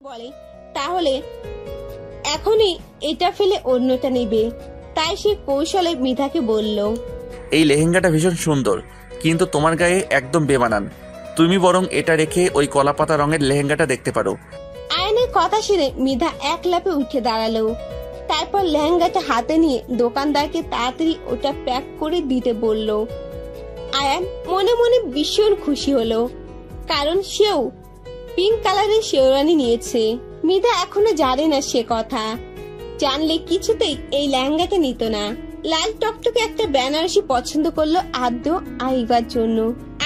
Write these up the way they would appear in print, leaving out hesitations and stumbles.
বলে তাহলে এখনই এটা ফেলে অন্যটা নেবে। তাই সে কৌশলে মৃধাকে বলল, এই লেহেঙ্গাটা ভীষণ সুন্দর, কিন্তু তোমার গায়ে একদম বেমানান। তুমি বরং এটা রেখে ওই কলাপাতা রঙের লেহেঙ্গাটা দেখতে পারো। আয়ানের কথা শুনে মৃধা এক লাফে উঠে দাঁড়ালো। তারপর লেহেঙ্গাটা হাতে নিয়ে দোকানদারকে তাড়াতাড়ি ওটা প্যাক করে দিতে বলল। আয়ান মনে মনে ভীষণ খুশি হলো, কারণ সেও পিঙ্ক কালারের শেরওয়ানি নিয়েছে। মৃধা এখনো জানে না সে কথা, জানলে কিছুতেই এই লেহেঙ্গাটা নিত না। লাল টকটকে একটা বেনারসি পছন্দ করলো আদ্র আইবার জন্য।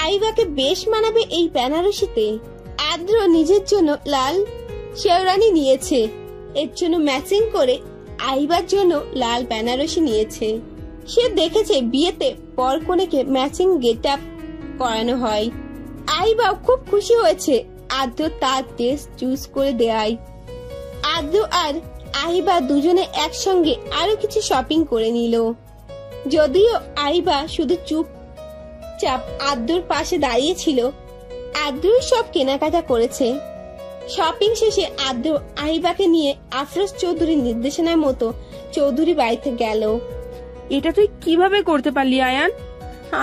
আইবাকে বেশ মানাবে এই বেনারসিতে। আদ্র নিজের জন্য লাল শেরওয়ানি নিয়েছে, এর জন্য ম্যাচিং করে আইবার জন্য লাল বেনারসি নিয়েছে। সে দেখেছে বিয়েতে বর কনেকে ম্যাচিং গেট আপ করানো হয়। আইবাও খুব খুশি হয়েছে আদ্র তার ড্রেস চুজ করে দেয়। আদ্র আর আইবা দুজনে একসঙ্গে আরো কিছু শপিং করে নিল। যদিও আইবা শুধু চুপচাপ আদ্রর পাশে দাঁড়িয়ে ছিল, আদ্রই সব কেনাকাটা করেছে। শপিং শেষে আদ্র আইবাকে নিয়ে আফরোজ চৌধুরীর নির্দেশনার মতো চৌধুরী বাড়িতে গেল। এটা তুই কিভাবে করতে পারলি আয়ান?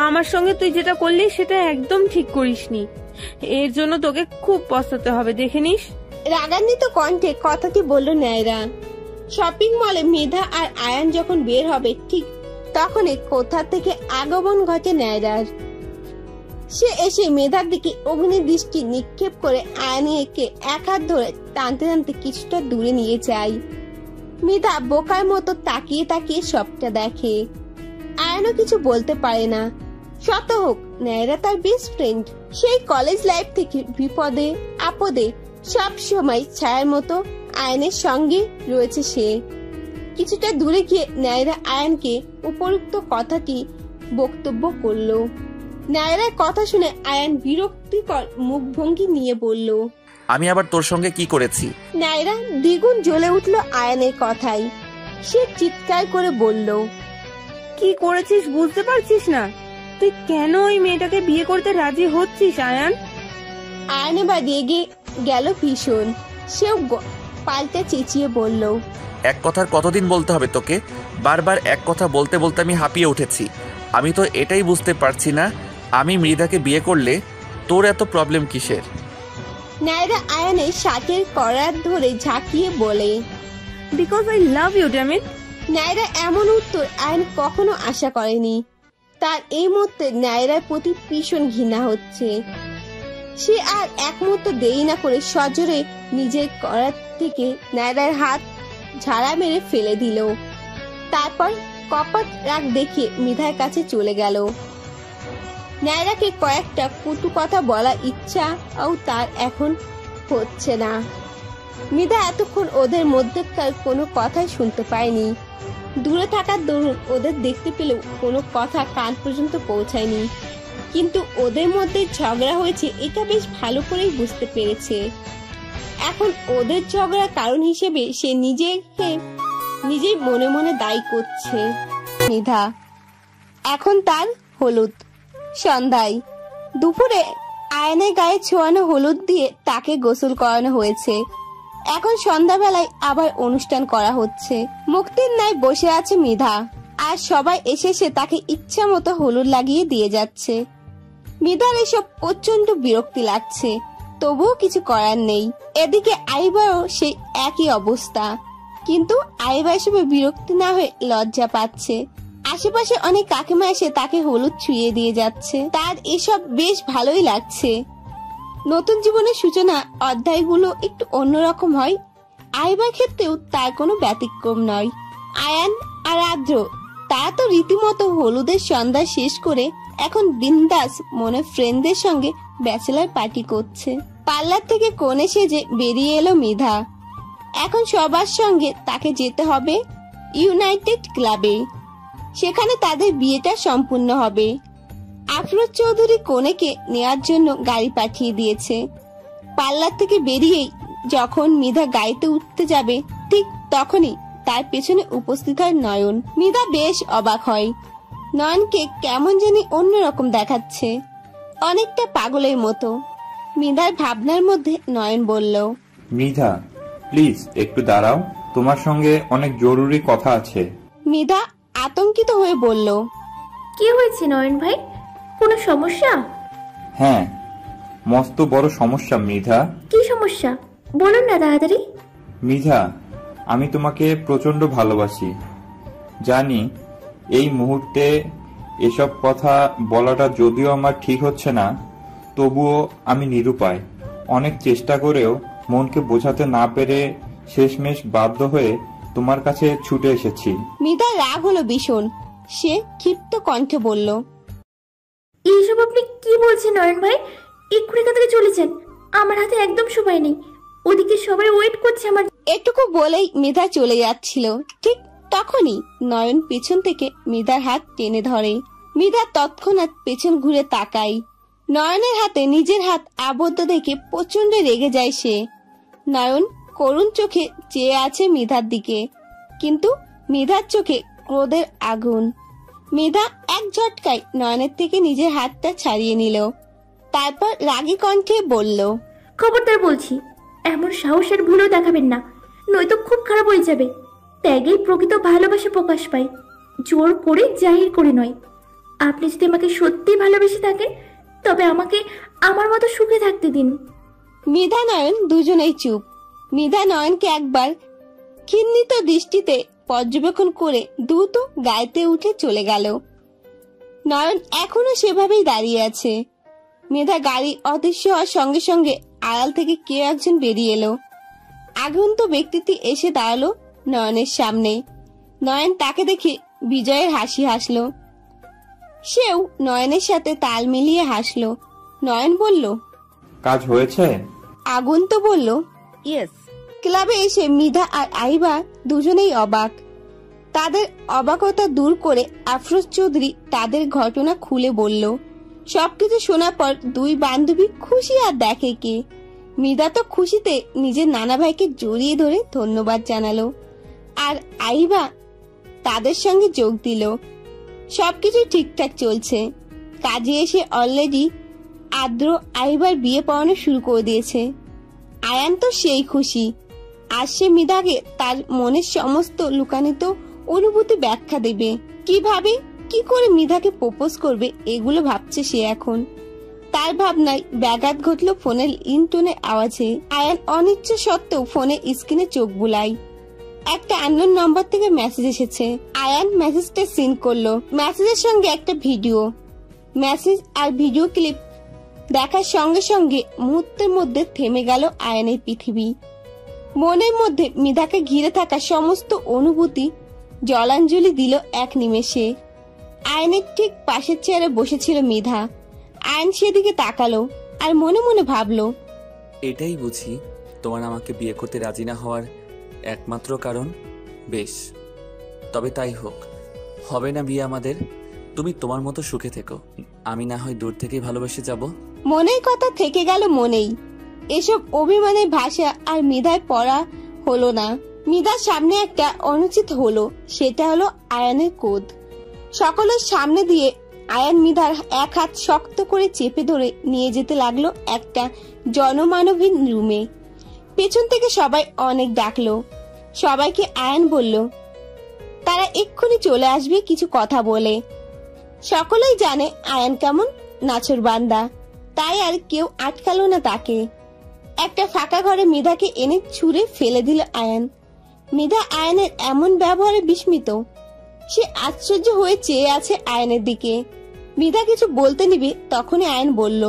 আমার সঙ্গে তুই যেটা করলি সেটা একদম ঠিক করিসনি। এর জন্য তোকে খুব পস্তাতে হবে, দেখে নিস। রাগান্বিত কণ্ঠে কথাটি বলল নায়রা। শপিং মলে মেধা আর আয়ান যখন বের হবে ঠিক তখনই কোথা থেকে আগমন ঘটে নায়রার। সে এসে মেধার দিকে অগ্নি দৃষ্টি নিক্ষেপ করে আয়ানকে এক হাত ধরে টানতে টানতে কিছুটা দূরে নিয়ে যায়। মেধা বোকার মতো তাকিয়ে তাকিয়ে সবটা দেখে। আয়ানও কিছু বলতে পারে না। শত হোক নায়রা তার বেস্ট ফ্রেন্ড। সেই কলেজ লাইফ থেকে বিপদে আপদে সব সময় ছায়ার মতো আয়ানের সঙ্গে রয়েছে সে। কিছুটা দূরে গিয়ে নায়রা আয়ানকে উপরোক্ত কথাটি বক্তব্য করলো। নায়রার কথা শুনে আয়ান বিরক্তিকর মুখভঙ্গি নিয়ে বলল, আমি আবার তোর সঙ্গে কি করেছি? নায়রা দ্বিগুণ জ্বলে উঠল আয়ানের কথাই। সে চিৎকার করে বলল, কি করেছিস বুঝতে পারছিস না? তুই কেন ওই মেয়েটাকে বিয়ে করতে রাজি হচ্ছিস আয়ান? আয়ান এবার রেগে গেল ভীষণ। সেও পাল্টা চেঁচিয়ে বলল, এক কথার কতদিন বলতে হবে তোকে? বারবার এক কথা বলতে বলতে আমি হাঁপিয়ে উঠেছি। আমি তো এটাই বুঝতে পারছি না, আমি মৃধাকে বিয়ে করলে তোর এত প্রবলেম কিসের? নায়রা আয়ানের শার্টের কলার ধরে ঝাঁকিয়ে বলে, because I love you damn it. Nayra এমন উত্তর আয়ান কখনো আশা করেনি। তার এই মুহূর্তে নায়রার প্রতি ভীষণ ঘৃণা হচ্ছে। সে আর এক মুহূর্ত দেরি না করে সজোরে নিজের কলার থেকে নায়রার হাত ঝাড়া মেরে ফেলে দিল। তারপর কপাট রাগ দেখিয়ে মৃধার কাছে চলে গেল। নায়রাকে কয়েকটা কটু কথা বলার ইচ্ছাও তার এখন হচ্ছে না। মৃধা এতক্ষণ ওদের মধ্যেকার কোনো কথাই শুনতে পায়নি। দূরে থাকার দরুন ওদের দেখতে পেলেও কোনো কথা কান পর্যন্ত পৌঁছায়নি। কিন্তু ওদের মধ্যে ঝগড়া হয়েছে এটা বেশ ভালো করেই বুঝতে পেরেছে। এখন ওদের ঝগড়ার কারণ হিসেবে সে নিজেই মনে মনে দায়ী করছে মৃধা। এখন তার হলুদ। সন্ধ্যায় দুপুরে আয়নের গায়ে ছোঁয়ানো হলুদ দিয়ে তাকে গোসল করানো হয়েছে। এখন সন্ধ্যাবেলায় আবার অনুষ্ঠান করা হচ্ছে। মুক্তির ন্যায় বসে আছে মৃধা, আর সবাই এসে তাকে ইচ্ছা মতো হলুদ লাগিয়ে দিয়ে যাচ্ছে। মৃধার এসব প্রচন্ড বিরক্তি লাগছে, তবুও কিছু করার নেই। এদিকে আইবারও সেই একই অবস্থা, কিন্তু আইবা এসবে বিরক্তি না হয়ে লজ্জা পাচ্ছে। আশেপাশে অনেক কাকিমা এসে তাকে হলুদ ছুঁয়ে দিয়ে যাচ্ছে। তার এসব বেশ ভালোই লাগছে। নতুন জীবনের সূচনা অধ্যায়গুলো একটু অন্যরকম হয়। আইবার ক্ষেত্রেও তার কোনো ব্যতিক্রম নয়। আয়ান আর আদ্র তারা তো রীতিমতো হলুদের সন্ধ্যা শেষ করে এখন বিন্দাস মনে ফ্রেন্ডদের সঙ্গে ব্যাচেলার পার্টি করছে। পার্লার থেকে কোণে সেজে বেরিয়ে এলো মৃধা। এখন সবার সঙ্গে তাকে যেতে হবে ইউনাইটেড ক্লাবে। সেখানে তাদের বিয়েটা সম্পূর্ণ হবে। আফরোজ চৌধুরী কনেকে নেওয়ার জন্য গাড়ি পাঠিয়ে দিয়েছে। পার্লার থেকে বেরিয়েই যখন মৃধা গাড়িতে উঠতে যাবে ঠিক তখনই তার পেছনে উপস্থিত হয় নয়ন। মৃধা বেশ অবাক হয়। নয়নকে কেমন জানি অন্যরকম দেখাচ্ছে, অনেকটা পাগলের মতো। মৃধার ভাবনার মধ্যে নয়ন বলল, মৃধা প্লিজ একটু দাঁড়াও, তোমার সঙ্গে অনেক জরুরি কথা আছে। মৃধা আতঙ্কিত হয়ে বলল, কি হয়েছে নয়ন ভাই, কোনো সমস্যা? হ্যাঁ, মস্ত বড় সমস্যা মৃধা। কি সমস্যা বলুন না তাড়াতাড়ি। মৃধা, আমি তোমাকে প্রচন্ড ভালোবাসি। জানি এই মুহূর্তে এসব কথা বলাটা যদিও আমার ঠিক হচ্ছে না, তবুও আমি নিরুপায়। অনেক চেষ্টা করেও মনকে বোঝাতে না পেরে শেষমেশ বাধ্য হয়ে তোমার কাছে ছুটে এসেছি। মৃধা রাগ হলো ভীষণ। সে ক্ষিপ্ত কণ্ঠে বলল, এইসব আপনি কি বলছেন নয়ন ভাই? এক্ষুনি এখান থেকে চলে যান, আমার হাতে একদম সময় নেই, ওদিকে সবাই ওয়েট করছে আমার। এটুকু বলেই মৃধা চলে যাচ্ছিল। ঠিক তখনই নয়ন পেছন থেকে মৃধার হাত টেনে ধরে। মৃধা তৎক্ষণাৎ পেছন ঘুরে তাকায়। নয়নের হাতে নিজের হাত আবদ্ধ দেখে প্রচন্ড রেগে যায় সে। নয়ন করুণ চোখে চেয়ে আছে মৃধার দিকে, কিন্তু মৃধার চোখে ক্রোধের আগুন। মৃধা এক ঝটকায় নয়নের থেকে নিজের হাতটা ছাড়িয়ে নিল, তারপর রাগী কণ্ঠে বলল, খবরদার বলছি, এমন সাহসের ভুলও দেখাবেন না, নয়তো খুব খারাপ হয়ে যাবে। ত্যাগেই প্রকৃত ভালোবাসা প্রকাশ পায়, জোর করে জাহির করে নয়। আপনি যদি আমাকে সত্যি ভালোবেসে থাকেন তবে আমাকে আমার মতো সুখে থাকতে দিন। মৃধা নয়ন দুজনেই চুপ। মৃধা নয়নকে একবার খিন্নিত দৃষ্টিতে পর্যবেক্ষণ করে দ্রুত গাড়িতে উঠে চলে গেল। নয়ন এখনো সেভাবেই দাঁড়িয়ে আছে। মৃধা গাড়ি অদৃশ্য হওয়ার সঙ্গে সঙ্গে আড়াল থেকে কেউ একজন বেরিয়ে এলো। আগন্ত ব্যক্তিটি এসে দাঁড়ালো নয়নের সামনে। নয়ন তাকে দেখে বিজয়ের হাসি হাসলো। সেও নয়নের সাথে তাল মিলিয়ে হাসলো। নয়ন বলল, কাজ হয়েছে? আগন্ত বলল, ইয়েস। ক্লাবে এসে মৃধা আর আইবা দুজনেই অবাক। তাদের অবাকতা দূর করে আফরোজ চৌধুরী তাদের ঘটনা খুলে বলল। সবকিছু শোনার পর দুই বান্ধবী খুশি আর দেখে কে। মৃধা তো খুশিতে নিজের নানা ভাইকে জড়িয়ে ধরে ধন্যবাদ জানালো, আর আইবা তাদের সঙ্গে যোগ দিল। সবকিছু ঠিকঠাক চলছে। কাজে এসে অলরেডি আদ্র আইবার বিয়ে পড়ানো শুরু করে দিয়েছে। আয়ান তো সেই খুশি। আর সে মৃধাকে তার মনের সমস্ত লুকানিত অনুভূতি ব্যাখ্যা দেবে। কিভাবে কি করে মৃধাকে প্রপোজ করবে এগুলো ভাবছে সে এখন। তার ভাবনায় ব্যাঘাত ঘটলো ফোনের ইনটোনের আওয়াজে। আয়ান অনিচ্ছা সত্ত্বেও ফোনের স্ক্রিনে চোখ বুলায়। একটা আননোন নম্বর থেকে মেসেজ এসেছে। আয়ান মেসেজটা সিন করলো। মেসেজের সঙ্গে একটা ভিডিও। মেসেজ আর ভিডিও ক্লিপ দেখার সঙ্গে সঙ্গে মুহূর্তের মধ্যে থেমে গেল আয়ানের পৃথিবী। মনের মধ্যে মৃধাকে ঘিরে থাকা সমস্ত অনুভূতি জলাঞ্জলি দিল এক নিমেষে। আয়নের ঠিক পাশের চেয়ারে বসেছিল মৃধা। আয়ন সেদিকে তাকালো আর মনে মনে ভাবলো, এটাই বুঝি তোমার আমাকে বিয়ে করতে রাজি না হওয়ার একমাত্র কারণ। বেশ, তবে তাই হোক, হবে না বিয়ে আমাদের। তুমি তোমার মতো সুখে থেকো, আমি না হয় দূর থেকেই ভালোবেসে যাব। মনের কথা থেকে গেল মনেই। এসব অভিমানের ভাষা আর মৃধায় পড়া হলো না। মৃধার সামনে একটা অনুচিত হলো, সেটা হলো আয়ানের কোদ। সকলের সামনে দিয়ে আয়ান মৃধার এক হাত শক্ত করে চেপে ধরে নিয়ে যেতে লাগলো একটা জনমানবহীন রুমে। পেছন থেকে সবাই অনেক ডাকলো। সবাইকে আয়ান বলল তারা এক্ষুনি চলে আসবে কিছু কথা বলে। সকলেই জানে আয়ান কেমন নাছোড়বান্দা, তাই আর কেউ আটকালো না তাকে। একটা ফাঁকা ঘরে মৃধাকে এনে ছুঁড়ে ফেলে দিল আয়ান। মৃধা আয়ানের এমন ব্যবহারে বিস্মিত। সে আশ্চর্য হয়ে চেয়ে আছে আয়ানের দিকে। মৃধা কিছু বলতে নিবে, তখনই আয়ান বলল,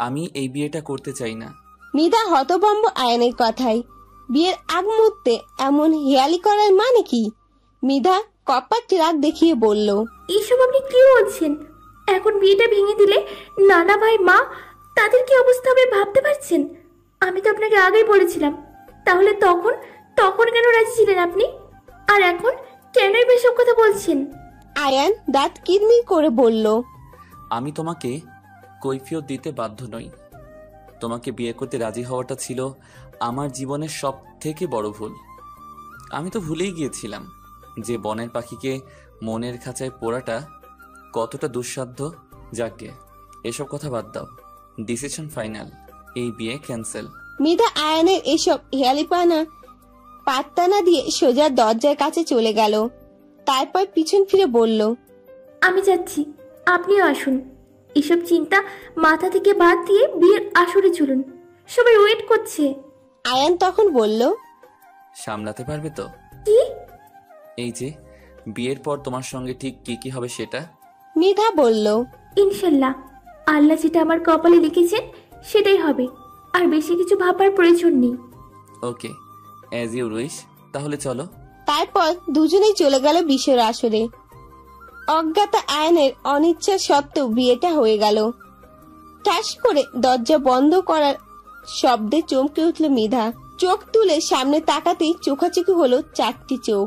আমি এই বিয়েটা করতে চাই না। মৃধা হতভম্ব আয়ানের কথায়। বিয়ের আগ মুহূর্তে এমন হেয়ালি করার মানে কি? মৃধা কপাট রাগ দেখিয়ে বলল, এইসব আপনি কি বলছেন? এখন বিয়েটা ভেঙে দিলে নানা ভাই মা তাদের কি অবস্থা হবে ভাবতে পারছেন? আমি তো আপনাকে আগেই বলেছিলাম। তাহলে তখন তখন কেন রাজি ছিলেন আপনি? আর এখন কেনই বেসব কথা বলছেন? আয়ান দাঁত কিরমির করে বলল, আমি তোমাকে কৈফিয়ত দিতে বাধ্য নই। তোমাকে বিয়ে করতে রাজি হওয়াটা ছিল আমার জীবনের সব থেকে বড় ভুল। আমি তো ভুলেই গিয়েছিলাম যে বনের পাখিকে মনের খাঁচায় পোড়াটা কতটা দুঃসাধ্য। যাকে এসব কথা বাদ দাও, ডিসিশন ফাইনাল, এই বিয়ে ক্যান্সেল। মৃধা আয়ানের এসব হেয়ালিপানা পাত্তা না দিয়ে সোজা দরজার কাছে চলে গেল। তারপর পিছন ফিরে বলল, আমি যাচ্ছি, আপনিও আসুন। এসব চিন্তা মাথা থেকে বাদ দিয়ে বিয়ের আসরে চলুন, সবাই ওয়েট করছে। আয়ান তখন বলল, সামলাতে পারবে তো? কি? এই যে বিয়ের পর তোমার সঙ্গে ঠিক কি কি হবে সেটা। মৃধা বলল, ইনশাল্লাহ, আল্লাহ যেটা আমার কপালে লিখেছেন সেটাই হবে, আর বেশি কিছু ভাবার প্রয়োজন নেই। ওকে, অ্যাজ ইউ উইশ, তাহলে চলো। তারপর দুজনেই চলে গেল বিশের আসরে। অজ্ঞাতা আয়নের অনিচ্ছা সত্ত্বেও বিয়েটা হয়ে গেল। ঠাস করে দরজা বন্ধ করার শব্দে চমকে উঠল মৃধা। চোখ তুলে সামনে তাকাতেই চোখাচোখি হলো 4টি চোখ।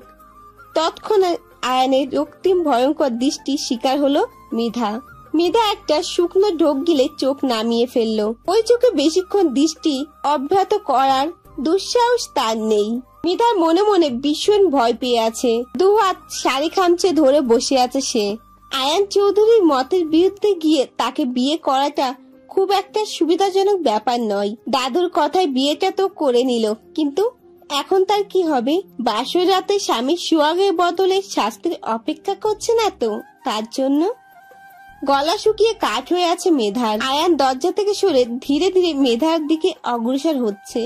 তৎক্ষণাৎ আয়নের রক্তিম ভয়ঙ্কর দৃষ্টি শিকার হলো মৃধা। মৃধা একটা শুকনো ঢোক গিলে চোখ নামিয়ে ফেললো। ওই চোখে বেশিক্ষণ দৃষ্টি অব্যাহত করার দুঃসাহস তার নেই। মৃধার মনে মনে ভীষণ ভয় পেয়ে আছে। 2 হাত শাড়ি খামচে ধরে বসে আছে সে। আয়ান চৌধুরীর মতের বিরুদ্ধে গিয়ে তাকে বিয়ে করাটা খুব একটা সুবিধাজনক ব্যাপার নয়। দাদুর কথায় বিয়েটা তো করে নিল, কিন্তু এখন তার কি হবে? বাসর রাতে স্বামীর সোহাগের বদলে শাস্তির অপেক্ষা করছে না তো তার জন্য? গলা শুকিয়ে কাঠ হয়ে আছে মেধার। আয়ান দরজা থেকে সরে ধীরে ধীরে মেধার দিকে অগ্রসর হচ্ছে।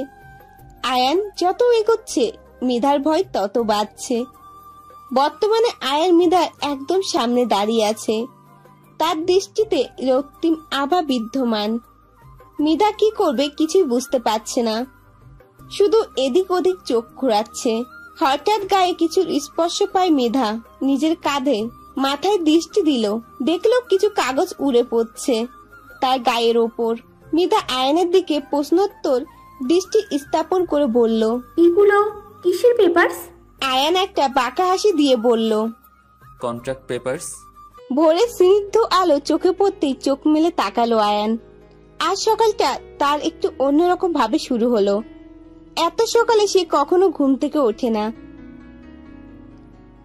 আয়ান যত এগোচ্ছে মেধার ভয় তত বাড়ছে। বর্তমানে আয়ান মেধার একদম সামনে দাঁড়িয়ে আছে। তার দৃষ্টিতে রক্তিম আভা বিদ্যমান। মেধা কি করবে কিছুই বুঝতে পারছে না, শুধু এদিক ওদিক চোখ ঘোরাচ্ছে। হঠাৎ গায়ে কিছু স্পর্শ পায় মেধা। নিজের কাঁধে মাথায় দৃষ্টি দিল, দেখলো কিছু কাগজ উড়ে পড়ছে তার গায়ের ওপর। মেধা আয়নের দিকে প্রশ্নোত্তর দৃষ্টি স্থাপন করে বলল, এগুলো কিসের পেপারস? আয়ান একটা বাঁকা হাসি দিয়ে বলল, কন্ট্রাক্ট পেপারস। ভোরের স্নিগ্ধ আলো চোখে পড়তেই চোখ মেলে তাকালো আয়ান। আজ সকালটা তার একটু অন্যরকম ভাবে শুরু হলো। এত সকালে সে কখনো ঘুম থেকে ওঠে না,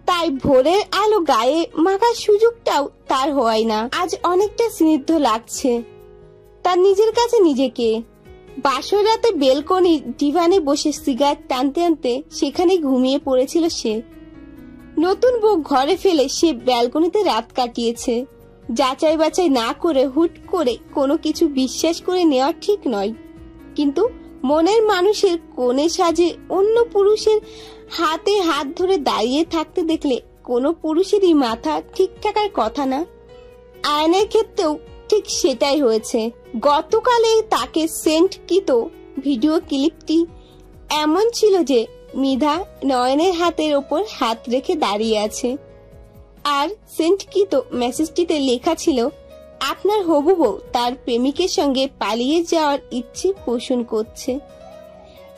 তাই ভোরের আলো গায়ে মাখার সুযোগটাও তার হয় না। আজ অনেকটা স্নিগ্ধ লাগছে তার নিজের কাছে নিজেকে। বাসর রাতে বেলকনির ডিভানে বসে সিগারেট টানতে টানতে সেখানে ঘুমিয়ে পড়েছিল সে। নতুন বউ ঘরে ফেলে সে ব্যালকনিতে রাত কাটিয়েছে। যাচাই বাছাই না করে হুট করে কোনো কিছু বিশ্বাস করে নেওয়া ঠিক নয়, কিন্তু মনের মানুষের কোণে সাজে অন্য পুরুষের হাতে হাত ধরে দাঁড়িয়ে থাকতে দেখলে কোনো পুরুষেরই মাথা ঠিক থাকার কথা না। আয়নের ক্ষেত্রেও ঠিক সেটাই হয়েছে। গতকালে তাকে সেন্ট কৃত ভিডিও ক্লিপটি এমন ছিল যে মৃধা নয়নের হাতের ওপর হাত রেখে দাঁড়িয়ে আছে, আর সেন্ট কৃত মেসেজটিতে লেখা ছিল, আপনার হবু বউ তার প্রেমিকের সঙ্গে পালিয়ে যাওয়ার ইচ্ছে পোষণ করছে।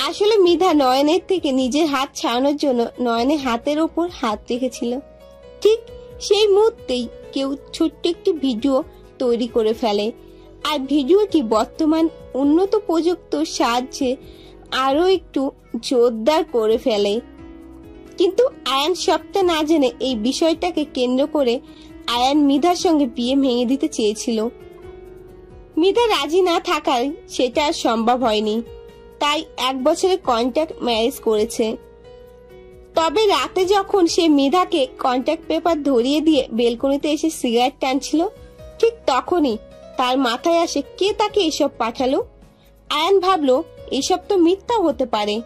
আসলে মৃধা নয়নের থেকে নিজের হাত ছাড়ানোর জন্য নয়নের হাতের ওপর হাত রেখেছিল। ঠিক সেই মুহূর্তেই কেউ ছোট্ট একটি ভিডিও তৈরি করে ফেলে, আর ভিডিওটি বর্তমান উন্নত প্রযুক্তির সাহায্যে আরো একটু জোরদার করে ফেলে। কিন্তু আয়ান সবটা না জেনে এই বিষয়টাকে কেন্দ্র করে আয়ান মৃধার সঙ্গে বিয়ে ভেঙে দিতে চেয়েছিল। মৃধা রাজি না থাকায় সেটা আর সম্ভব হয়নি, তাই 1 বছরের কন্ট্রাক্ট ম্যারেজ করেছে। তবে রাতে যখন সে মৃধাকে কন্ট্রাক্ট পেপার ধরিয়ে দিয়ে বেলকনিতে এসে সিগারেট টানছিল, ঠিক তখনই তার মাথায় আসে কে তাকে এসব পাঠালো। আয়ান ভাবলো এসব তো মিথ্যা হতে পারে।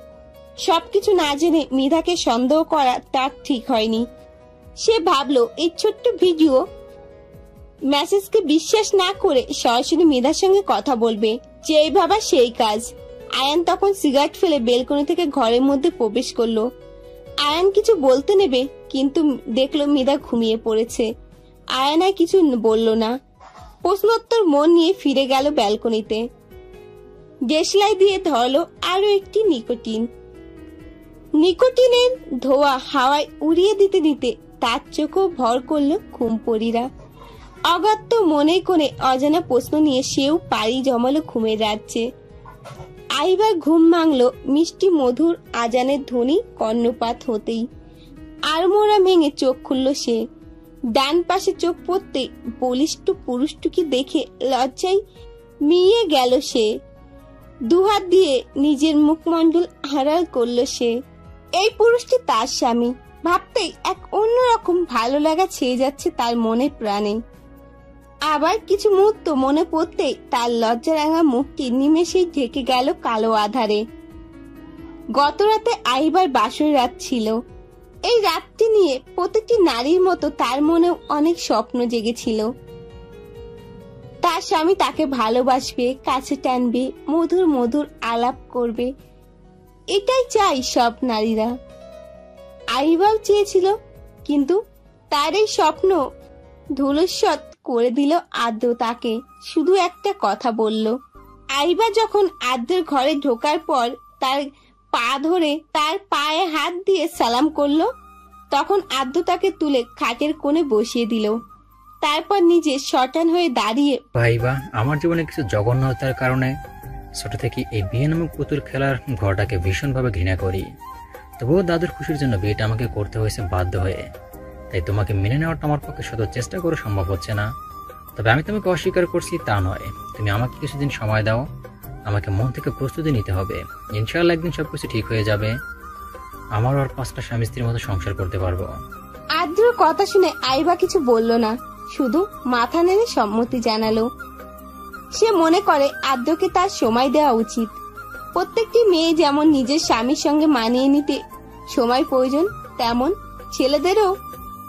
সবকিছু না জেনে মৃধাকে সন্দেহ করা তার ঠিক হয়নি। সে ভাবলো এই ছোট্ট ভিডিও মেসেজকে বিশ্বাস না করে সরাসরি মৃধার সঙ্গে কথা বলবে। যেই ভাবা সেই কাজ। আয়ান তখন সিগারেট ফেলে বেলকনি থেকে ঘরের মধ্যে প্রবেশ করলো। আয়ান কিছু বলতে নেবে, কিন্তু দেখলো মৃধা ঘুমিয়ে পড়েছে। আয়ান আর কিছু বলল না, প্রশ্নোত্তর মন নিয়ে ফিরে গেল ব্যালকনিতে। দেশলাই দিয়ে ধরলো আরো একটি নিকোটিনের ধোয়া হাওয়ায় উড়িয়ে দিতে দিতে তার চোখও ভর করলো ঘুমপড়িরা। অগত্য মনে কোণে অজানা প্রশ্ন নিয়ে সেও পাড়ি জমালো ঘুমের রাজ্যে। আইবার ঘুম ভাঙলো মিষ্টি মধুর আজানের ধ্বনি কর্ণপাত হতেই। আড়মোড়া ভেঙে চোখ খুলল সে। ডান পাশে চোখ পড়তে বলিষ্ঠ পুরুষটিকে দেখে লজ্জায় মিয়ে গেল সে। দুহাত দিয়ে নিজের মুখমণ্ডল আড়াল করল সে। এই পুরুষটি তার স্বামী ভাবতেই এক অন্যরকম ভালো লাগা ছেয়ে যাচ্ছে তার মনে প্রাণে। আবার কিছু মুহূর্ত মনে পড়তেই তার লজ্জারাঙা মুখটি নিমেষেই ঢেকে গেল কালো আধারে। গত রাতে আইবার বাসর রাত ছিল। এই রাতটি নিয়ে প্রতিটি নারীর মতো তার মনেও অনেক স্বপ্ন জেগেছিল। তার স্বামী তাকে ভালোবাসবে, কাছে টানবে, মধুর মধুর আলাপ করবে, এটাই চাই সব নারীরা। আইবাও চেয়েছিল, কিন্তু তার এই স্বপ্ন ধূলিসাৎ করে দিল আদ্র। তাকে শুধু একটা কথা বলল। আইবা যখন আদ্রের ঘরে ঢোকার পর তার পা ধরে তার পায়ে হাত দিয়ে সালাম করলো, তখন আদ্র তাকে তুলে খাটের কোণে বসিয়ে দিল। তারপর নিজে শটান হয়ে দাঁড়িয়ে, ভাইবা, আমার জীবনে কিছু জঘন্যতার কারণে ছোট থেকে এই বিয়ে নামক পুতুল খেলার ঘরটাকে ভীষণভাবে ঘৃণা করি। তবুও দাদুর খুশির জন্য বিয়েটা আমাকে করতে হয়েছে বাধ্য হয়ে। তাই তোমাকে মেনে নেওয়াটা আমার পক্ষে শুধু চেষ্টা করে সম্ভব হচ্ছে না। তবে আমি তোমাকে অস্বীকার করছি তা নয়। তুমি আমাকে কিছুদিন সময় দাও, আমাকে মন থেকে প্রস্তুতি নিতে হবে। ইনশাআল্লাহ একদিন সবকিছু ঠিক হয়ে যাবে। আমার আর 5টা স্বামী স্ত্রীর মতো সংসার করতে পারবো। আদ্রর কথা শুনে আইবা কিছু বলল না, শুধু মাথা নেড়ে সম্মতি জানালো। সে মনে করে আদ্রকে তার সময় দেওয়া উচিত। প্রত্যেকটি মেয়ে যেমন নিজের স্বামীর সঙ্গে মানিয়ে নিতে সময় প্রয়োজন, তেমন ছেলেদেরও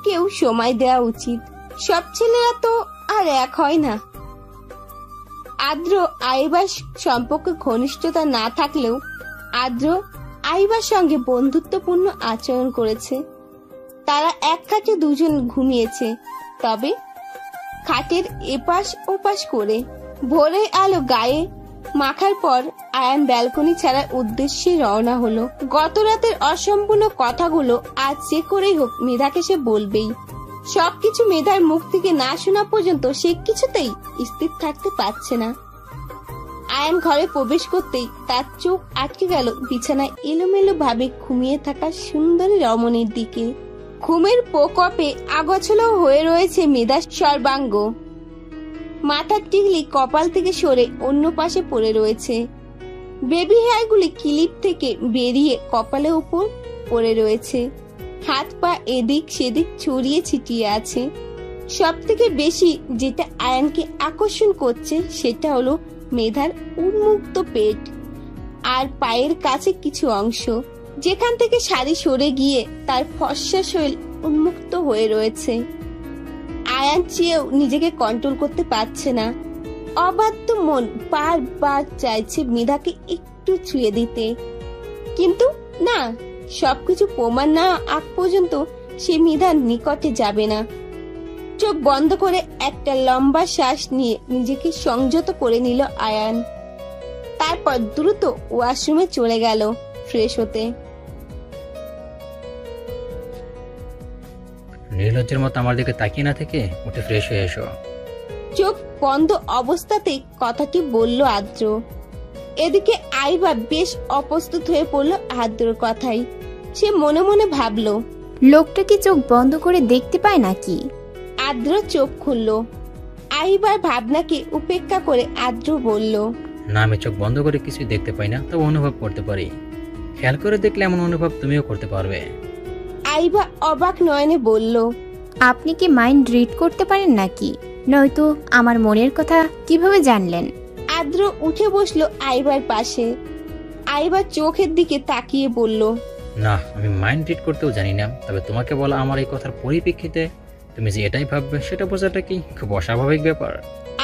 কেউ সময় দেওয়া উচিত। সব ছেলেরা তো আর এক হয় না। আদ্র আইবার সম্পর্কে ঘনিষ্ঠতা না থাকলেও আদ্র আইবার সঙ্গে বন্ধুত্বপূর্ণ আচরণ করেছে। তারা এক খাটে দুজন ঘুমিয়েছে, তবে খাটের এপাশ ওপাশ করে। ভোরের আলো গায়ে মাখার পর আয়ান ব্যালকনি ছাড়ার উদ্দেশ্যে রওনা হলো। গত রাতের অসম্পূর্ণ কথাগুলো আজ যে করেই হোক মেধাকে সে বলবেই। সবকিছু মেধার মুখ থেকে না শোনা পর্যন্ত সে কিছুতেই স্থির থাকতে পারছে না। আয়ান ঘরে প্রবেশ করতেই তার চোখ আটকে গেল বিছানায় এলোমেলো ভাবে ঘুমিয়ে থাকা সুন্দরী রমণীর দিকে। ঘুমের প্রকোপে আগোছালো হয়ে রয়েছে মেধার সর্বাঙ্গ। মাথার টিকলি কপাল থেকে সরে অন্য পাশে পড়ে রয়েছে। বেবি হেয়ারগুলি ক্লিপ থেকে বেরিয়ে কপালের উপর পড়ে রয়েছে। হাত পা এদিক সেদিক ছড়িয়ে ছিটিয়ে আছে। সব থেকে বেশি যেটা আয়ানকে আকর্ষণ করছে সেটা হলো মেধার উন্মুক্ত পেট আর পায়ের কাছে কিছু অংশ, যেখান থেকে শাড়ি সরে গিয়ে তার ফর্সা শরীর উন্মুক্ত হয়ে রয়েছে। আয়ান চেয়েও নিজেকে কন্ট্রোল করতে পারছে না। অবাধ্য মন বারবার চাইছে মেধাকে একটু ছুঁয়ে দিতে, কিন্তু না, সবকিছু প্রমাণ না আগ পর্যন্ত সে মেধার নিকটে যাবে না। চোখ বন্ধ করে একটা লম্বা শ্বাস নিয়ে নিজেকে সংযত করে নিল আয়ান। তারপর দ্রুত ওয়াশরুমে চলে গেল ফ্রেশ হতে। নির্লজ্জের মতো আমার দিকে তাকিয়ে না থেকে উঠে ফ্রেশ হয়ে এসো। চোখ বন্ধ অবস্থাতেই কথাটি বলল আদ্র। এদিকে আইবা বেশ অপ্রস্তুত হয়ে পড়ল আদ্রর কথাই। সে মনে মনে ভাবল, লোকটা কি চোখ বন্ধ করে দেখতে পায় নাকি? আদ্র চোখ খুলল। আইবার ভাবনাকে উপেক্ষা করে আদ্র বলল, না, আমি চোখ বন্ধ করে কিছুই দেখতে পাই না, তবে অনুভব করতে পারি। খেয়াল করে দেখলে এমন অনুভব তুমিও করতে পারবে। আইবা অবাক নয়নে বলল, আপনি কি মাইন্ড রিড করতে পারেন নাকি? নয়তো আমার মনের কথা কিভাবে জানলেন? আদ্র উঠে বসলো আইবার পাশে। আইবার চোখের দিকে তাকিয়ে বলল, না, আমি মাইন্ড রিড করতেও জানি না, তবে তোমাকে বলা আমার এই কথার পরিপ্রেক্ষিতে তুমি যে এটাই ভাববে সেটা বোঝাটা কি খুব অস্বাভাবিক ব্যাপার?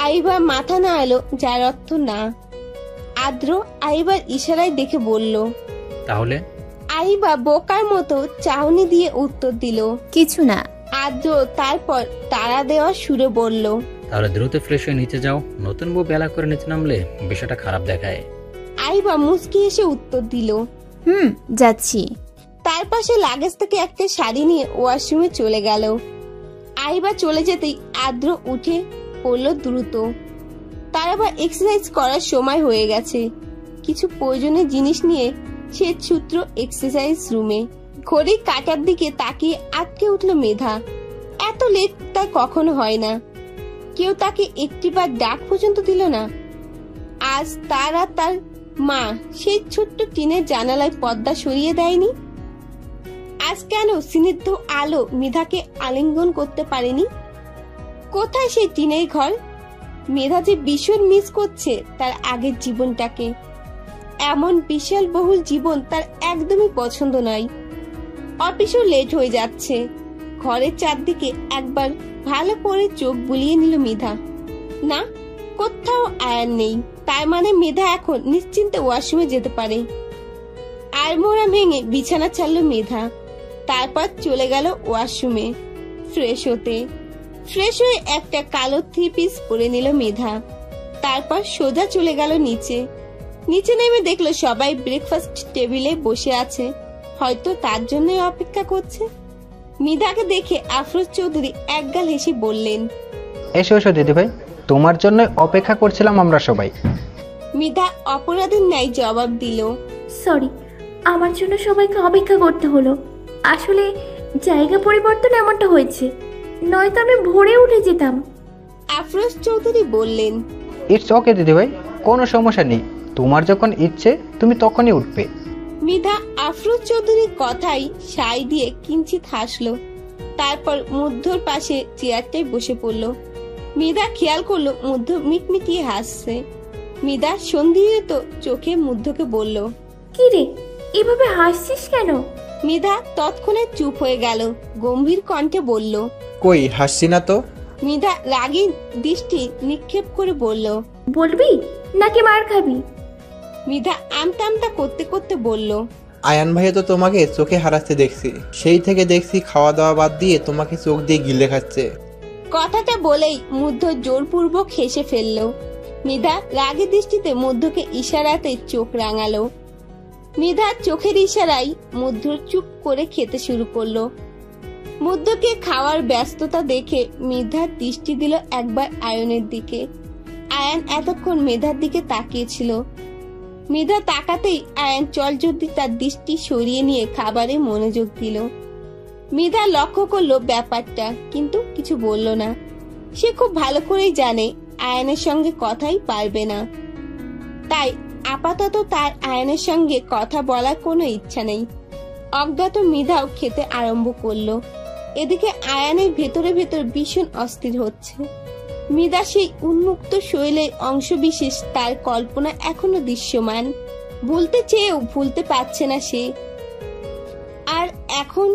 আইবা মাথা নাড়ালো, যার অর্থ না। আদ্র আইবার ইশারায় দেখে বলল, তাহলে? আইবা বোকার মতো চাহনি দিয়ে উত্তর দিল, কিছু না। আদ্র তারপর তাড়া দেওয়ার সুরে বলল, তাহলে দ্রুত ফ্রেশ হয়ে নিচে যাও। নতুন বউ বেলা করে নিচে নামলে বিষয়টা খারাপ দেখায়। আইবা মুচকি হেসে উত্তর দিল, যাচ্ছি। তার পাশে লাগেজ থেকে একটা শাড়ি নিয়ে ওয়াশরুমে চলে গেল। আইবা চলে যেতেই আদ্র উঠে পড়ল দ্রুত। তার আবার এক্সারসাইজ করার সময় হয়ে গেছে। কিছু প্রয়োজনীয় জিনিস নিয়ে সে ছুটল এক্সারসাইজ রুমে। ঘড়ির কাঁটার দিকে তাকিয়ে আটকে উঠল মেধা। এত লেট তার কখনো হয় না। কেউ তাকে একটিবার ডাক পর্যন্ত দিল না। আজ তার আর তার মা সেই ছোট্ট টিনের জানালায় পর্দা সরিয়ে দেয়নি। আজ কেন স্নিগ্ধ আলো মেধাকে আলিঙ্গন করতে পারেনি? কোথায় সেই টিনের ঘর? মেধা যে ভীষণ মিস করছে তার আগের জীবনটাকে। এমন বিশাল বহুল জীবন তার একদমই পছন্দ নয়। অফিসও লেট হয়ে যাচ্ছে। ঘরের চারদিকে একবার ভালো করে চোখ বুলিয়ে নিল মেধা। না, কোথাও আয়ান নেই। তার মানে মেধা এখন নিশ্চিন্তে ওয়াশরুমে যেতে পারে। আড়মোড়া ভেঙে বিছানা ছাড়ল মেধা। তারপর চলে গেল ওয়াশরুমে ফ্রেশ হতে। ফ্রেশ হয়ে একটা কালো 3 পিস পরে নিল মেধা। তারপর সোজা চলে গেল নিচে। নিচে নেমে দেখলো সবাই ব্রেকফাস্ট টেবিলে বসে আছে, হয়তো তার জন্যই অপেক্ষা করছে। মেধাকে দেখে আফরোজ চৌধুরী একগাল হেসে বললেন, এসো এসো দিদিভাই, তোমার জন্য অপেক্ষা করছিলাম আমরা সবাই। মেধা অপরাধের ন্যায় জবাব দিল, সরি, আমার জন্য সবাইকে অপেক্ষা করতে হলো। আসলে জায়গা পরিবর্তন এমনটা হয়েছে, নয়তো আমি ভোরে উঠে যেতাম। আফরোজ চৌধুরী বললেন, ইটস ওকে দিদিভাই, কোনো সমস্যা নেই, তোমার যখন ইচ্ছে তুমি তখনই উঠবে। মেধা আফরোজ চৌধুরীর কথাই সায় দিয়ে কিঞ্চিত হাসলো। তারপর মধ্যর পাশে চেয়ারটায় বসে পড়ল। মেধা খেয়াল করলো মধ্য মিটমিটিয়ে হাসছে। মেধা সন্দিহিত চোখে মধ্যকে বলল, কি রে, এভাবে হাসছিস কেন? মেধা তৎক্ষণাৎ চুপ হয়ে গেল। গম্ভীর কণ্ঠে বলল, কই হাসছি না তো। মেধা রাগী দৃষ্টি নিক্ষেপ করে বলল, বলবি নাকি মার খাবি? মেধা আমতা আমতা করতে করতে বলল, আয়ান ভাইয়া তো তোমাকে চোখে হারাতে দেখছি, সেই থেকে দেখছি খাওয়া দাওয়া বাদ দিয়ে তোমাকে চোখ দিয়ে গিলে খাচ্ছে। কথাটা বলেই মধ্য জোরপূর্বক হেসে ফেলল। মেধা রাগী দৃষ্টিতে মধ্যকে ইশারাতে চোখ রাঙালো। মেধার চোখের ইশারায় মধ্য চুপ করে খেতে শুরু করলো। মধ্যকে খাওয়ার ব্যস্ততা দেখে মেধার দৃষ্টি দিল একবার আয়নের দিকে। আয়ান এতক্ষণ মেধার দিকে তাকিয়েছিল। মেধা তাকাতেই আয়ান চলজলদি তার দৃষ্টি সরিয়ে নিয়ে খাবারে মনোযোগ দিল। মেধা লক্ষ্য করলো ব্যাপারটা, কিন্তু কিছু বলল না। সে খুব ভালো করেই জানে আয়ানের সঙ্গে কথাই পারবে না, তাই আপাতত তার আয়ানের সঙ্গে কথা বলার কোনো ইচ্ছা নেই। অজ্ঞাত মেধাও খেতে আরম্ভ করলো। এদিকে আয়ানের ভেতরে ভেতর ভীষণ অস্থির হচ্ছে। মেধা সেই উন্মুক্ত শৈলের অংশবিশেষ, তার কল্পনা এখনো দৃশ্যমান। ভুলতে চেয়েও ভুলতে পারছে না সে। আর এখন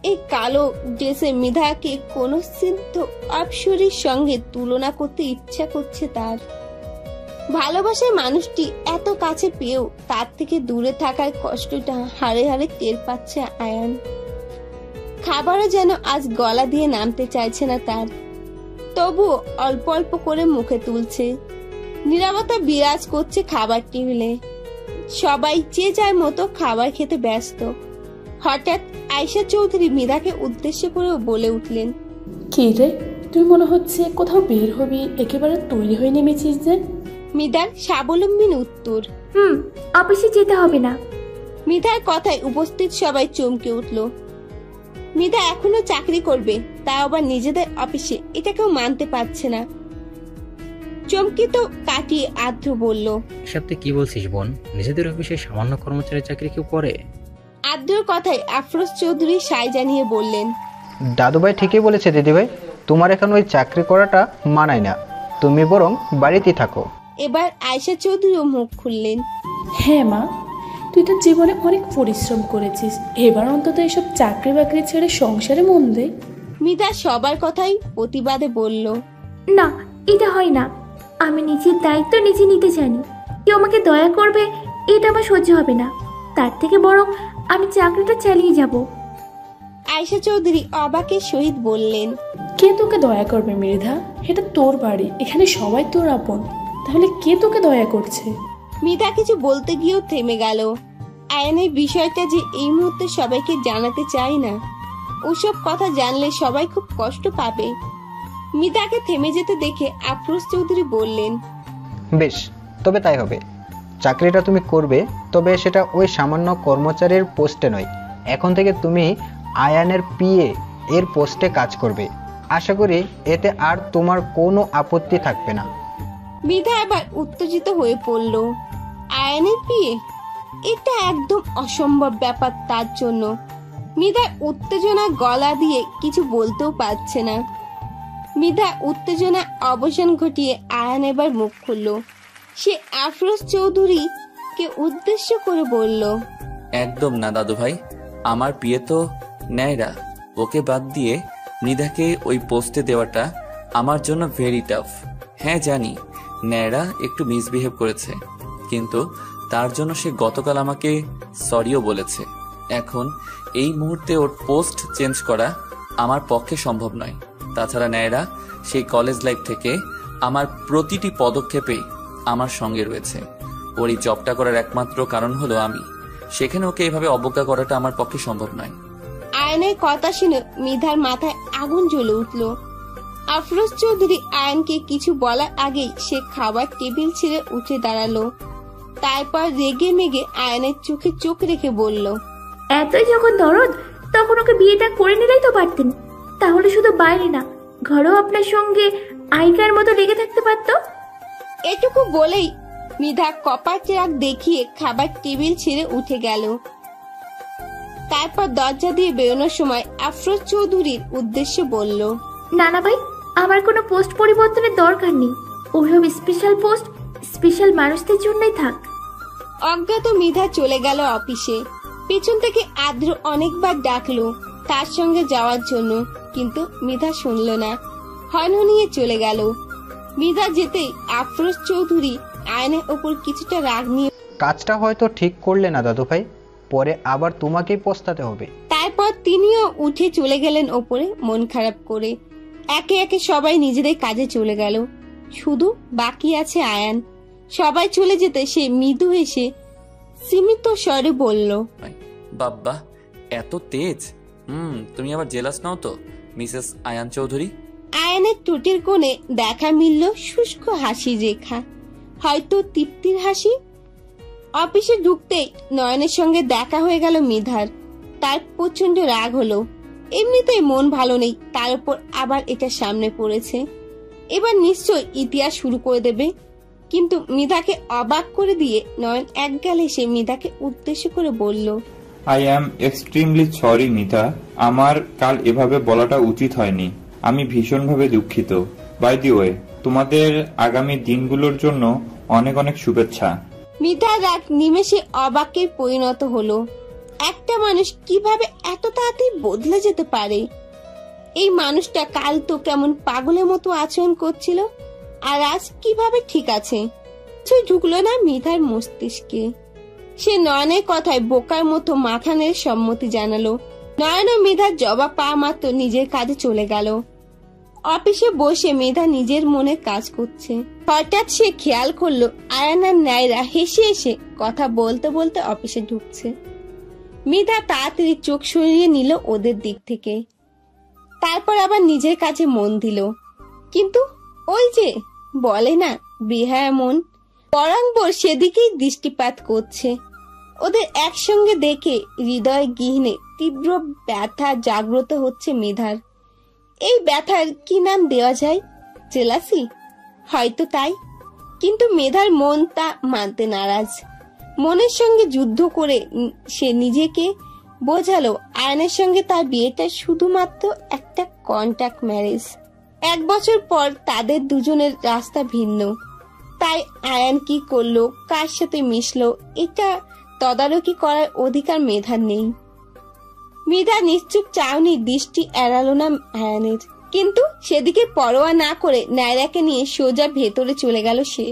এই কালো ড্রেসে মেধাকে কোন সিদ্ধ অপসরীর সঙ্গে তুলনা করতে ইচ্ছা করছে তার। ভালোবাসার মানুষটি এত কাছে পেয়েও তার থেকে দূরে থাকার কষ্টটা হাড়ে হাড়ে টের পাচ্ছে আয়ান। খাবারও যেন আজ গলা দিয়ে নামতে চাইছে না তার, তবুও অল্প অল্প করে মুখে তুলছে। নীরবতা বিরাজ করছে খাবার টেবিলে। সবাই যে যার মতো খাবার খেতে ব্যস্ত। হঠাৎ আয়শা চৌধুরী মেধাকে উদ্দেশ্য করেও বলে উঠলেন, কি রে, তুই মনে হচ্ছে কোথাও বের হবি, একেবারে তৈরি হয়ে নেমেছিস যে? মেধার স্বাবলম্বীন উত্তর, অফিসে যেতে হবে না। মেধার কথায় উপস্থিত সবাই চমকে উঠল। মেধা এখনো চাকরি করবে, তা আবার নিজেদের অফিসে, এটা কেউ মানতে পারছে না। চমকিত কাটিয়ে আদ্র বলল, এসব তুই কি বলছিস বোন? নিজেদের অফিসে সামান্য কর্মচারী চাকরি কেউ করে? আদ্রর কথায় আফরোজ চৌধুরী সায় জানিয়ে বললেন, দাদুভাই ঠিকই বলেছে দিদিভাই, তোমার এখন ওই চাকরি করাটা মানায় না, তুমি বরং বাড়িতেই থাকো। এবার আয়শা চৌধুরীও মুখ খুললেন, হ্যাঁ মা, তুই তো জীবনে অনেক পরিশ্রম করেছিস, এবার অন্তত এসব চাকরি বাকরি ছেড়ে সংসারে মন দে। মেধা সবার কথাই প্রতিবাদে বলল, না, এটা হয় না। আমি নিজের দায়িত্ব নিজে নিতে জানি। কেউ আমাকে দয়া করবে এটা আমার সহ্য হবে না। তার থেকে বরং আমি চাকরিটা চালিয়ে যাব। আয়শা চৌধুরী অবাকের সহিত বললেন, কে তোকে দয়া করবে মৃধা? এটা তোর বাড়ি, এখানে সবাই তোর আপন, তাহলে কে তোকে দয়া করছে? মেধা কিছু বলতে গিয়েও থেমে গেল। আয়নের বিষয়টা যে এই মুহূর্তে সবাইকে জানাতে চায় না। ওসব কথা জানলে সবাই খুব কষ্ট পাবে। মেধাকে থেমে যেতে দেখে আফরোজ চৌধুরী বললেন, বেশ, তবে তাই হবে। চাকরিটা তুমি করবে, তবে সেটা ওই সামান্য কর্মচারীর পোস্টে নয়। এখন থেকে তুমি আয়ানের পিএ এর পোস্টে কাজ করবে। আশা করি এতে আর তোমার কোনো আপত্তি থাকবে না। মৃধা আবার উত্তেজিত হয়ে পড়ল। আয়ানের বিয়ে, এটা একদম অসম্ভব ব্যাপার তার জন্য। মৃধা উত্তেজনা গলা দিয়ে কিছু বলতেও পারছে না। মৃধা উত্তেজনা অবসান ঘটিয়ে আয়ান এবার মুখ খুলল। সে আফরোজ চৌধুরীকে উদ্দেশ্য করে বলল, একদম না দাদু ভাই, আমার বিয়ে তো ন্যায়রা, ওকে বাদ দিয়ে মৃধাকে ওই পোস্টে দেওয়াটা আমার জন্য ভেরি টাফ। হ্যাঁ জানি ন্যায়রা একটু মিসবিহেভ করেছে, কিন্তু তার জন্য সে গতকাল আমাকে সরিও বলেছে। এখন এই মুহূর্তে ওর পোস্ট চেঞ্জ করা আমার পক্ষে সম্ভব নয়। তাছাড়া ন্যায়রা সেই কলেজ লাইফ থেকে আমার প্রতিটি পদক্ষেপে আমার সঙ্গে রয়েছে। ওর এই জবটা করার একমাত্র কারণ হলো আমি, সেখানে ওকে এভাবে অবজ্ঞা করাটা আমার পক্ষে সম্ভব নয়। আয়নের কথা শুনে মৃধার মাথায় আগুন জ্বলে উঠল। আফরোজ চৌধুরী আয়নকে কিছু বলার আগেই সে খাবার টেবিল ছেড়ে উঠে দাঁড়ালো। তারপর রেগে মেগে আয়নের চোখে চোখ রেখে বলল, এতই যখন দরদ, তখন ওকে বিয়েটা করে নিলেই তো পারতেন। তাহলে শুধু বাইরে না, ঘরেও আপনার সঙ্গে আইকার মতো লেগে থাকতে পারতো। এটুকু বলেই মৃধা কপার চিরাগ দেখিয়ে খাবার টেবিল ছেড়ে উঠে গেল। তারপর দরজা দিয়ে বেরোনোর সময় আফরোজ চৌধুরীর উদ্দেশ্যে বলল, না ভাই, আমার কোনো পোস্ট পরিবর্তনের দরকার নেই। ওইসব স্পেশাল পোস্ট স্পেশাল মানুষদের জন্যই থাক। অজ্ঞাত মৃধা চলে গেল অফিসে। পেছন থেকে আদ্র অনেকবার ডাকলো তার সঙ্গে যাওয়ার জন্য, কিন্তু মৃধা শুনল না, হনহনিয়ে চলে গেল। মৃধা যেতেই আফরোজ চৌধুরী আয়নের ওপর কিছুটা রাগ নিয়ে, কাজটা হয়তো ঠিক করলে না দাদু ভাই, পরে আবার তোমাকেই পস্তাতে হবে। তারপর তিনিও উঠে চলে গেলেন ওপরে মন খারাপ করে। একে একে সবাই নিজেদের কাজে চলে গেল, শুধু বাকি আছে আয়ান। সবাই চলে যেতে সে মৃদু হেসে সীমিত স্বরে বলল, বাব্বা এত তেজ, তুমি আবার জেলাস নাও তো মিসেস আয়ান চৌধুরী। আয়ানের ঠোঁটের কোণে দেখা মিলল শুষ্ক হাসি রেখা, হয়তো তৃপ্তির হাসি। অফিসে ঢুকতেই নয়নের সঙ্গে দেখা হয়ে গেল মৃধার। তার প্রচন্ড রাগ হলো। এমনিতেই মন ভালো নেই, তার উপর আবার এটা সামনে পড়েছে। এবার নিশ্চয় ইতিহাস শুরু করে দেবে। কিন্তু মৃধাকে অবাক করে দিয়ে নয়ন এক গালে সে মৃধাকে উদ্দেশ্য করে বলল, I am extremely sorry Mita, আমার কাল এভাবে বলাটা উচিত হয়নি। আমি ভীষণভাবে দুঃখিত। বাই দি ওয়ে, তোমাদের আগামী দিনগুলোর জন্য অনেক অনেক শুভেচ্ছা। মৃধার রাগ নিমেষে অবাকে পরিণত হলো। একটা মানুষ কিভাবে এত তাড়াতাড়ি বদলে যেতে পারে? এই মানুষটা কাল তো কেমন পাগলের মতো আচরণ করছিল, আর আজ কিভাবে ঠিক আছে? কিছুই ঢুকলো না মৃধার মস্তিষ্কে। সে নয়নের কথায় বোকার মতো মাথা নেড়ে সম্মতি জানালো। নয়ন ও মৃধার জবাব পাওয়া মাত্র নিজের কাজে চলে গেল। অফিসে বসে মৃধা নিজের মনে কাজ করছে। হঠাৎ সে খেয়াল করলো আয়ান আর নাইরা হেসে হেসে কথা বলতে বলতে অফিসে ঢুকছে। মৃধা তাড়াতাড়ি চোখ সরিয়ে নিল ওদের দিক থেকে, তারপর আবার নিজের কাছে মন দিল। কিন্তু ওই যে বলে না বেহায়া মন, বরংবর সেদিকেই দৃষ্টিপাত করছে। ওদের একসঙ্গে দেখে হৃদয় গৃহিণে তীব্র ব্যথা জাগ্রত হচ্ছে মৃধার। এই ব্যথার কি নাম দেওয়া যায়? জেলাসি? হয়তো তাই। কিন্তু মেধার মন তা মানতে নারাজ। মনের সঙ্গে যুদ্ধ করে সে নিজেকে বোঝালো আয়নের সঙ্গে তার বিয়েটা শুধুমাত্র একটা কন্ট্রাক্ট ম্যারেজ। 1 বছর পর তাদের দুজনের রাস্তা ভিন্ন। তাই আয়ান কি করলো, কার সাথে মিশলো, এটা তদারকি করার অধিকার মেধার নেই। মৃধা নিশ্চুপ চাউনি দৃষ্টি এড়ালো না আয়ানের, কিন্তু সেদিকে পরোয়া না করে নায়রাকে নিয়ে সোজা ভেতরে চলে গেল সে।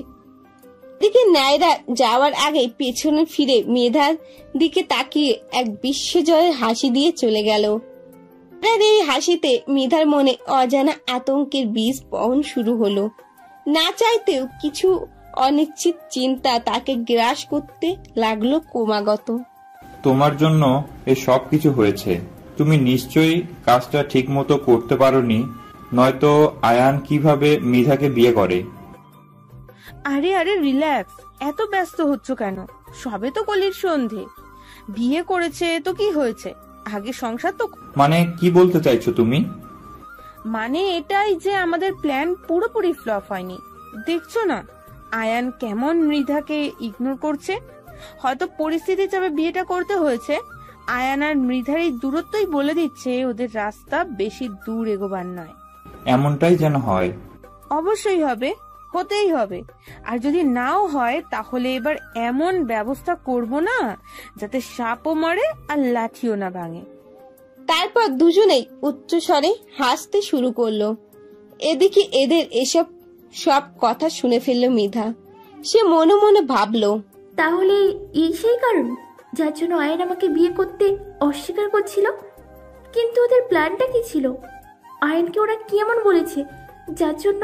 দিকে নায়রা যাওয়ার আগে পেছনে ফিরে মেধার দিকে তাকিয়ে এক বিশ্বজয়ের হাসি দিয়ে চলে গেল। এই হাসিতে মেধার মনে অজানা আতঙ্কের বীজ বহন শুরু হলো। না চাইতেও কিছু অনিশ্চিত চিন্তা তাকে গ্রাস করতে লাগলো ক্রমাগত। তোমার জন্য এ সব কিছু হয়েছে। তুমি নিশ্চয়ই কাজটা ঠিক মতো করতে পারোনি, নয়তো আয়ান কিভাবে মৃধাকে বিয়ে করে? আরে আরে রিল্যাক্স, এত ব্যস্ত হচ্ছ কেন? সবে তো কলির সন্ধে। বিয়ে করেছে তো কি হয়েছে, আগে সংসার তো। মানে কি বলতে চাইছো তুমি? মানে এটাই যে আমাদের প্ল্যান পুরোপুরি ফ্লপ হয়নি। দেখছো না আয়ান কেমন মৃধাকে ইগনোর করছে। হয়তো পরিস্থিতি চাপে বিয়েটা করতে হয়েছে। আয়ান আর মৃধার এই দূরত্বই বলে দিচ্ছে ওদের রাস্তা বেশি দূর এগোবার নয়। এমনটাই যেন হয়। অবশ্যই হবে, হতেই হবে। আর যদি নাও হয় তাহলে এবার এমন ব্যবস্থা করব না যাতে সাপও মরে আর লাঠিও না ভাঙে। তারপর দুজনেই উচ্চস্বরে হাসতে শুরু করলো। এদিকে এদের এসব সব কথা শুনে ফেলল মৃধা। সে মনে মনে ভাবলো, তাহলে এই সেই কারণ যার জন্য আয়ন আমাকে বিয়ে করতে অস্বীকার করছিল। কিন্তু ওদের প্ল্যানটা কি ছিল? আয়নকে ওরা কি এমন বলেছে যার জন্য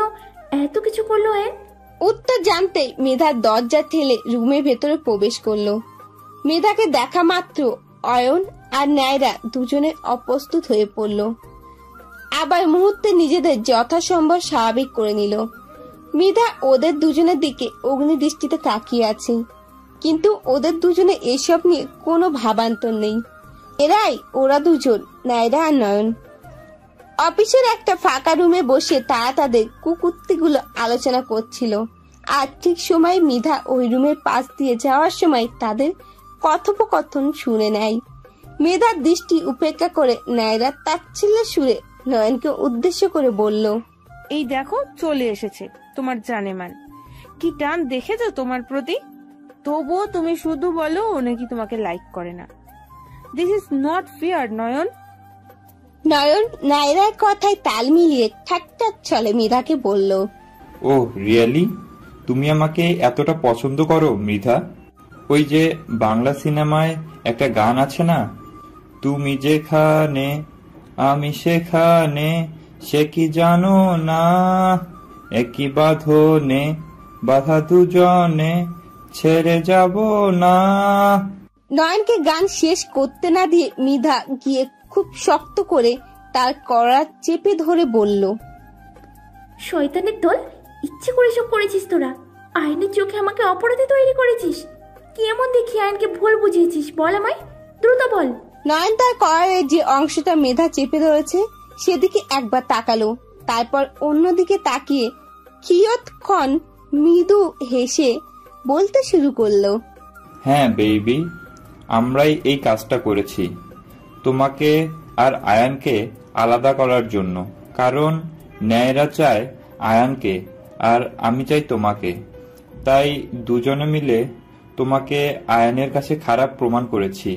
এত কিছু করলো আয়ন? উত্তর জানতেই মৃধা দরজা ঠেলে রুমের ভেতরে প্রবেশ করলো। মৃধাকে দেখা মাত্র অয়ন আর নায়রা দুজনে অপ্রস্তুত হয়ে পড়ল। আবার মুহূর্তে নিজেদের যথাসম্ভব স্বাভাবিক করে নিল। মৃধা ওদের দুজনের দিকে অগ্নি দৃষ্টিতে তাকিয়ে আছে, কিন্তু ওদের দুজনে এসব নিয়ে কোনো ভাবান্তর নেই। ওরা দুজন, নায়রা আর নয়ন, অফিসের একটা ফাঁকা রুমে বসে তারা তাদের কুকুত্তিগুলো আলোচনা করছিল। আর ঠিক সময় মৃধা ওই রুমের পাশ দিয়ে যাওয়ার সময় তাদের কথোপকথন শুনে নেয়। মৃধার দৃষ্টি উপেক্ষা করে নায়রা তাচ্ছিল্যের সুরে নয়নকে উদ্দেশ্য করে বলল, এই দেখো চলে এসেছে তোমার জানেমান। কি টান দেখেছো তোমার প্রতি। তবুও তুমি শুধু বলো ও নাকি তোমাকে লাইক করে না। দিস ইজ নট ফেয়ার নয়ন। নয়ন নায়রার কথায় তাল মিলিয়ে ঠাট্টার ছলে মৃধাকে বলল, ও রিয়েলি? তুমি আমাকে এতটা পছন্দ করো মৃধা? ওই যে বাংলা সিনেমায় একটা গান আছে না, তুমি যেখানে আমি সেখানে, সে কি জানো না, একই বাঁধনে বাধা দুজনে, ছেড়ে যাব না। নয়নকে গান শেষ করতে না দিয়ে মৃধা গিয়ে খুব শক্ত করে তার কলার চেপে ধরে বলল, শয়তানের দল, ইচ্ছে করে সব করেছিস তোরা। আইনের চোখে আমাকে অপরাধী তৈরি করেছিস। কি এমন দেখি আইনকে ভুল বুঝিয়েছিস? বল আমায়, দ্রুত বল। নয়ন তার কলারের যে অংশটা মেধা চেপে ধরেছে সেদিকে একবার তাকালো, তারপর অন্যদিকে তাকিয়ে কিয়ৎক্ষণ মৃদু হেসে বলতে শুরু করলো, হ্যাঁ বেবি, আমরাই এই কাজটা করেছি তোমাকে আর আয়ানকে আলাদা করার জন্য। কারণ ন্যায়রা চায় আয়ানকে আর আমি চাই তোমাকে। তাই দুজনে মিলে তোমাকে আয়ানের কাছে খারাপ প্রমাণ করেছি।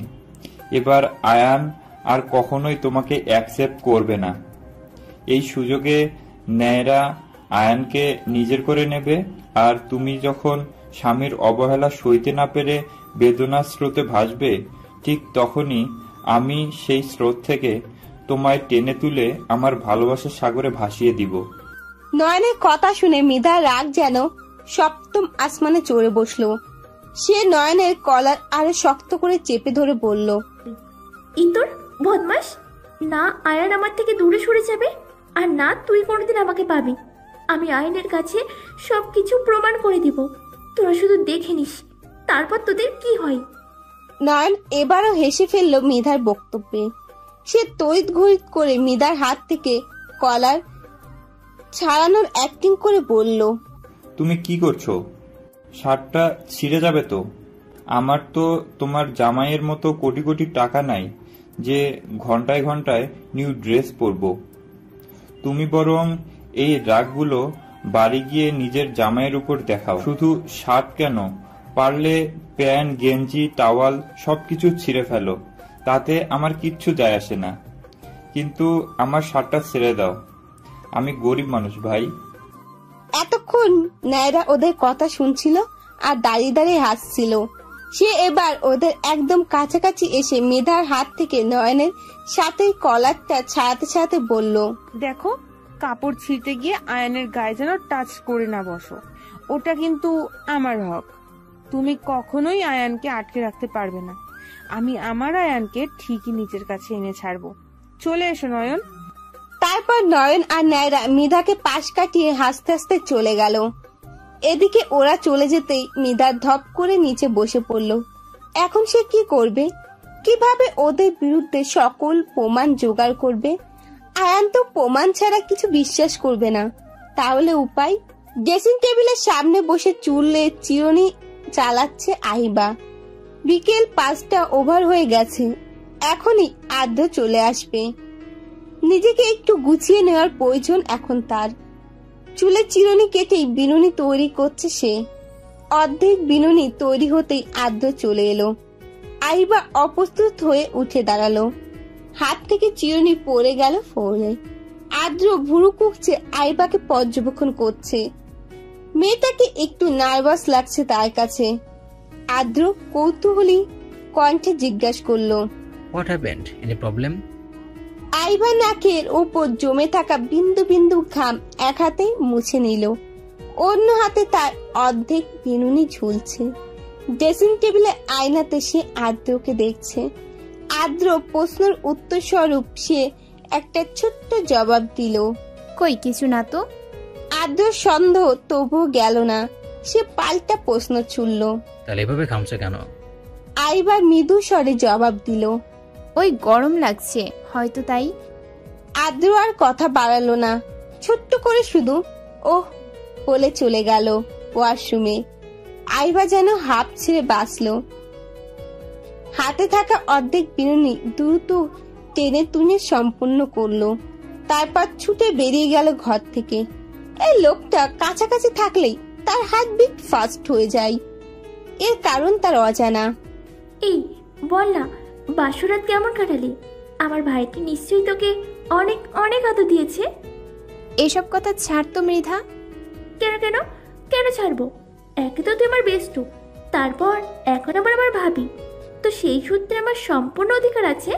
এবার আয়ান আর কখনোই তোমাকে অ্যাকসেপ্ট করবে না। এই সুযোগে ন্যায়রা আয়ানকে নিজের করে নেবে, আর তুমি যখন স্বামীর অবহেলা সইতে না পেরে বেদনার স্রোতে ভাসবে, ঠিক তখনই আমি সেই স্রোত থেকে তোমায় টেনে তুলে আমার ভালোবাসার সাগরে ভাসিয়ে দিব। নয়নের কথা শুনে মৃধার রাগ যেন সপ্তম আসমানে চড়ে বসলো। সে নয়নের কলার আরো শক্ত করে চেপে ধরে বলল, ইতর বদমাস, না আয়ান আমার থেকে দূরে সরে যাবে, আর না তুই কোনোদিন আমাকে পাবি। আমি আইনের কাছে সবকিছু প্রমাণ করে দিব। তোরা শুধু দেখে নিস, তারপর তোদের কি হয়। নয়ন এবারও হেসে ফেলল মৃধার বক্তব্যে। সে তড়িৎ ঘড়িৎ করে মৃধার হাত থেকে কলার ছাড়ানোর অ্যাক্টিং করে বলল, তুমি কি করছো? শার্টটা ছিঁড়ে যাবে তো। আমার তো তোমার জামাইয়ের মতো কোটি কোটি টাকা নাই যে ঘন্টায় ঘন্টায় নিউ ড্রেস পরবো। তুমি বরং এই রাগগুলো বাড়ি গিয়ে নিজের জামাইয়ের উপর দেখাও। শুধু শার্ট কেন, পারলে প্যান্ট, গেঞ্জি, টাওয়াল সবকিছু ছিঁড়ে ফেলো, তাতে আমার কিচ্ছু যায় আসে না। কিন্তু আমার শার্টটা ছেড়ে দাও, আমি গরিব মানুষ ভাই। এতক্ষণ নায়রা ওদের কথা শুনছিল আর দাঁড়িয়ে দাঁড়িয়ে হাসছিল। সে এবার ওদের একদম কাছাকাছি এসে মেধার হাত থেকে নয়নের সাথে কলারটা ছাড়াতে ছাড়াতে বলল, দেখো কাপড় ছিঁড়তে গিয়ে আয়নের গায়ে যেন টাচ করে না বসো। ওটা কিন্তু আমার হক। তুমি কখনোই আয়ানকে আটকে রাখতে পারবে না। আমি আমার আয়ানকে ঠিকই নিজের কাছে এনে ছাড়বো। চলে এসো নয়ন। তারপর নয়ন আর নায়রা মৃধাকে পাশ কাটিয়ে হাসতে হাসতে চলে গেল। এদিকে ওরা চলে যেতেই মৃধা ধপ করে নিচে বসে পড়ল। এখন সে কি করবে? কিভাবে ওদের বিরুদ্ধে সকল প্রমাণ জোগাড় করবে? আয়ান তো প্রমাণ ছাড়া কিছু বিশ্বাস করবে না, তাহলে উপায়? ড্রেসিং টেবিলের সামনে বসে চুলে চিরুনি চালাচ্ছে আহিবা। বিকেল 5টা ওভার হয়ে গেছে, এখনই আদ্র চলে আসবে। নিজেকে একটু গুছিয়ে নেওয়ার প্রয়োজন এখন তার। চুলে চিরুনি কেটেই বিনুনি তৈরি করছে সে। অর্ধেক বিনুনি তৈরি হতেই আদ্র চলে এলো। আহিবা অপ্রস্তুত হয়ে উঠে দাঁড়ালো, হাত থেকে চিরুনি পড়ে গেল ফোনে। আদ্র ভুরু কুঁকছে আহিবাকে পর্যবেক্ষণ করছে। মেয়েটাকে একটু নার্ভাস লাগছে তার কাছে। আদ্র কৌতূহলী কণ্ঠে জিজ্ঞাসা করলো, হোয়াট হ্যাপেন্ড? Any problem? আহিবা নাকের ওপর জমে থাকা বিন্দু বিন্দু ঘাম এক হাতে মুছে নিল, অন্য হাতে তার অর্ধেক বিনুনি ঝুলছে। ড্রেসিং টেবিলে আয়নাতে সে আদ্রকে দেখছে। আদ্র প্রশ্নের উত্তর স্বরূপ সে একটা ছোট্ট জবাব দিল, কই কিছু না তো। আদ্র সন্দেহ তবুও গেল না, সে পাল্টা প্রশ্ন ছুড়ল, তাহলে এভাবে ঘামছে কেন? আহিবা মৃদু স্বরে জবাব দিল, ওই গরম লাগছে হয়তো তাই। আদ্র আর কথা বাড়ালো না, ছোট্ট করে শুধু ওহ বলে চলে গেল ওয়াশরুমে। আহিবা যেন হাঁপ ছেড়ে বাঁচল। হাতে থাকা অর্ধেক বিনুনি দ্রুত টেনে টুনে সম্পূর্ণ করলো, তারপর ছুটে বেরিয়ে গেল ঘর থেকে। এই লোকটা কাছাকাছি থাকলেই তার হার্টবিট ফাস্ট হয়ে যায়, এর কারণ তার অজানা। এই বল না, বাসরাত কেমন কাটালি? আমার ভাইটি নিশ্চয়ই তোকে অনেক অনেক আদর দিয়েছে। এসব কথা ছাড় তো মৃধা। কেন কেন কেন ছাড়বো? একে তো তুই আমার বেস্টু, তারপর এখন আবার আমার ভাবি, তো সেই সূত্রে আমার সম্পূর্ণ অধিকার আছে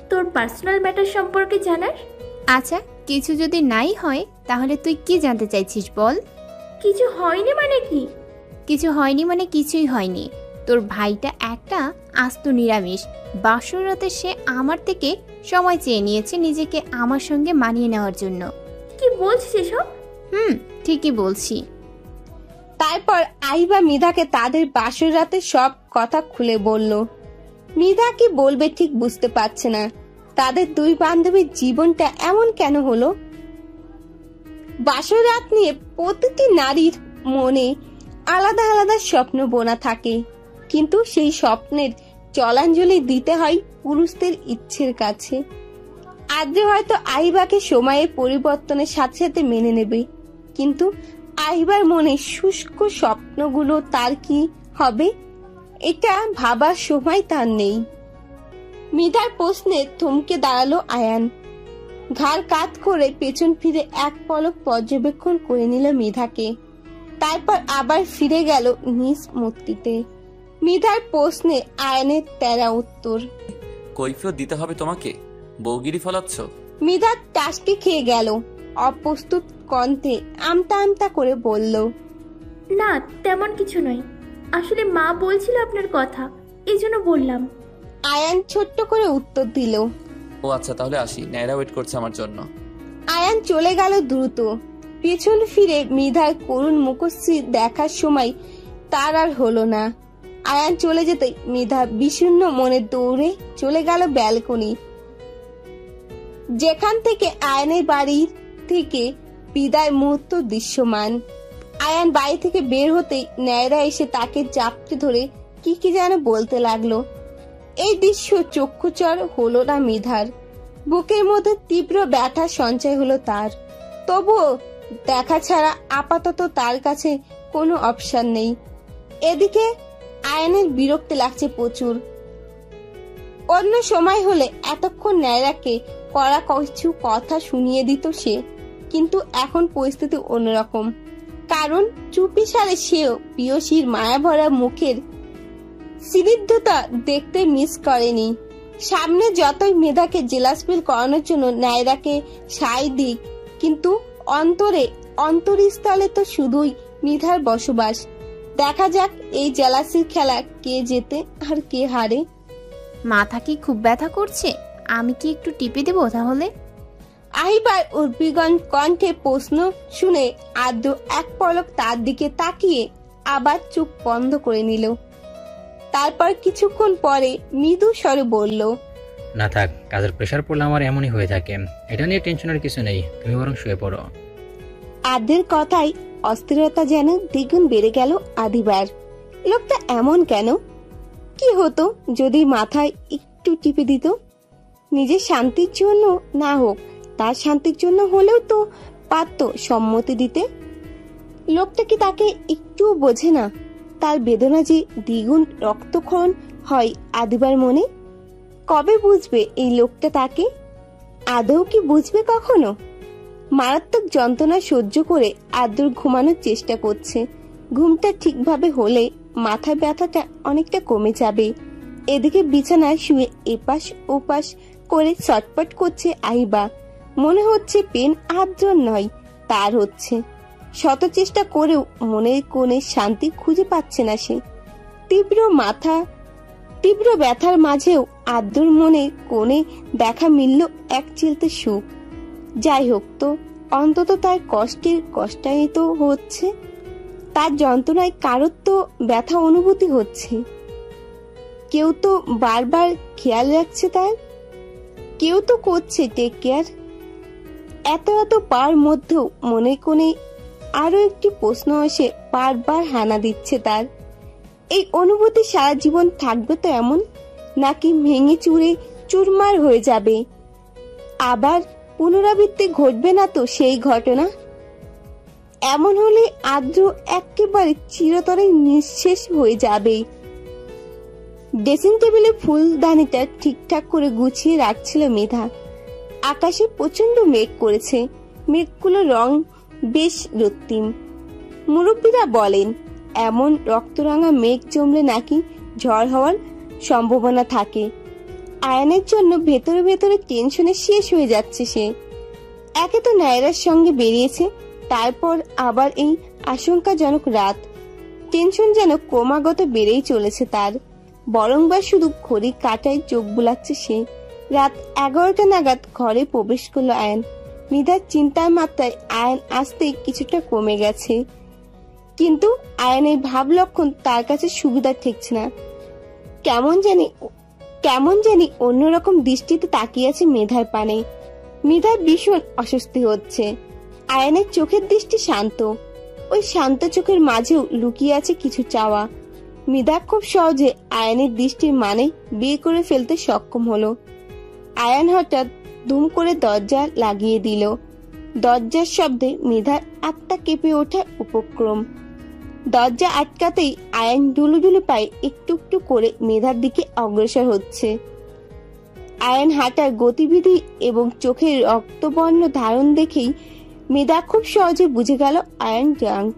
তোর পার্সোনাল ম্যাটার সম্পর্কে জানার। আচ্ছা কিছু যদি নাই হয় তাহলে তুই কি জানতে চাইছিস বল। কিছু হয়নি মানে কি? কিছু হয়নি মানে কিছুই হয়নি। তোর ভাইটা একটা আস্ত নিরামিষ। বাসর রাতে সে আমার থেকে সময় চেয়ে নিয়েছে নিজেকে আমার সঙ্গে মানিয়ে নেওয়ার জন্য। কি বলছিস এসব? ঠিকই বলছি। তারপর আহিবা মৃধাকে তাদের বাসর রাতে সব কথা খুলে বলল। মৃধা কি বলবে ঠিক বুঝতে পারছে না, তাদের দুই বান্ধবীর জীবনটা এমন কেন হলো। বাসর রাত নিয়ে প্রতিটি নারীর মনে আলাদা আলাদা স্বপ্ন বোনা থাকে, কিন্তু সেই স্বপ্নের জলাঞ্জলি দিতে হয় পুরুষদের ইচ্ছের কাছে। আদ্র হয়তো আহিবাকে সময়ের পরিবর্তনের সাথে সাথে মেনে নেবে, কিন্তু আহিবার মনে শুষ্ক স্বপ্নগুলো তার কি হবে এটা ভাবার সময় তার নেই। মৃধার প্রশ্নে থমকে দাঁড়ালো আয়ান। ঘাড় কাত করে পেছন ফিরে এক পলক পর্যবেক্ষণ করে নিল মৃধাকে, তারপর আবার ফিরে গেল নিজ মূর্তিতে। মৃধার প্রশ্নে আয়ানের তেরা উত্তর, কৈফিয়ত দিতে হবে তোমাকে? বউগিরি ফলাচ্ছ? মৃধার টাসটি খেয়ে গেল, অপ্রস্তুত কণ্ঠে আমতা আমতা করে বলল, না তেমন কিছু নয়, আসলে মা বলছিল আপনার কথা, এই জন্য বললাম। আয়ান ছোট্ট করে উত্তর দিল, ও আচ্ছা তাহলে আসি, নায়রা ওয়েট করছে আমার জন্য। আয়ান চলে গেল দ্রুত। পেছন ফিরে মৃধার করুণ মুখশ্রী দেখার সময় তার আর হলো না। আয়ান চলে যেতে মৃধা বিষণ্ণ মনে দৌড়ে চলে গেল ব্যালকনি, যেখান থেকে আয়ানের বাড়ি থেকে বিদায় মুহূর্ত দৃশ্যমান। আয়ান বাড়ি থেকে বের হতেই নায়রা এসে তাকে জাপটে ধরে কি কি যেন বলতে লাগলো। এই দৃশ্য চক্ষুচর হলো না মৃধার, বুকের মধ্যে তীব্র ব্যথা সঞ্চয় হলো তার। তবুও দেখা ছাড়া আপাতত তার কাছে কোনো অপশন নেই। এদিকে আয়ানের বিরক্তি লাগছে প্রচুর। অন্য সময় হলে এতক্ষণ নায়রাকে কড়া কিছু কথা শুনিয়ে দিত সে, কিন্তু এখন পরিস্থিতি অন্যরকম। কারণ চুপিসারে সেও প্রিয়সীর মায়াভরা মুখের স্নিগ্ধতা দেখতে মিস করেনি। সামনে যতই মেধাকে জেলাস ফিল করানোর জন্য নায়রাকে সায় দিক, কিন্তু অন্তরস্থলে তো শুধুই মৃধার বসবাস। দেখা যাক এই জেলাসির খেলা কে জেতে আর কে হারে। মাথা কি খুব ব্যথা করছে? আমি কি একটু টিপে দেবো তাহলে? আহিবার উদ্বিগ্ন কণ্ঠে প্রশ্ন শুনে আদ্র এক পলক তার দিকে তাকিয়ে আবার চোখ বন্ধ করে নিল। তারপর কিছুক্ষণ পরে মৃদু স্বরে বলল, না থাক, কাজের প্রেশার পড়লে আমার এমনই হয়ে থাকে। এটা নিয়ে টেনশনের কিছু নেই, তুমি বরং শুয়ে পড়ো। আদ্রের কথায় অস্থিরতা যেন দ্বিগুণ বেড়ে গেল আদিবার। লোকটা এমন কেন? কি হতো যদি মাথায় একটু টিপে দিত? নিজের শান্তির জন্য না হোক, তার শান্তির জন্য হলেও তো পারত সম্মতি দিতে। লোকটা কি তাকে একটু বোঝে না? তার বেদনা যে দ্বিগুণ রক্তক্ষরণ হয় আদিবার মনে। কবে বুঝবে এই লোকটা তাকে? আদৌ কি বুঝবে কখনো? মারাত্মক যন্ত্রণা সহ্য করে আদ্র ঘুমানোর চেষ্টা করছে। ঘুমটা ঠিকভাবে হলে মাথা ব্যথাটা অনেকটা কমে যাবে। এদিকে বিছানায় শুয়ে এপাশ ওপাশ করে ছটপট করছে আহিবা। মনে হচ্ছে পেন আদ্রর নয়, তার হচ্ছে। শত চেষ্টা করেও মনের কোণে শান্তি খুঁজে পাচ্ছে না সে। তীব্র ব্যথার মাঝেও আদ্রর মনে কোণে দেখা মিলল এক চিলতে সুখ। যাই হোক তো, অন্তত তার কষ্টায়িত হচ্ছে। তার যন্ত্রণায় কারোর তো ব্যথা অনুভূতি হচ্ছে। কেউ তো বারবার খেয়াল রাখছে তার, কেউ তো করছে টেক কেয়ার। এত পার মধ্যেও মনে কোণে আরো একটি প্রশ্ন এসে বারবার হানা দিচ্ছে তার। এই অনুভূতি সারা জীবন থাকবে তো এমন, নাকি ভেঙে চুরে চুরমার হয়ে যাবে? আবার পুনরাবৃত্তি ঘটবে না তো সেই ঘটনা? এমন হলে আদ্র একেবারে চিরতরে নিঃশেষ হয়ে যাবে। ড্রেসিং টেবিলে ফুলদানিটা ঠিকঠাক করে গুছিয়ে রাখছিল মেধা। আকাশে প্রচন্ড মেঘ করেছে। মেঘগুলোর রং বেশ রক্তিম। মুরব্বীরা বলেন এমন রক্তরাঙা মেঘ জমলে নাকি ঝড় হওয়ার সম্ভাবনা থাকে। আয়ানের জন্য ভেতরে ভেতরে টেনশনে শেষ হয়ে যাচ্ছে সে। একে তো নায়রার সঙ্গে বেরিয়েছে, তারপর আবার এই আশঙ্কাজনক রাত। টেনশন যেন ক্রমাগত বেড়েই চলেছে তার। বরংবার শুধু ঘড়ি কাটায় চোখ বুলাচ্ছে সে। রাত 11টা নাগাদ ঘরে প্রবেশ করলো আয়ান। নিধার চিন্তার মাত্রায় আয়ান আসতেই কিছুটা কমে গেছে, কিন্তু আয়ানের ভাব লক্ষণ তার কাছে সুবিধা ঠেকছে না। কেমন জানি অন্যরকম দৃষ্টিতে তাকিয়ে আছে মেধার পানে। মেধার ভীষণ অস্বস্তি হচ্ছে। আয়ানের চোখের দৃষ্টি শান্ত, ওই শান্ত চোখের মাঝেও লুকিয়ে আছে কিছু চাওয়া। মেধা খুব সহজে আয়ানের দৃষ্টির মানে বিয়ে করে ফেলতে সক্ষম হলো। আয়ান হঠাৎ ধুম করে দরজা লাগিয়ে দিল। দরজার শব্দে মেধার আত্মা কেঁপে ওঠা উপক্রম। দরজা আটকাতেই আয়ান ডুলুডুলু পায়ে একটু একটু করে মেধার দিকে অগ্রসর হচ্ছে। আয়ান হাঁটার গতিবিধি এবং চোখের রক্তবর্ণ ধারণ দেখেই মেধা খুব সহজে বুঝে গেল আয়ান ড্রাঙ্ক।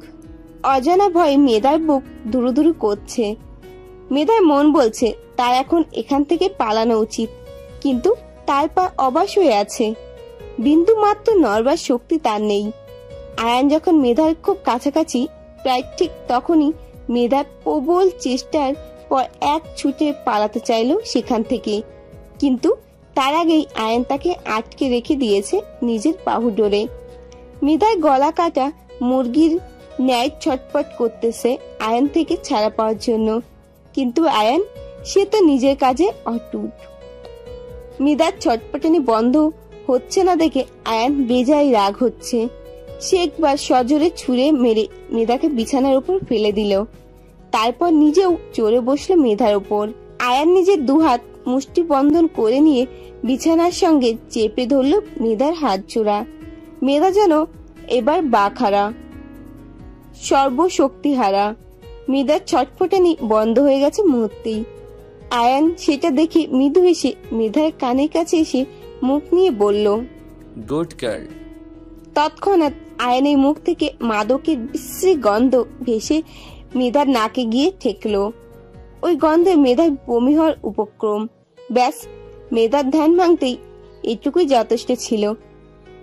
অজানা ভয়ে মেধার বুক দুরুদুরু করছে। মেধার মন বলছে তার এখন এখান থেকে পালানো উচিত, কিন্তু তার পা অবশ হয়ে আছে। বিন্দু মাত্র নড়বার শক্তি তার নেই। আয়ান যখন মেধার খুব কাছাকাছি, প্রায় ঠিক তখনই মেধার প্রবল চেষ্টার পর এক ছুটে পালাতে চাইল সেখান থেকে, কিন্তু তার আগেই আয়ান তাকে আটকে রেখে দিয়েছে নিজের বাহু ডোরে। মেধার গলা কাটা মুরগির ন্যায় ছটপট করতেছে আয়ান থেকে ছাড়া পাওয়ার জন্য, কিন্তু আয়ান সে তো নিজের কাজে অটুট। মেধার ছটপটানি বন্ধ হচ্ছে না দেখে আয়ান বেজায় রাগ হচ্ছে। সে একবার সজোরে ছুঁড়ে মেরে মেধাকে বিছানার উপর ফেলে দিল। তারপর নিজেও চড়ে বসলো মেধার উপর। আয়ান নিজের দুহাত মুষ্টি বন্ধন করে নিয়ে বিছানার সঙ্গে চেপে ধরল মেধার হাত জোড়া। মেধা যেন এবার বাকহারা, সর্বশক্তিহারা। মেধার ছটফটানি বন্ধ হয়ে গেছে মুহূর্তেই। আয়ান সেটা দেখে মৃদু হেসে মেধার কানের কাছে এসে মুখ নিয়ে বলল, গুড গার্ল। তৎক্ষণাৎ আয়ানের মুখ থেকে মাদকের বিশ্রী গন্ধ ভেসে মেধার নাকে গিয়ে ঠেকলো। ওই গন্ধে মেধার বমি হওয়ার উপক্রম। ব্যাস, মেধার ধ্যান ভাঙতেই এটুকুই যথেষ্ট ছিল।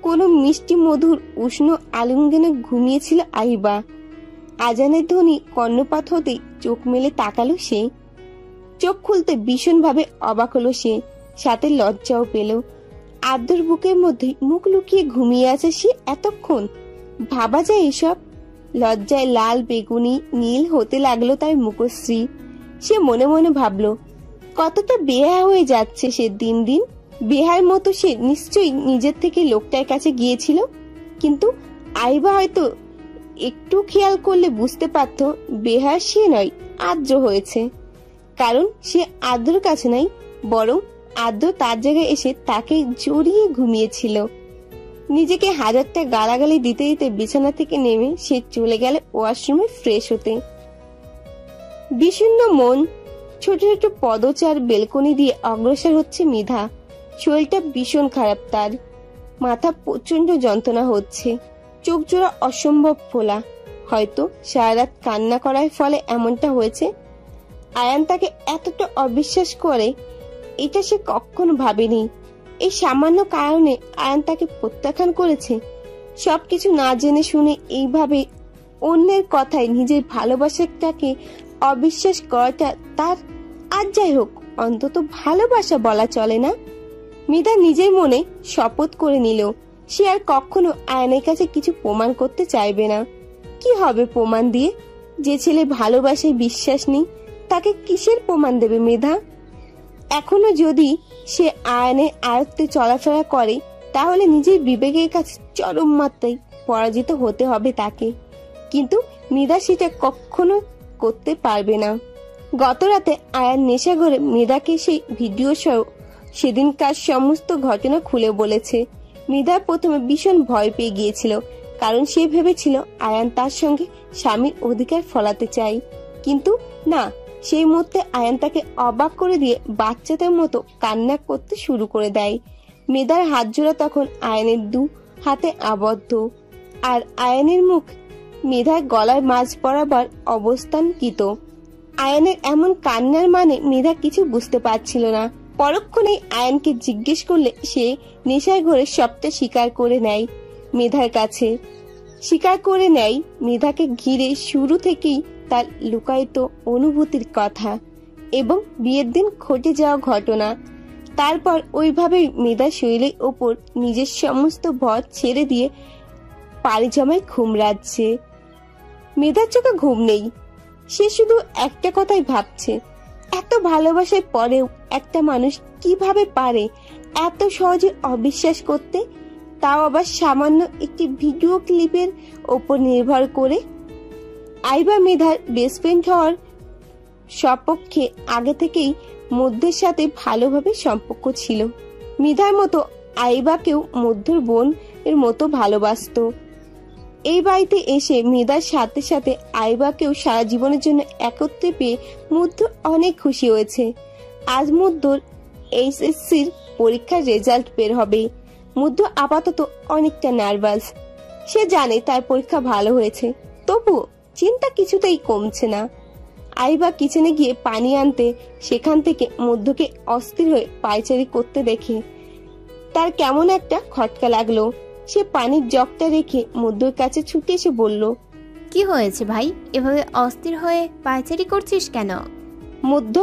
কোনো মিষ্টি মধুর উষ্ণ আলিঙ্গনে ঘুমিয়েছিল আহিবা। আজানের ধ্বনি কর্ণপাত হতেই চোখ মেলে তাকালো সে। চোখ খুলতে ভীষণভাবে অবাক হলো সে, সাথে লজ্জাও পেল। আদ্রর বুকের মধ্যে মুখ লুকিয়ে ঘুমিয়ে আছে সে এতক্ষণ। ভাবা যায় এসব? লজ্জায় লাল বেগুনি নীল হতে লাগলো তার মুখশ্রী। সে মনে মনে ভাবল, কতটা বেহায়া হয়ে যাচ্ছে সে দিন দিন। বেহার মতো সে নিশ্চয়ই নিজের থেকে লোকটার কাছে গিয়েছিল, কিন্তু আইবা হয়তো একটু খেয়াল করলে বুঝতে পারতো বেহার সে নয়, আদ্র হয়েছে। কারণ সে আদ্রর কাছে নাই, বরং আদ্র তার জায়গায় এসে তাকে জড়িয়ে ঘুমিয়েছিল। নিজেকে হাজারটা গালাগালি দিতে দিতে বিছানা থেকে নেমে সে চলে গেল ওয়াশরুমে ফ্রেশ হতে। বিষণ্ণ মন ছোট ছোট পদচার বেলকনি দিয়ে অগ্রসর হচ্ছে মৃধা। শরীরটা ভীষণ খারাপ তার, মাথা প্রচন্ড যন্ত্রণা হচ্ছে, চোখ জোড়া অসম্ভব ফোলা। হয়তো সারা রাত কান্না করার ফলে এমনটা হয়েছে। আয়ান তাকে এতটা অবিশ্বাস করে এটা সে কখনো ভাবেনি। এই সামান্য কারণে আয়ান তাকে প্রত্যাখ্যান করেছে। সবকিছু না জেনে শুনে এইভাবে অন্যের কথায় নিজের ভালোবাসাটাকে অবিশ্বাস করাটা তার, আর যাই হোক, অন্তত ভালোবাসা বলা চলে না। মৃধা নিজের মনে শপথ করে নিল সে আর কখনো আয়নের কাছে কিছু প্রমাণ করতে চাইবে না। কি হবে প্রমাণ দিয়ে? যে ছেলে ভালোবাসায় বিশ্বাস নেই তাকে কিসের প্রমাণ দেবে মৃধা? এখনো যদি সে আয়নের আয়ত্তে চলাফেরা করে তাহলে নিজের বিবেকের কাছে চরম মাত্রায় পরাজিত হতে হবে তাকে। কিন্তু মৃধা সেটা কখনো করতে পারবে না। গত রাতে আয়ান নেশা করে মৃধাকে সেই ভিডিও সহ সেদিনকার সমস্ত ঘটনা খুলে বলেছে। মৃধা প্রথমে ভীষণ ভয় পেয়ে গিয়েছিল, কারণ সে ভেবেছিল আয়ান তার সঙ্গে স্বামীর অধিকার ফলাতে চায়। কিন্তু না, সেই মুহূর্তে আয়ান তাকে অবাক করে দিয়ে বাচ্চাদের মতো কান্না করতে শুরু করে দেয়। মৃধার হাত জোড়া তখন আয়ানের দু হাতে আবদ্ধ, আর আয়ানের মুখ মৃধার গলার মাঝ বরাবর অবস্থানকৃত। আয়ানের এমন কান্নার মানে মৃধা কিছু বুঝতে পারছিল না। পরক্ষণেই আয়ানকে জিজ্ঞেস করলে সে নেশার ঘরে সবটা স্বীকার করে নেয় মৃধার কাছে। স্বীকার করে নেয় মৃধাকে ঘিরে শুরু থেকেই তার লুকায়িত অনুভূতির কথা এবং বিয়ের দিন ঘটে যাওয়া ঘটনা। তারপর ওইভাবেই মৃধার শরীরের ওপর নিজের সমস্ত ভর ছেড়ে দিয়ে পাড়ি জমায় ঘুম রাজ্যে। মৃধার চোখে ঘুম নেই, সে শুধু একটা কথাই ভাবছে, এত ভালোবাসার পরেও একটা মানুষ কিভাবে পারে এত সহজে অবিশ্বাস করতে, তাও আবার সামান্য একটি ভিডিও ক্লিপের ওপর নির্ভর করে। আইবা মৃধার বেস্ট ফ্রেন্ড হওয়ার সপক্ষে আগে থেকেই মধ্যের সাথে ভালোভাবে সম্পর্ক ছিল। মৃধার মতো আইবাকেও মধ্যর বোন এর মতো ভালোবাসতো। এই বাড়িতে এসে মৃধার সাথে সাথে আইবাকেও সারা জীবনের জন্য একত্রে পেয়ে মধ্য অনেক খুশি হয়েছে। আজ মধ্যর এইচএসসির পরীক্ষার রেজাল্ট বের হবে। মধ্য আপাতত অনেকটা নার্ভাস। সে জানে তার পরীক্ষা ভালো হয়েছে, তবুও চিন্তা কিছুতেই কমছে না। আইবা কিচেনে গিয়ে পানি আনতে সেখান থেকে মধ্যকে অস্থির হয়ে পায়চারি করতে দেখে তার কেমন একটা খটকা লাগলো। সে পানির জগটা রেখে মধ্যর কাছে ছুটে এসে বলল, কি হয়েছে ভাই, এভাবে অস্থির হয়ে পায়চারি করছিস কেন? মধ্য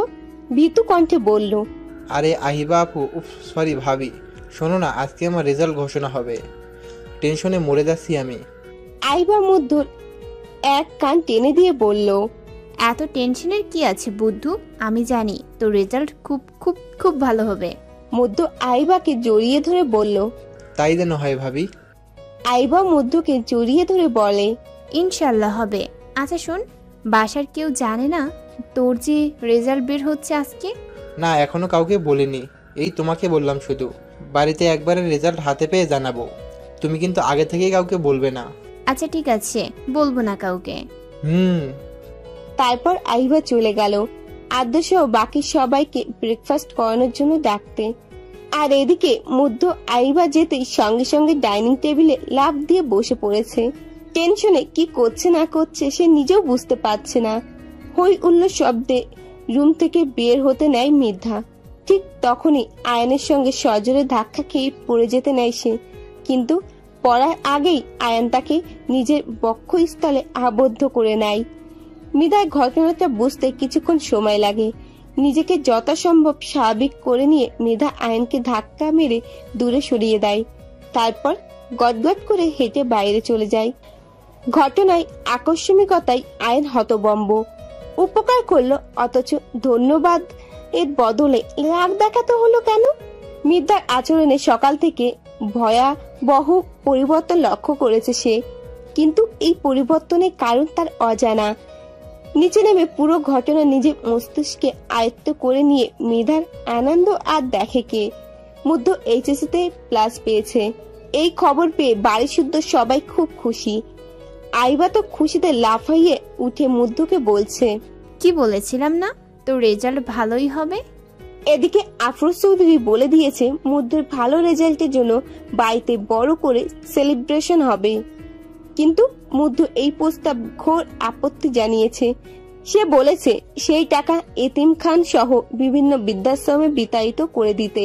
ভীতু কণ্ঠে বলল, আরে আহিবা আপু, উফ সরি ভাবি, শোনো না, আজকে আমার রেজাল্ট ঘোষণা হবে, টেনশনে মরে যাচ্ছি আমি। আইবা মধ্যর এক কান টেনে দিয়ে বলল, এত টেনশনের কি আছে বুদ্ধু, আমি জানি তোর রেজাল্ট খুব খুব খুব ভালো হবে। মধ্য আইবাকে জড়িয়ে ধরে বলল, তাই যেন হয় ভাবি। আইবা মধ্যকে জড়িয়ে ধরে বলে, ইনশাল্লাহ হবে। আচ্ছা শোন, বাসার কেউ জানে না তোর যে রেজাল্ট বের হচ্ছে আজকে? না, এখনো কাউকে বলিনি, এই তোমাকে বললাম শুধু। বাড়িতে একবারে রেজাল্ট হাতে পেয়ে জানাবো, তুমি কিন্তু আগে থেকেই কাউকে বলবে না। আচ্ছা ঠিক আছে, বলবো না কাউকে। তারপর আইবা চলে গেল আদ্যসহ বাকি সবাইকে ব্রেকফাস্ট করানোর জন্য ডাকতে। আর এদিকে মধ্য আইবা যেতেই সঙ্গে সঙ্গে ডাইনিং টেবিলে লাফ দিয়ে বসে পড়েছে। টেনশনে কি করছে না করছে সে নিজেও বুঝতে পারছে না। হই উল্লো শব্দে রুম থেকে বের হতে নেয় মৃধা। ঠিক তখনই আয়নের সঙ্গে সজোরে ধাক্কা খেয়ে পড়ে যেতে নেয় সে, কিন্তু পড়ার আগেই আয়ান তাকে নিজের বক্ষস্থলে আবদ্ধ করে নেয়। মৃধার ঘটনাটা বুঝতে কিছুক্ষণ সময় লাগে। নিজেকে যথাসম্ভব স্বাভাবিক করে নিয়ে মৃধা আয়নকে ধাক্কা মেরে দূরে সরিয়ে দেয়। তারপর গটগট করে হেঁটে বাইরে চলে যায়। ঘটনায় আকস্মিকতায় আয়ন হতবম্ব। উপকার করলো অথচ ধন্যবাদ এর বদলে রাগ দেখাতে হলো কেন? মিতার আচরণে সকাল থেকে ভয়াবহ পরিবর্তন লক্ষ্য করেছে সে, কিন্তু এই পরিবর্তনের কারণ তার অজানা। নিচে নেমে পুরো ঘটনা নিজের মস্তিষ্কে আয়ত্ত করে নিয়ে মেধার আনন্দ আর দেখে কে মধ্য এইচএসসিতে প্লাস পেয়েছে। এই খবর পেয়ে বাড়ি শুদ্ধ সবাই খুব খুশি। আইবা তো খুশিতে লাফাইয়ে উঠে মধ্যকে বলছে, কি বলেছিলাম না তোর রেজাল্ট ভালোই হবে। এদিকে আফরোজ চৌধুরী বলে দিয়েছে মধ্যের ভালো রেজাল্টের জন্য বাড়িতে বড় করে সেলিব্রেশন হবে, কিন্তু মধ্য এই প্রস্তাব ঘোর আপত্তি জানিয়েছে। সে বলেছে সেই টাকা এতিম খান সহ বিভিন্ন বৃদ্ধাশ্রমে বিতাড়িত করে দিতে,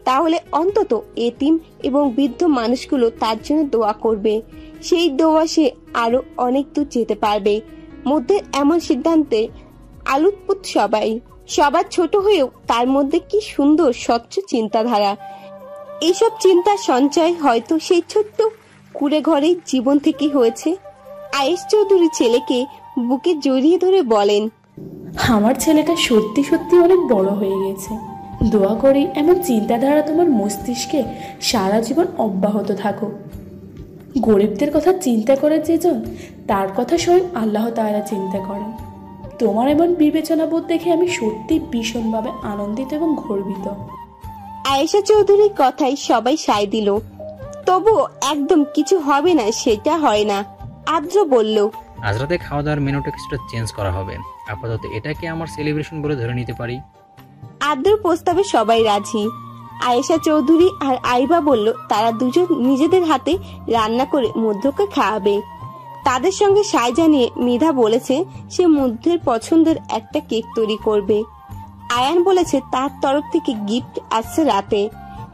তাহলে অন্তত এতিম এবং বৃদ্ধ মানুষগুলো তার জন্য দোয়া করবে। সেই দোয়া সে আরো অনেক দূর যেতে পারবে। মধ্যে এমন সিদ্ধান্তে আলুৎপুত সবাই। সবার ছোট হয়েও তার মধ্যে কি সুন্দর স্বচ্ছ চিন্তাধারা। এইসব চিন্তার সঞ্চয় হয়তো সেই ছোট্ট কুড়ে ঘরে জীবন থেকে হয়েছে। আয়েশ চৌধুরী ছেলেকে বুকে জড়িয়ে ধরে বলেন, আমার ছেলেটা সত্যি সত্যি অনেক বড় হয়ে গেছে। দোয়া করি এমন চিন্তাধারা তোমার মস্তিষ্কে সারা জীবন অব্যাহত থাকুক। গরিবদের কথা চিন্তা করে যেজন, তার কথা স্বয়ং আল্লাহ তাআলা চিন্তা করেন। তোমার এমন বিবেচনাবোধ দেখে আমি সত্যি ভীষণভাবে আনন্দিত এবং গর্বিত। আয়েশা চৌধুরীর কথাই সবাই সায় দিল। তবুও একদম কিছু হবে না সেটা হয় না। আদ্র বলল, আজ রাতে খাওয়া দাওয়ার মেনুটা কিছুটা চেঞ্জ করা হবে। আপাতত এটাকে আমার সেলিব্রেশন বলে ধরে নিতে পারি। আদ্রর প্রস্তাবে সবাই রাজি। আয়েশা চৌধুরী আর আইবা বলল তারা দুজন নিজেদের হাতে রান্না করে মধ্যকে খাওয়াবে। তাদের সঙ্গে সায় জানিয়ে মিধা বলেছে সে মধ্যের পছন্দের একটা কেক তৈরি করবে। আয়ান বলেছে তার তরফ থেকে গিফট আসছে রাতে।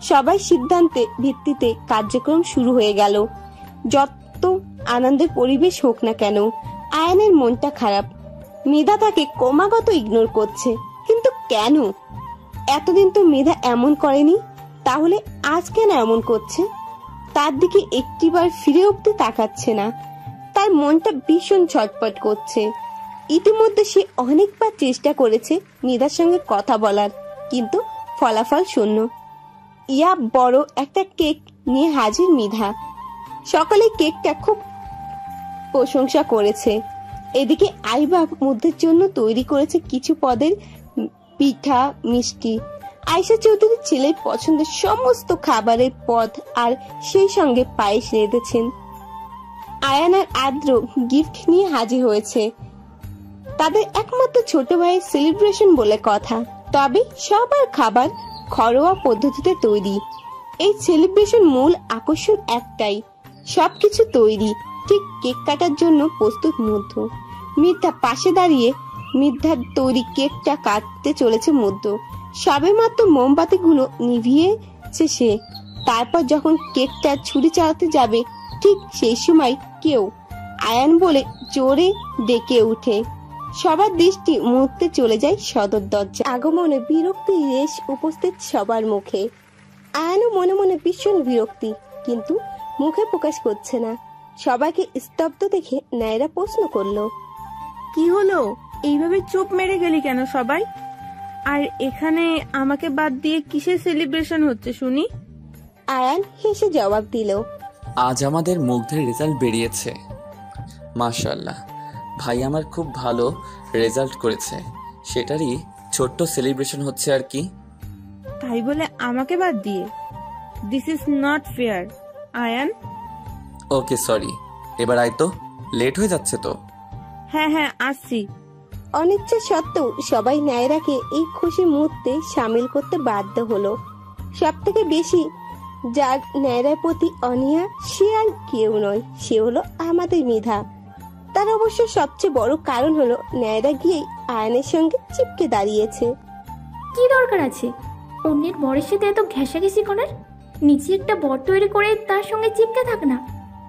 সবাই সিদ্ধান্তে ভিত্তিতে কার্যক্রম শুরু হয়ে গেল। যত আনন্দের পরিবেশ হোক না কেন, আয়ানের মনটা খারাপ। মেধা তাকে ক্রমাগত ইগনোর করছে, কিন্তু কেন? এতদিন তো মেধা এমন করেনি, তাহলে আজ কেন এমন করছে? তার দিকে একটিবার ফিরে অব্দি তাকাচ্ছে না। তার মনটা ভীষণ ছটপট করছে। ইতিমধ্যে সে অনেকবার চেষ্টা করেছে মেধার সঙ্গে কথা বলার, কিন্তু ফলাফল শূন্য। ইয়া বড় একটা কেক নিয়ে হাজির মিধা। সকলে কেকটা খুব প্রশংসা করেছে। এদিকে আইবা মধ্যের জন্য তৈরি করেছে কিছু পদের পিঠা, মিষ্টি। আয়েশা চৌধুরীর ছেলের পছন্দের সমস্ত খাবারের পদ আর সেই সঙ্গে পায়েস রেঁধেছেন। আয়ান আর আদ্র গিফট নিয়ে হাজির হয়েছে। তাদের একমাত্র ছোট ভাইয়ের সেলিব্রেশন বলে কথা, তবে সবার খাবার ঘরোয়া পদ্ধতিতে তৈরি। এই সেলিব্রেশন মূল আকর্ষণ একটাই, সবকিছু তৈরি। ঠিক কেক কাটার জন্য প্রস্তুত মধ্য। মিথ্যা পাশে দাঁড়িয়ে মিথ্যার তৈরি কেকটা কাটতে চলেছে মধ্য। সবে মাত্র মোমবাতিগুলো নিভিয়েছে সে। তারপর যখন কেকটা ছুরি চালাতে যাবে, ঠিক সেই সময় কেউ আয়ান বলে জোরে ডেকে উঠে। সবার দৃষ্টি মুহূর্তে চলে যায় সদর দরজা। আগমনে বিরক্তি রেশ উপস্থিত সবার মুখে। আয়ানও মনে মনে ভীষণ বিরক্তি, কিন্তু মুখে প্রকাশ করছে না। সবাইকে স্তব্ধ দেখে নায়রা প্রশ্ন করলো, কি হলো? এইভাবে চুপ মেরে গেলি কেন সবাই? আর এখানে আমাকে বাদ দিয়ে কিসের সেলিব্রেশন হচ্ছে শুনি? আয়ান হেসে জবাব দিল, আজ আমাদের মুগ্ধের রেজাল্ট বেরিয়েছে। মাশাআল্লাহ, ভাই আমার খুব ভালো রেজাল্ট করেছে, সেটারই ছোট্ট সেলিব্রেশন হচ্ছে আর কি। তাই বলে আমাকে বাদ দিয়ে? This is not fair. Ayaan, okay sorry, এবার আয় তো, লেট হয়ে যাচ্ছে তো। হ্যাঁ হ্যাঁ আসছি। অনিচ্ছা সত্ত্বেও সবাই নায়রাকে এই খুশি মুহূর্তে সামিল করতে বাধ্য হলো। সব থেকে বেশি যার নায়রার প্রতি অনীহা সে আর কেউ নয়, সে হলো আমাদের মেধা। তার অবশ্য সবচেয়ে বড় কারণ হলো নায়রা গিয়ে আয়নের সঙ্গে চিপকে দাঁড়িয়েছে। কি দরকার আছে অন্যের বরের সাথে এত ঘেঁষাঘেঁষি করার? নিচে একটা বর তৈরি করে তার সঙ্গে চিপকে থাক না।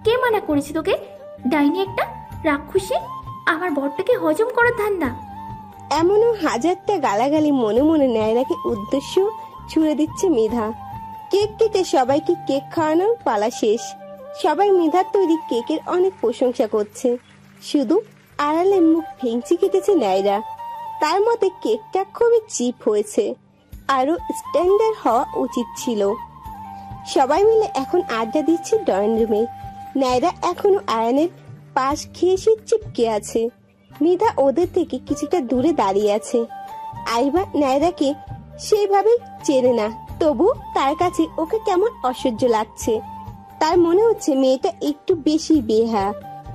কে মানা করেছে তোকে? ডাইনি একটা, রাক্ষসী, আমার বরটাকে হজম করার ধান্দা। এমনও হাজারটা গালাগালি মনে মনে নায়রাকে উদ্দেশ্য ছুড়ে দিচ্ছে মেধা। কেক কেটে সবাইকে কেক খাওয়ানোর পালা শেষ। সবাই মেধার তৈরি কেকের অনেক প্রশংসা করছে, শুধু আড়ালে মুখ ভেঙচি কেটেছে নায়রা। তার মতে কেকটা খুবই চিপ হয়েছে, আরো স্ট্যান্ডার্ড হওয়া উচিত ছিল। সবাই মিলে এখন আড্ডা দিচ্ছে ড্রয়িং রুমে। নায়রা এখনো আয়ানের পাশ ঘেঁষে চিপকে আছে। মৃধা ওদের থেকে কিছুটা দূরে দাঁড়িয়ে আছে। আইবা নায়রাকে সেইভাবে চেনে না, তবু তার কাছে ওকে কেমন অসহ্য লাগছে। তার মনে হচ্ছে মেয়েটা একটু বেশি বেহা,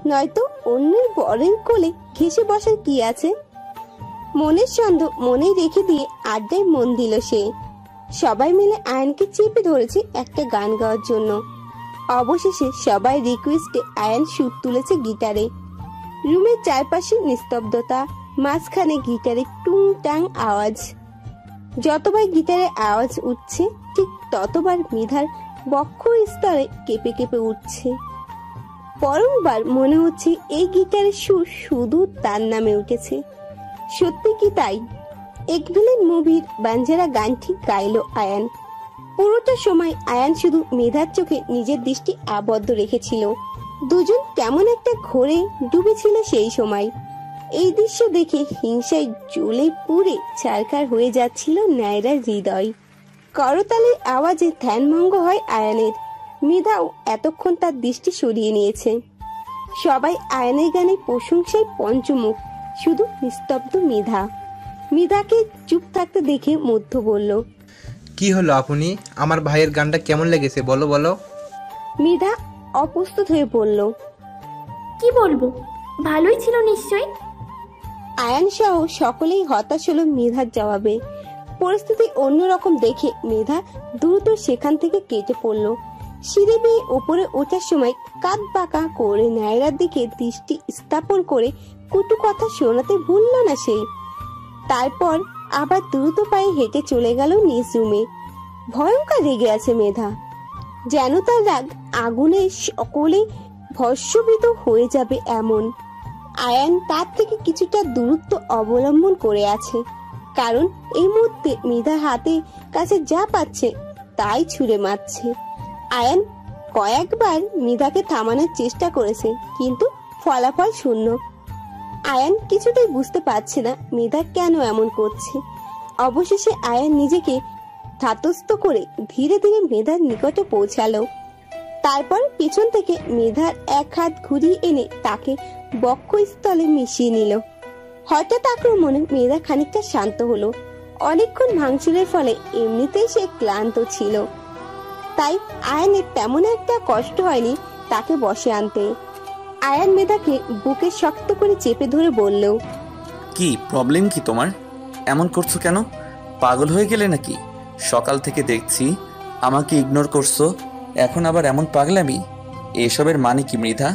নয়তো অন্যের বরের কোলে ঘেঁষে বসার কি আছে। মনের সন্দেহ মনেই রেখে দিয়ে আড্ডায় মন দিল সে। সবাই মিলে আয়ানকে চেপে ধরেছে একটা গান গাওয়ার জন্য। অবশেষে সবাই রিকোয়েস্টে আয়ান সুর তুলেছে গিটারে। রুমের চারপাশে নিস্তব্ধতা, মাঝখানে গিটারে টুংটাং আওয়াজ। যতবার গিটারের আওয়াজ উঠছে ঠিক ততবার মৃধার বক্ষ স্তরে কেঁপে কেঁপে উঠছে। পরমবার মনে হচ্ছে এই গিটারের সুর শুধু তার নামে উঠেছে। সত্যি কি তাই? এক ভিলেন মুভির বাঞ্জারা গানটি গাইলো আয়ান। পুরোটা সময় আয়ান শুধু মেধার চোখে নিজের দৃষ্টি আবদ্ধ রেখেছিল। দুজন কেমন একটা ঘোরে ডুবেছিল সেই সময়। এই দৃশ্য দেখে হিংসায় জ্বলে পুড়ে ছারখার হয়ে যাচ্ছিল নায়রার হৃদয়। করতালির আওয়াজে ধ্যানভঙ্গ হয় আয়ানের। মৃধাও এতক্ষণ তার দৃষ্টি সরিয়ে নিয়েছে। সবাই আয়ানের গানে প্রশংসায় পঞ্চমুখ, শুধু নিস্তব্ধ মৃধা। মৃধাকে চুপ থাকতে দেখে মধ্য বলল, কি হলো আপনি? আমার ভাইয়ের গানটা কেমন লেগেছে বলো বলো। মৃধা অপ্রস্তুত হয়ে বলল, কি বলবো, ভালোই ছিল নিশ্চয়ই। আয়ান সহ সকলেই হতাশ হলো মৃধার জবাবে। পরিস্থিতি অন্যরকম দেখে মৃধা দ্রুত সেখান থেকে কেটে পড়ল। সিঁড়ি বেয়ে উপরে ওঠার সময় কাঁধ বাঁকা করে নায়রার দিকে দৃষ্টি স্থাপন করে কটু কথা শোনাতে ভুলল না সে। তারপর আবার দ্রুত পায়ে হেঁটে চলে গেল নিজ রুমে। ভয়ঙ্কর রেগে আছে মেধা, যেন তার রাগ আগুনে সকলে ভস্মীভূত হয়ে যাবে এমন। আয়ান তার থেকে কিছুটা দূরত্ব অবলম্বন করে আছে, কারণ এই মুহূর্তে মৃধার হাতে কাছে যা পাচ্ছে তাই ছুঁড়ে মারছে। আয়ান কয়েকবার মৃধাকে থামানোর চেষ্টা করেছে, কিন্তু ফলাফল শূন্য। আয়ান কিছুতেই বুঝতে পারছে না মৃধা কেন এমন করছে। অবশেষে আয়ান নিজেকে ধাতস্থ করে ধীরে ধীরে মেধার নিকটে পৌঁছালো। তারপর পিছন থেকে মেধার এক হাত ঘুরিয়ে এনে তাকে বক্ষস্থলে মিশিয়ে নিল। হঠাৎ আক্রমণে মেধা খানিকটা শান্ত হলো। অনেকক্ষণ ভাঙচুরের ফলে এমনিতেই সে ক্লান্ত ছিল, তাই আয়ানের তেমন একটা কষ্ট হয়নি তাকে বসে আনতে। আয়ান মেধাকে বুকে শক্ত করে চেপে ধরে বলল, কি প্রবলেম কি তোমার? এমন করছো কেন? পাগল হয়ে গেলে নাকি? সকাল থেকে দেখছি আমাকে ইগনোর করছো, এখন আবার এমন পাগলামি? এসবের মানে কি মৃধা?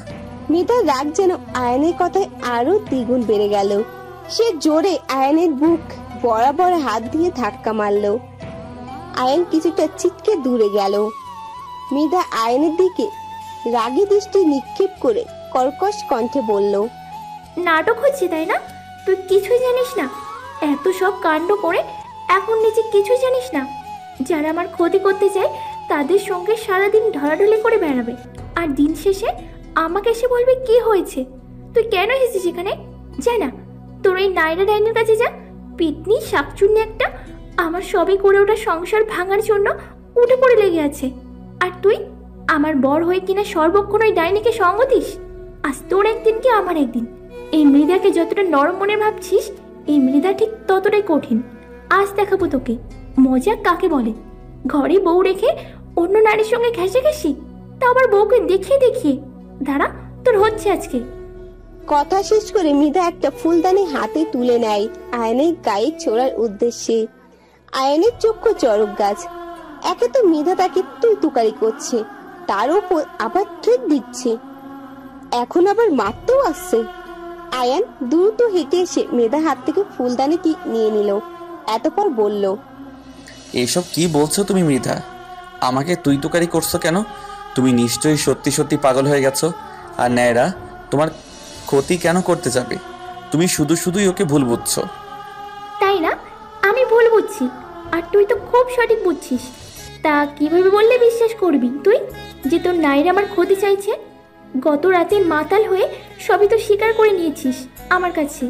মৃধার রাগ যেন আয়ানের কথায় আরো দ্বিগুণ বেড়ে গেল। সে জোরে আয়ানের বুক বরাবর হাত দিয়ে ধাক্কা মারল। আয়ান কিছুটা ছিটকে দূরে গেল। মৃধা আয়ানের দিকে রাগী দৃষ্টি নিক্ষেপ করে কর্কশ কণ্ঠে বলল, নাটক হচ্ছে তাই না? তুই কিছুই জানিস না? এত সব কাণ্ড করে এখন নিজে কিছুই জানিস না? যারা আমার ক্ষতি করতে চায় তাদের সঙ্গে সারাদিন ঢলাঢলি করে বেড়াবে, আর দিন শেষে আমাকে এসে বলবে কি হয়েছে। তুই কেন এসেছিস এখানে? যা না, তোর এই নায়রা ডাইনের কাছে যা। পিতনি শাকচুন্নি একটা, আমার সবই করে ওটা সংসার ভাঙার জন্য উঠে পড়ে লেগে আছে। আর তুই আমার বর হয়ে কিনা সর্বক্ষণ ওই ডাইনিকে সঙ্গ দিস। আজ তোর একদিন কি আমার একদিন। এই মৃধাকে যতটা নরম মনে ভাবছিস, এই মৃধা ঠিক ততটাই কঠিন। আজ দেখাবো তোকে মজা কাকে বলে। ঘরে বউ রেখে অন্য নারীর সঙ্গে ঘেঁষাঘেঁষি, তা আবার বউকে দেখিয়ে দেখিয়ে। দাঁড়া, তোর হচ্ছে আজকে। কথা শেষ করে মৃধা একটা ফুলদানি হাতে তুলে নেয় আয়নের গায়ে ছোড়ার উদ্দেশ্যে। আয়নের চক্ষু চড়ক গাছ। একে তো মৃধা তাকে তুই তুকারি করছে, তার উপর আবার ঠিক দিচ্ছে, এখন আবার মারতেও আসছে। আয়ান দ্রুত হেঁটে এসে মেধার হাত থেকে ফুলদানিটি নিয়ে নিল। এতপর বলল, এসব কি বলছো তুমি মৃধা? আমাকে তুই তুকারি করছো কেন? তুমি নিশ্চয়ই সত্যি সত্যি পাগল হয়ে গেছো। আর নায়রা তোমার ক্ষতি কেন করতে যাবে? তুমি শুধু শুধুই ওকে ভুল বুঝছো। তাই না? আমি ভুল বুঝছি, আর তুই তো খুব সঠিক বুঝছিস। তা কিভাবে বললে বিশ্বাস করবি তুই যে তোর নায়রা আমার ক্ষতি চাইছে? গত রাতে মাতাল হয়ে সবই তো স্বীকার করে নিয়েছিস আমার কাছে।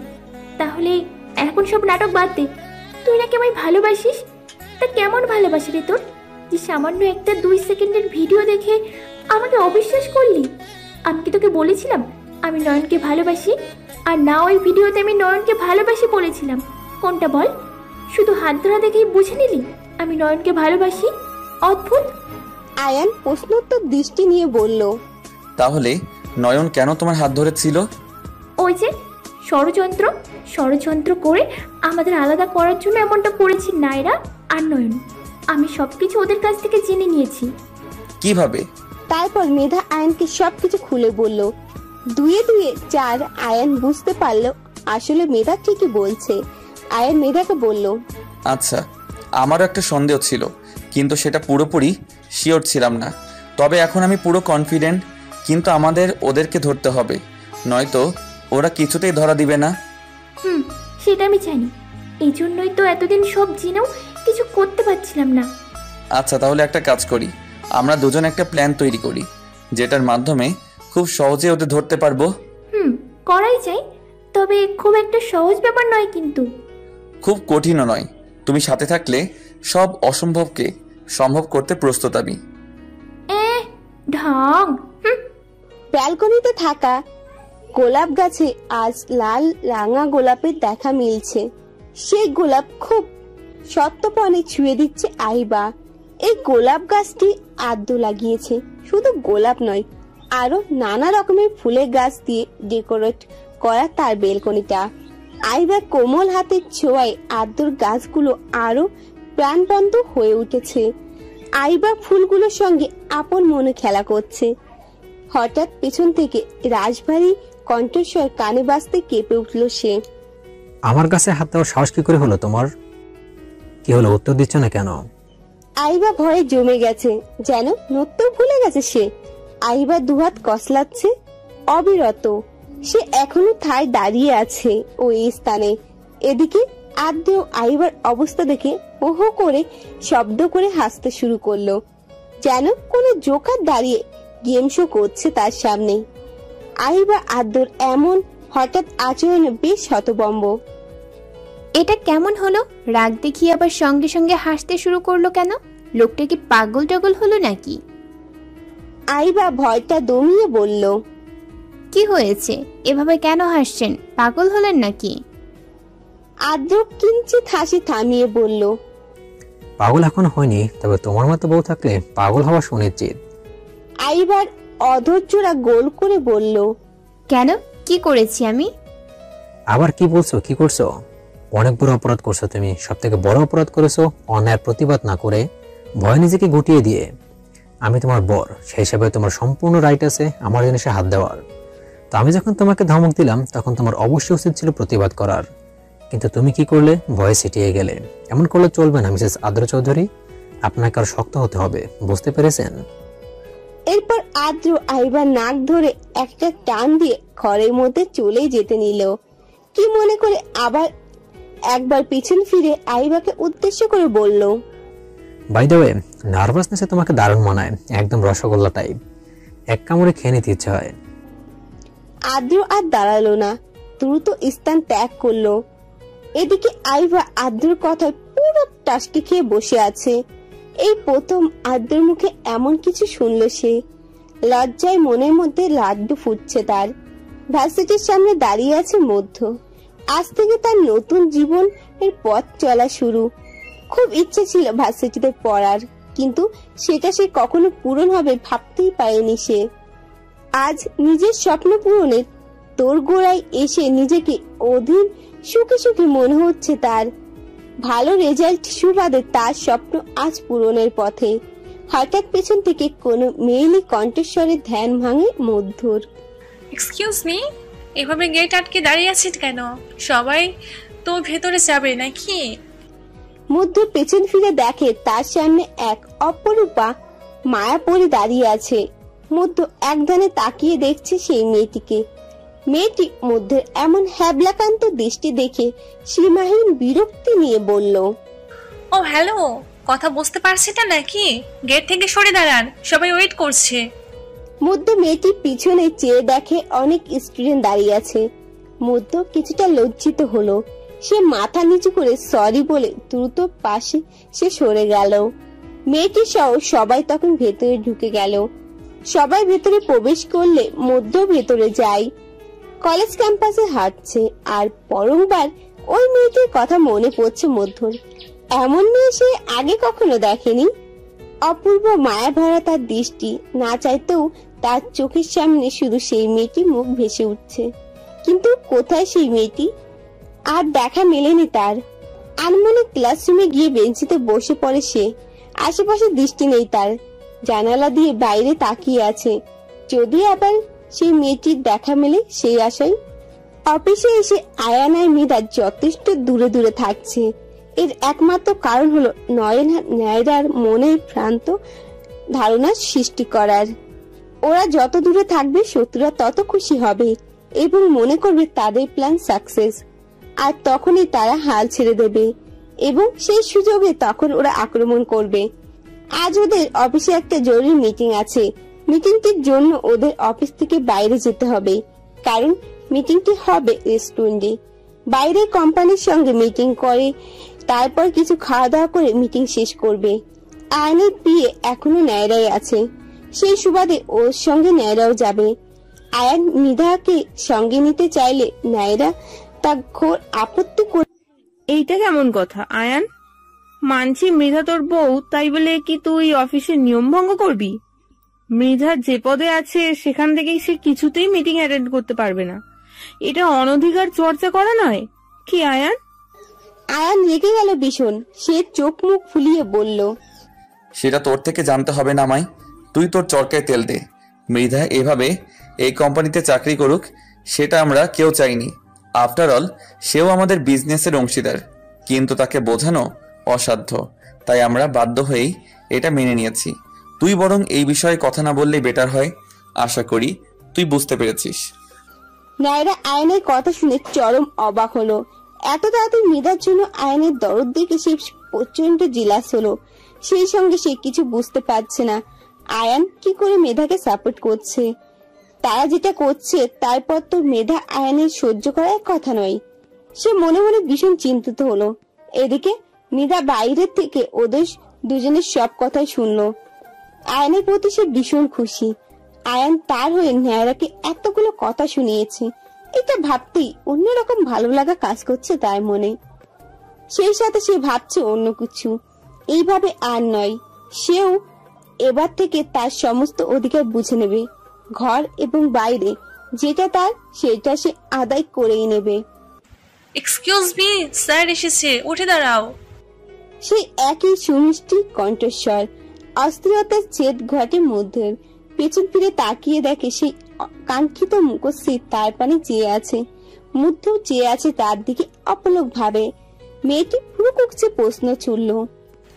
তাহলে এখন সব নাটক বাদ দে। তুই নাকি আমায় ভালোবাসিস, তা কেমন ভালোবাসি রে তোর, যে সামান্য একটা 2 সেকেন্ডের ভিডিও দেখে আমাকে অবিশ্বাস করলি? আমি কি তোকে বলেছিলাম আমি নয়নকে ভালোবাসি? আর না, ওই ভিডিওতে আমি নয়নকে ভালোবাসি বলেছিলাম। কোনটা বল? শুধু হাত ধরা দেখেই বুঝে নিলি আমি নয়নকে ভালোবাসি? অদ্ভুত। আয়ান প্রশ্নোত্তর দৃষ্টি নিয়ে বলল, তাহলে নয়ন কেন তোমার হাত ধরেছিল? ওই যে ষড়যন্ত্র করে আমাদের আলাদা করার জন্য এমনটা করেছি নায়রা আর নয়ন। আমি সবকিছু ওদের কাছ থেকে জেনে নিয়েছি। কিভাবে? তারপর মেধা আয়ানকে সবকিছু খুলে বলল। 2 এ 4 আয়ান বুঝতে পারলো আসলে মেধা ঠিকই বলছে। আয়ান মেধাকে বলল, আচ্ছা, আমারও একটা সন্দেহ ছিল, কিন্তু সেটা পুরোপুরি শিওর ছিলাম না। তবে এখন আমি পুরো কনফিডেন্ট। কিন্তু আমাদের ওদেরকে ধরতে হবে, নয়তো ওরা কিছুতেই ধরা দিবে না। সেটা আমি জানি, এই জন্যই তো এতদিন সব জেনেও কিছু করতে পারছিলাম না। আচ্ছা, তাহলে একটা কাজ করি, আমরা দুজন একটা প্ল্যান তৈরি করি, যেটার মাধ্যমে খুব সহজে ওদের ধরতে পারবো। করাই যায়, তবে খুব একটা সহজ ব্যাপার নয় কিন্তু। খুব কঠিনও নয়, তুমি সাথে থাকলে সব অসম্ভবকে সম্ভব করতে প্রস্তুত আমি। ঢং। ব্যালকনিতে থাকা গোলাপ গাছে আজ লাল রাঙা গোলাপের দেখা মিলছে। সেই গোলাপ খুব সত্যপণে ছুঁয়ে দিচ্ছে আইবা। এই গোলাপ গাছটি আদ্য লাগিয়েছে। শুধু গোলাপ নয়, আরো নানা রকমের ফুলের গাছ দিয়ে ডেকোরেট করা তার বেলকনিটা। আইবা কোমল হাতের ছোঁয়ায় আদ্যর গাছগুলো আরো প্রাণবন্ত হয়ে উঠেছে। আইবা ফুলগুলোর সঙ্গে আপন মনে খেলা করছে। হঠাৎ পেছন থেকে রাজভারী কণ্ঠস্বর কানে বাজতে কেঁপে উঠল সে। আমার কাছে হাত দেওয়ার সাহস কি করে হলো তোমার? কি হলো, উত্তর দিচ্ছ না কেন? আইবা ভয়ে জমে গেছে, যেন নত্য ভুলে গেছে সে। আইবা দুহাত কসলাচ্ছে অবিরত। সে এখনো ঠায় দাঁড়িয়ে আছে ওই স্থানে। এদিকে আদ্য আইবার অবস্থা দেখে হো হো করে শব্দ করে হাসতে শুরু করলো, যেন কোনো জোকার দাঁড়িয়ে গেম শো করছে তার সামনে। আইবা আদ্যর এমন হঠাৎ আচরণে বেশ হতভম্ব। এটা কেমন হলো? রাগ দেখিয়ে আবার সঙ্গে সঙ্গে হাসতে শুরু করলো কেন? লোকটা কি পাগল টাগল হলো নাকি? আইবা ভয়টা দমিয়ে বলল, কি হয়েছে? এভাবে কেন হাসছেন? পাগল হলেন নাকি? আদ্র কিঞ্চিত হাসি থামিয়ে বলল, পাগল এখন হয়নি, তবে তোমার মতো বউ থাকলে পাগল হওয়া সুনিশ্চিত। আইবার অধৈর্যরা গোল করে বলল, কেন? কি করেছি আমি? আবার কি বলছো? কি করছো? অনেক বড় অপরাধ করছো তুমি। সব থেকে বড় অপরাধ করেছো অন্যায়ের প্রতিবাদ না করে, ভয় নিজেকে গুটিয়ে দিয়ে। আমি তোমার বর, সেই হিসাবে তোমার সম্পূর্ণ রাইট আছে আমার জিনিসে হাত দেওয়ার। তো আমি যখন তোমাকে ধমক দিলাম তখন তোমার অবশ্যই উচিত ছিল প্রতিবাদ করার, কিন্তু তুমি কি করলে? ভয়ে সিটিয়ে গেলে। এমন করলে চলবে না মিসেস আদ্র চৌধুরী, আপনাকে আর শক্ত হতে হবে, বুঝতে পেরেছেন? এরপর আদ্র আইবার নাক ধরে একটা টান দিয়ে ঘরের মধ্যে চলে যেতে নিল। কি মনে করে আবার একবার পিছন ফিরে আইবাকে উদ্দেশ্য করে বলল, বাই দ্য ওয়ে, নার্ভাসনেসে তোমাকে দারুণ মানায়, একদম রসগোল্লা টাইপ। এক কামড়ে খেয়ে নিতে ইচ্ছে হয়। আদ্র আর দাঁড়ালো না, দ্রুত স্থান ত্যাগ করলো। এদিকে আইবা আদ্রর কথায় পুরো টাসকি খেয়ে বসে আছে। এই প্রথম আদ্রের মুখে এমন কিছু শুনলো সে। লজ্জায় মনের মধ্যে লাড্ডু ফুটছে তার। ভার্সিটির সামনে দাঁড়িয়ে আছে মধ্য। আজ থেকে তার নতুন জীবনের পথ চলা শুরু। খুব ইচ্ছে ছিল ভার্সিটিতে পড়ার, কিন্তু সেটা সে কখনো পূরণ হবে ভাবতেই পারেনি সে। আজ নিজের স্বপ্ন পূরণের তোড়গোড়ায় এসে নিজেকে অধীর সুখে সুখে মনে হচ্ছে তার। ভালো রেজাল্ট সুবাদে তার স্বপ্ন আজ পূরণের পথে। হঠাৎ পেছন থেকে কোনো মেয়েলি কণ্ঠস্বরে ধ্যান ভাঙে মধ্যর। এক্সকিউজ মি, এভাবে গেট আটকে দাঁড়িয়ে আছেন কেন? সবাই তো ভেতরে যাবে নাকি? মধ্য পেছন ফিরে দেখে তার সামনে এক অপরূপা মায়াপরি দাঁড়িয়ে আছে। মধ্য একধানে তাকিয়ে দেখছে সেই মেয়েটিকে। মেয়েটি মধ্যের এমন হ্যাবলাকান্ত দৃষ্টি দেখে সীমাহীন বিরক্তি নিয়ে বলল, ও হ্যালো, কথা বুঝতে পারছি না নাকি? গেট থেকে সরে দাঁড়ান, সবাই ওয়েট করছে। মধ্য মেয়েটি পিছনে চেয়ে দেখে অনেক স্টুডেন্ট দাঁড়িয়ে আছে। মধ্য কিছুটা লজ্জিত হলো। সে মাথা নিচু করে সরি বলে দ্রুত পাশে সে সরে গেল। মেয়েটি সহ সবাই তখন ভেতরে ঢুকে গেল। সবাই ভেতরে প্রবেশ করলে মধ্য ভেতরে যায়। কলেজ ক্যাম্পাসে হাঁটছে আর পরংবার ওই মেয়েটির কথা মনে পড়ছে মধ্যর। এমন মেয়ে সে আগে কখনো দেখেনি। অপূর্ব মায়া ভরা তার দৃষ্টি, না চাইতেও তার চোখের সামনে শুধু সেই মেয়েটির মুখ ভেসে উঠছে। কিন্তু কোথায় সেই মেয়েটি? আর দেখা মেলেনি তার। আনমনে ক্লাসরুমে গিয়ে বেঞ্চিতে বসে পড়ে সে। আশেপাশে দৃষ্টি নেই তার, জানালা দিয়ে বাইরে তাকিয়ে আছে। যদি আবার সেই মেয়েটির দেখা মেলে সেই আশায়। অফিসে এসে আয়ান আর মৃধা যথেষ্ট দূরে দূরে থাকছে। এর একমাত্র কারণ হলো নয়ন নায়রার মনের ভ্রান্ত ধারণা সৃষ্টি করার। ওরা যত দূরে থাকবে শত্রুরা তত খুশি হবে এবং মনে করবে তাদের প্ল্যান সাকসেস। আর তখনই তারা হাল ছেড়ে দেবে এবং সেই সুযোগে তখন ওরা আক্রমণ করবে। আজ ওদের অফিসে একটা জরুরি মিটিং আছে। মিটিংটির জন্য ওদের অফিস থেকে বাইরে যেতে হবে, কারণ মিটিংটি হবে রেস্টুরেন্টে। বাইরে কোম্পানির সঙ্গে মিটিং করে তারপর কিছু খাওয়া দাওয়া করে মিটিং শেষ করবে। আয়নের বিয়ে এখনো নায়রাই আছে, সেই সুবাদে ওর সঙ্গে নায়রাও যাবে। আয়ান মৃধাকে সঙ্গে নিতে চাইলে নায়রা তা ঘোর আপত্তি করে। এইটা কেমন কথা আয়ান? মানছি মৃধা তোর বউ, তাই বলে কি তুই অফিসের নিয়ম ভঙ্গ করবি? মৃধা যে পদে আছে সেখান থেকেই সে কিছুতেই মিটিং অ্যাটেন্ড করতে পারবে না। এটা অনধিকার চর্চা করা নয় কি আয়ান? আয়ান রেগে গেল ভীষণ। সে চোখ মুখ ফুলিয়ে বলল, সেটা তোর থেকে জানতে হবে না মাই, তুই তোর চরকায় তেল দে। মৃধা এভাবে এই কোম্পানিতে চাকরি করুক সেটা আমরা কেউ চাইনি। আফটার অল সেও আমাদের বিজনেসের অংশীদার, কিন্তু তাকে বোঝানো অসাধ্য, তাই আমরা বাধ্য হয়েই এটা মেনে নিয়েছি। তুই বরং এই বিষয়ে কথা না বললেই বেটার হয়। আশা করি তুই বুঝতে পেরেছিস। নায়রা আয়নের কথা শুনে চরম অবাক হলো। এত তাড়াতাড়ি মৃধার জন্য আয়নের দরদ দেখে সে প্রচন্ড জিলাস হলো। সেই সঙ্গে সে কিছু বুঝতে পারছে না আয়ান কি করে মেধাকে সাপোর্ট করছে। তারা যেটা করছে তারপর তো মেধা আয়ানের সহ্য করার কথা নয়। সে মনে মনে ভীষণ চিন্তিত হলো। এদিকে মেধা বাইরের থেকে ওদের দুজনের সব কথাই শুনলো। আয়ানের প্রতি সে ভীষণ খুশি। আয়ান তার হয়ে নায়রাকে এতগুলো কথা শুনিয়েছে, এটা ভাবতেই অন্যরকম ভালো লাগা কাজ করছে তার মনে। সেই সাথে সে ভাবছে অন্য কিছু। এইভাবে আর নয়, সেও এবার থেকে তার সমস্ত অধিকার বুঝে নেবে। ঘর এবং বাইরে যেটা তার সেটা সে আদায় করেই নেবে। এক্সকিউজ মি, স্যার এসেছে, উঠে দাঁড়াও। সেই একই সুমিষ্টি কণ্ঠস্বর। অস্থিরতার ছেদ ঘটে মধ্যের। পেছন ফিরে তাকিয়ে দেখে সেই কাঙ্ক্ষিত মুখশ্রী তার পানে চেয়ে আছে। মধ্যেও চেয়ে আছে তার দিকে অপলক ভাবে। মেয়েটি পুরো কুকছে প্রশ্ন ছুড়ল,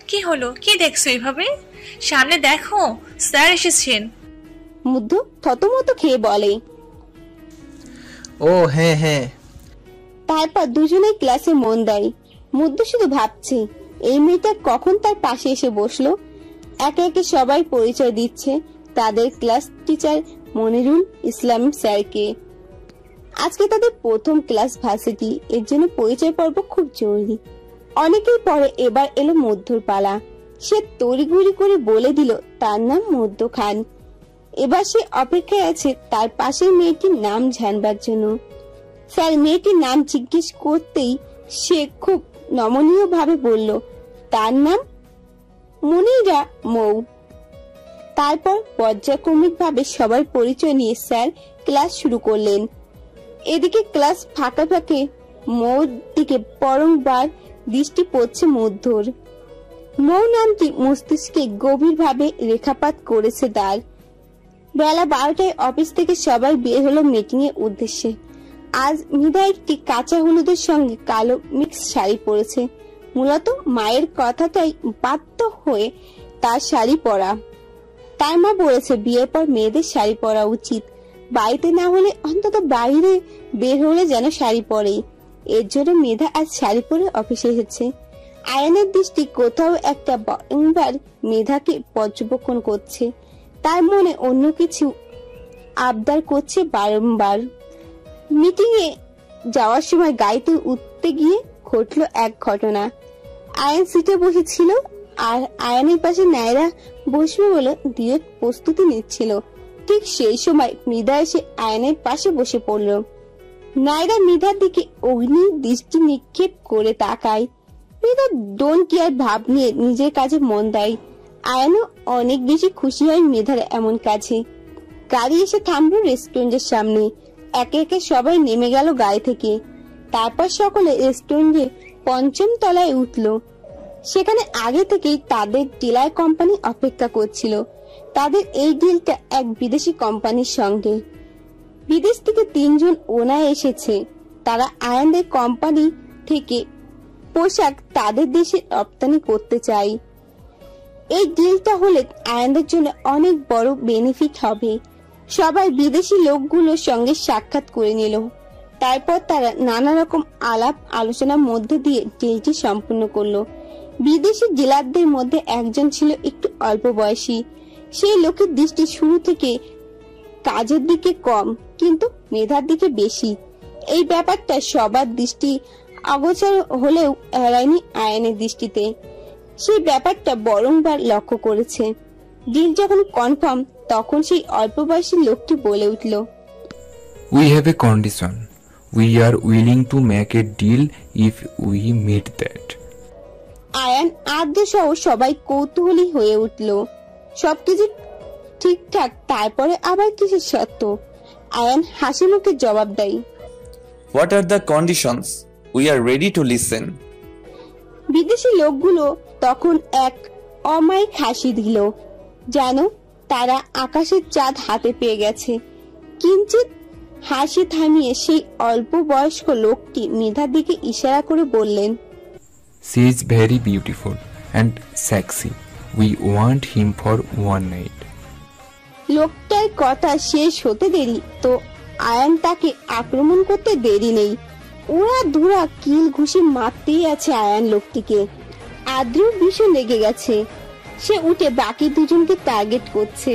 কি হলো? কি দেখছো এইভাবে? সামনে দেখো, স্যার এসেছেন। মধ্য থতমত খেয়ে বলে, ও হ্যাঁ হ্যাঁ। তারপর দুজনেই ক্লাসে মন দেয়। মধ্য শুধু ভাবছে এই মেয়েটা কখন তার পাশে এসে বসলো। একে একে সবাই পরিচয় দিচ্ছে তাদের ক্লাস টিচার মনিরুল ইসলাম স্যারকে। আজকে তাদের প্রথম ক্লাস ভার্সিটি, এর জন্য পরিচয় পর্ব খুব জরুরি। অনেকের পরে এবার এলো মধ্যর পালা। সে তড়িঘড়ি করে বলে দিল তার নাম মধ্য খান। এবার সে অপেক্ষায় আছে তার পাশের মেয়েটির নাম জানবার জন্য। স্যার মেয়েটির নাম জিজ্ঞেস করতেই সে খুব নমনীয় ভাবে বলল তার নাম মনিরা মৌ। তারপর পর্যায়ক্রমিক ভাবে সবার পরিচয় নিয়ে স্যার ক্লাস শুরু করলেন। এদিকে ক্লাস ফাঁকা ফাঁকে মৌর দিকে বারংবার দৃষ্টি পড়ছে মধ্যর। মৌ নামটি মস্তিষ্কে গভীর ভাবে রেখাপাত করেছে তার। বেলা 12টায় অফিস থেকে সবাই বের হলো মিটিং এর উদ্দেশ্যে। আজ মৃধা একটি কাঁচা হলুদের সঙ্গে কালো মিক্স শাড়ি পরেছে। মূলত মায়ের কথাটাই বাধ্য হয়ে তার শাড়ি পরা। তার মা বলেছে বিয়ের পর মেয়েদের শাড়ি পরা উচিত, বাড়িতে না হলে অন্তত বাইরে বের হলে যেন শাড়ি পরে। এর জন্য মেধা আজ শাড়ি পরে অফিসে এসেছে। আয়নের দৃষ্টি কোথাও একটা বারংবার মেধাকে পর্যবেক্ষণ করছে। তার মনে অন্য কিছু আবদার করছে বারংবার। মিটিং এ যাওয়ার সময় গাড়িতে উঠতে গিয়ে ঘটল এক ঘটনা। আয়ান সিটে বসেছিল আর আয়ানের পাশে নায়রা বসবে বলে ডিরেট প্রস্তুতি নিচ্ছিল। ঠিক সেই সময় মৃধা এসে আয়ানের পাশে বসে পড়ল। নায়রা মৃধার দিকে অগ্নি দৃষ্টি নিক্ষেপ করে তাকায়। মৃধা ডোন্ট কেয়ার ভাব নিয়ে নিজের কাজে মন দেয়। আয়ানও অনেক বেশি খুশি হয় মৃধার এমন কাজে। গাড়ি এসে থামলো রেস্টুরেন্টের সামনে। একে একে সবাই নেমে গেল গাড়ি থেকে। তারপর সকলে রেস্টুরেন্টে ৫ম তলায় উঠল। সেখানে আগে থেকেই তাদের ডিলার কোম্পানি অপেক্ষা করছিল। তাদের এই ডিলটা এক বিদেশি কোম্পানির সঙ্গে। বিদেশ থেকে ৩ জন ওনার এসেছে। তারা আয়ানদের কোম্পানি থেকে পোশাক তাদের দেশে রপ্তানি করতে চায়। এই ডিলটা হলে আয়ানদের জন্য অনেক বড় বেনিফিট হবে। সবাই বিদেশি লোকগুলোর সঙ্গে সাক্ষাৎ করে নিল। তারপর তারা নানা রকম আলাপ আলোচনার মধ্যে দিয়ে ডিলটি সম্পূর্ণ করলো। বিদেশি ডিলারদের মধ্যে একজন ছিল একটু অল্প বয়সী। সেই লোকের দৃষ্টি শুরু থেকে কাজের দিকে কম, কিন্তু মেধার দিকে বেশি। এই ব্যাপারটা সবার দৃষ্টি অগোচর হলেও এড়ায়নি আয়ানের দৃষ্টিতে। সেই ব্যাপারটা বরংবার লক্ষ্য করেছে। ডিল যখন কনফার্ম তখন সেই অল্প বয়সী লোকটি বলে উঠল, We have a condition. We are willing to make a deal if we meet that. Ayaan আদ্য সহ সবাই কৌতূহলী হয়ে উঠল। সবকিছু ঠিকঠাক, তারপরে আবার কিছু সত্য। আয়ান হাসি মুখে জবাব দেয়, What are the conditions? We are ready to listen. বিদেশি লোকগুলো তখন এক অমায়িক হাসি দিল, যেন তারা আকাশের চাঁদ হাতে পেয়ে গেছে। কিঞ্চিত হাসি থামিয়ে সেই অল্প বয়স্ক লোকটি মৃধার দিকে ইশারা করে বললেন, She is very beautiful and sexy. We want him for one night. লোকটার কথা শেষ হতে দেরি তো আয়ান তাকে আক্রমণ করতে দেরি নেই। ওরা ধুরা কিল ঘুষি মারতেই আছে আয়ান লোকটিকে। আদ্র ভীষণ লেগে গেছে। সে উঠে বাকি দুজনকে টার্গেট করছে।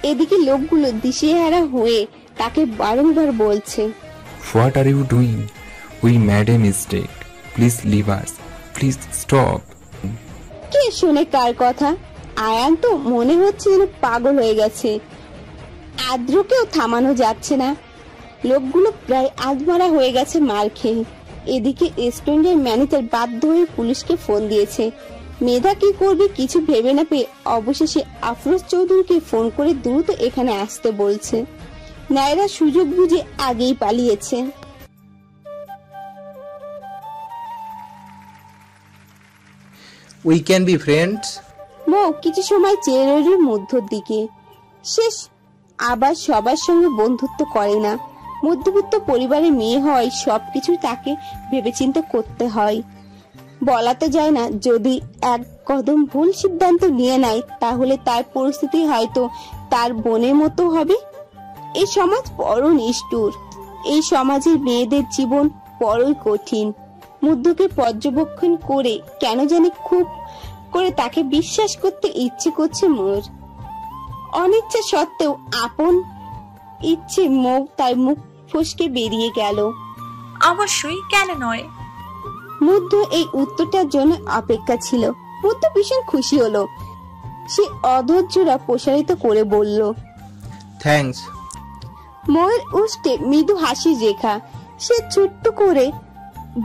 এদিকে লোকগুলো দিশেহারা হয়ে তাকে বারংবার বলছে, What are you doing? We made a mistake. Please leave us. Please stop. কে শোনে কার কথা? আয়ান তো মনে হচ্ছে যেন পাগল হয়ে গেছে। আদ্রকেও থামানো যাচ্ছে না। লোকগুলো প্রায় আধমরা হয়ে গেছে মার খেয়ে। এদিকে রেস্টুরেন্টের ম্যানেজার বাধ্য হয়ে পুলিশকে ফোন দিয়েছে। মেধা কি করবে কিছু ভেবে না পেয়ে অবশেষে আফরোজ চৌধুরীকে ফোন করে দ্রুত এখানে আসতে বলছে। নায়রা সুযোগ বুঝে আগেই পালিয়েছে। We can be friends. মৌ কিছু সময় চেয়ে রইল মধ্যর দিকে। শেষ আবার সবার সঙ্গে বন্ধুত্ব করে না। মধ্যবিত্ত পরিবারের মেয়ে হয়, সবকিছু তাকে ভেবেচিন্তে করতে হয়। বলা তো যায় না, যদি এক কদম ভুল সিদ্ধান্ত নিয়ে নেয় তাহলে তার পরিস্থিতি হয়তো তার বোনের মতো হবে। এই সমাজ বড় নিষ্ঠুর। এই সমাজের মেয়েদের জীবন বড়ই কঠিন। মধ্যকে পর্যবেক্ষণ করে কেন জানি খুব করে তাকে বিশ্বাস করতে ইচ্ছে করছে মোর। অনিচ্ছা সত্ত্বেও আপন ইচ্ছে মৌ তার মুখ ফসকে বেরিয়ে গেল। অবশ্যই, কেন নয়? মধ্য এই উত্তরটার জন্য অপেক্ষা ছিল। মধ্য ভীষণ খুশি হলো। সে অধৈর্যরা প্রসারিত করে বলল, থ্যাঙ্কস। ময়ের উষ্ঠে মৃদু হাসির রেখা। সে ছোট্ট করে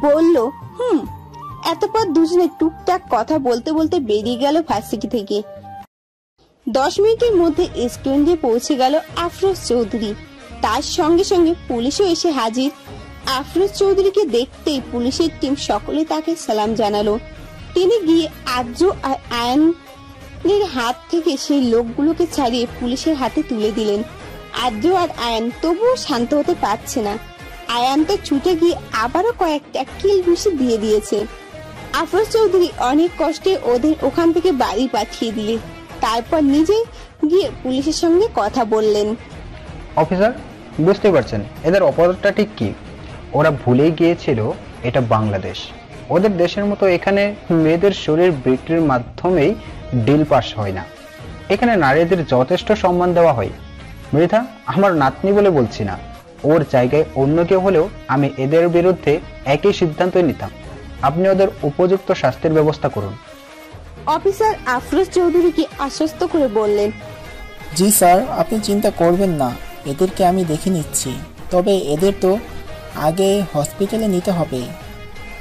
বলল, এতপর দুজনে টুকটাক কথা বলতে বলতে বেরিয়ে গেল ভার্সিটি থেকে। 10 মিনিটের মধ্যে রেস্টুরেন্টে পৌঁছে গেল আফরোজ চৌধুরী। তার সঙ্গে সঙ্গে পুলিশও এসে হাজির। আফরোজ চৌধুরীকে দেখতেই পুলিশের টিম সকলে তাকে সালাম জানালো। তিনি গিয়ে আদ্র আর আয়ানের হাত থেকে সেই লোকগুলোকে ছাড়িয়ে পুলিশের হাতে তুলে দিলেন। আদ্র আর আয়ান তবুও শান্ত হতে পারছে না। আয়ান তো ছুটে গিয়ে আবারও কয়েকটা কিল ঘুষি দিয়ে দিয়েছে। আফরোজ চৌধুরী অনেক কষ্টে ওদের ওখান থেকে বাড়ি পাঠিয়ে দিলেন। তারপর নিজে গিয়ে পুলিশের সঙ্গে কথা বললেন। অফিসার, বুঝতে পারছেন এদের অপরাধটা ঠিক কি? ওরা ভুলেই গিয়েছিল এটা বাংলাদেশ। ওদের দেশের মতো এখানে মেয়েদের শরীর বিক্রির মাধ্যমেই ডিল পাস হয় না। এখানে নারীদের যথেষ্ট সম্মান দেওয়া হয়। মৃধা আমার নাতনি বলে বলছি না, ওর জায়গায় অন্য কেউ হলেও আমি এদের বিরুদ্ধে একই সিদ্ধান্ত নিতাম। আপনি ওদের উপযুক্ত শাস্তির ব্যবস্থা করুন। অফিসার আফরোজ চৌধুরীকে আশ্বস্ত করে বললেন, জি স্যার, আপনি চিন্তা করবেন না, এদেরকে আমি দেখে নিচ্ছি। তবে এদের তো আগে হসপিটালে নিতে হবে।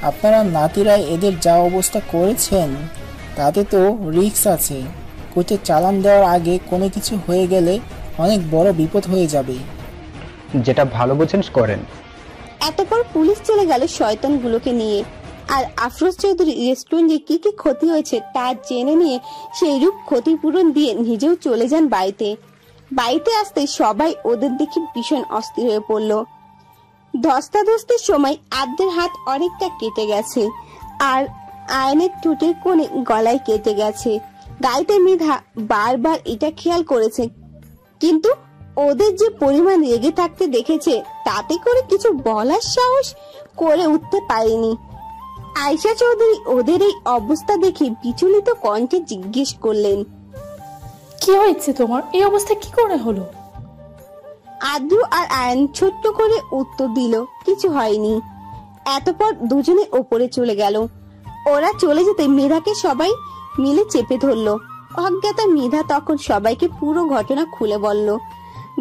আপনারা নাতিরা এদের যা অবস্থা করেছেন তাতে তো রিস্ক আছে। কোর্টে চালান দেওয়ার আগে কোনো কিছু হয়ে গেলে অনেক বড় বিপদ হয়ে যাবে। যেটা ভালো বোঝেন করেন। এতপর পুলিশ চলে গেল শয়তানগুলোকে নিয়ে। আর আফরোজ চৌধুরী রেস্টুরেন্টে কি কি ক্ষতি হয়েছে তা জেনে নিয়ে সেই রূপ ক্ষতিপূরণ দিয়ে নিজেও চলে যান বাড়িতে। বাড়িতে আসতে সবাই ওদের দেখে ভীষণ অস্থির হয়ে পড়ল। ধস্তাধস্তির সময় আদ্রের হাত অনেকটা কেটে গেছে, আর আয়নের ঠোঁটের কোণে গলায় কেটে গেছে। গাড়িতে মৃধা বারবার এটা খেয়াল করেছে, কিন্তু ওদের যে পরিমাণ রেগে থাকতে দেখেছে তাতে করে কিছু বলার সাহস করে উঠতে পারেনি। আয়শা চৌধুরী ওদের এই অবস্থা দেখে বিচলিত কণ্ঠে জিজ্ঞেস করলেন, কি হয়েছে তোমার? এই অবস্থা কি করে হলো? আদ্রু আর আয়ন ছোট্ট করে উত্তর দিল, কিছু হয়নি। এতপর দুজনে ওপরে চলে গেল। ওরা চলে যেতে মৃধাকে সবাই মিলে চেপে ধরলো। অজ্ঞাতা মৃধা তখন সবাইকে পুরো ঘটনা খুলে বলল।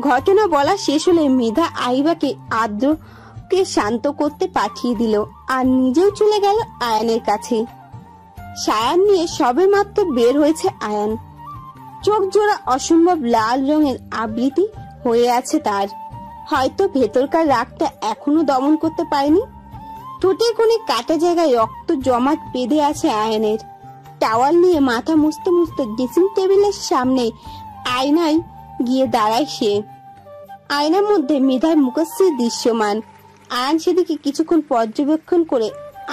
ঘটনা বলা শেষ হলে মৃধা আইবাকে আদ্রকে শান্ত করতে পাঠিয়ে দিল, আর নিজেও চলে গেল আয়নের কাছে। সায়ান নিয়ে সবে মাত্র বের হয়েছে আয়ান। চোখ জোড়া অসম্ভব লাল রঙের আবৃতি হয়ে আছে তার। হয়তো ভেতরকার রাগটা এখনো দমন করতে পারেনি। ঠোঁটের কোণে কাটা জায়গায় রক্ত জমাট বেঁধে আছে আয়নের। টাওয়াল নিয়ে মাথা মুছতে মুছতে ড্রেসিং টেবিলের সামনে আয়নায় গিয়ে দাঁড়ায় সে। আয়নার মধ্যে মৃধার মুখশ্রী দৃশ্যমান। আয়ন সেদিকে কিছুক্ষণ পর্যবেক্ষণ করে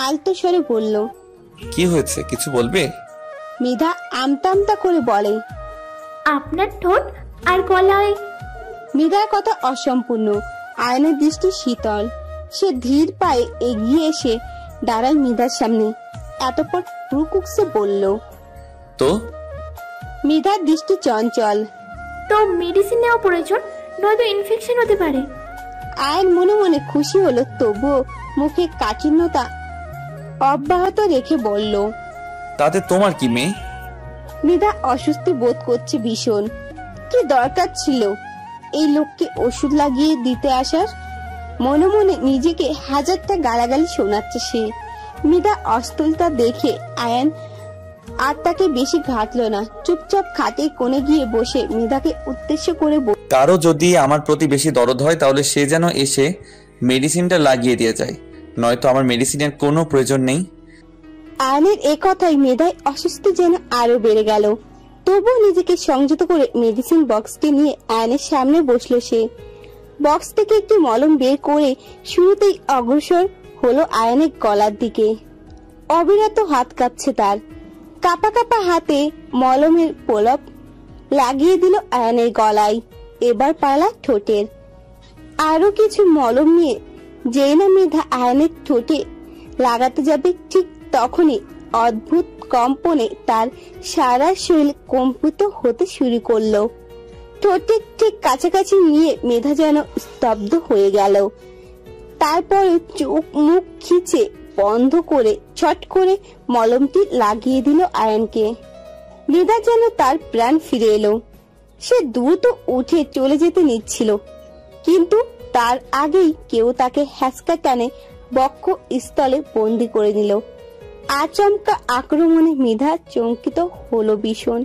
আলতো স্বরে বলল, কি হয়েছে, কিছু বলবে? মৃধা আমতা আমতা করে বলে, আপনার ঠোঁট আর গলায়। মৃধার কথা অসম্পূর্ণ। আয়নের দৃষ্টি শীতল। সে ধীর পায়ে এগিয়ে এসে দাঁড়ায় মৃধার সামনে। এতপর রুকুকসে বলল, তো? মৃধার দৃষ্টি চঞ্চল। তো মেডিসিন নেওয়া প্রয়োজন, নয়তো ইনফেকশন হতে পারে। আয়ন মনে মনে খুশি হলো, তবুও মুখে কাঠিন্যতা অব্যাহত রেখে বলল, তাতে তোমার কি মেয়ে? মৃধা অস্বস্তি বোধ করছে ভীষণ। কি দরকার ছিল এই লোককে ওষুধ লাগিয়ে দিতে আসার? মনে মনে নিজেকে হাজারটা গালাগালি শোনাচ্ছে সে। মৃধা অস্থলতা দেখে আয়ান আর তাকে বেশি ঘাটল না। চুপচাপ খাটে কোণে গিয়ে বসে মৃধাকে উদ্দেশ্য করে কারো যদি আমার প্রতি বেশি দরদ হয় তাহলে সে যেন এসে মেডিসিনটা লাগিয়ে দিয়ে যায়, নয়তো আমার মেডিসিনের কোনো প্রয়োজন নেই। আয়নের এ কথায় মেধায় অস্বস্তি যেন আরো বেড়ে গেল। তবুও নিজেকে সংযত করে মেডিসিন বক্সটি নিয়ে আয়নের সামনে বসলো সে। বক্স থেকে একটি মলম বের করে শুরুতেই অগ্রসর হলো আয়নের গলার দিকে। অবিরত হাত কাঁপছে তার। কাপা কাপা হাতে মলমের প্রলেপ লাগিয়ে দিল আয়নের গলায়। এবার পালা ঠোঁটের। আরো কিছু মলম নিয়ে যেই না মৃধা আয়নের ঠোঁটে লাগাতে যাবে, ঠিক তখনই অদ্ভুত কম্পনে তার সারা শরীর কম্পিত হতে শুরু করলো। ঠোঁটের ঠিক কাছাকাছি নিয়ে মেধা যেন স্তব্ধ হয়ে গেল। তারপরে চোখ মুখ খিচে বন্ধ করে ছট করে মলমটি লাগিয়ে দিল আয়নকে। মেধা যেন তার প্রাণ ফিরে এলো। সে দ্রুত উঠে চলে যেতে নিচ্ছিল, কিন্তু তার আগেই কেউ তাকে হ্যাঁচকা টানে বক্ষ স্থলে বন্দি করে নিল। আচমকা আক্রমণে মেধা চমকিত হলো ভীষণ।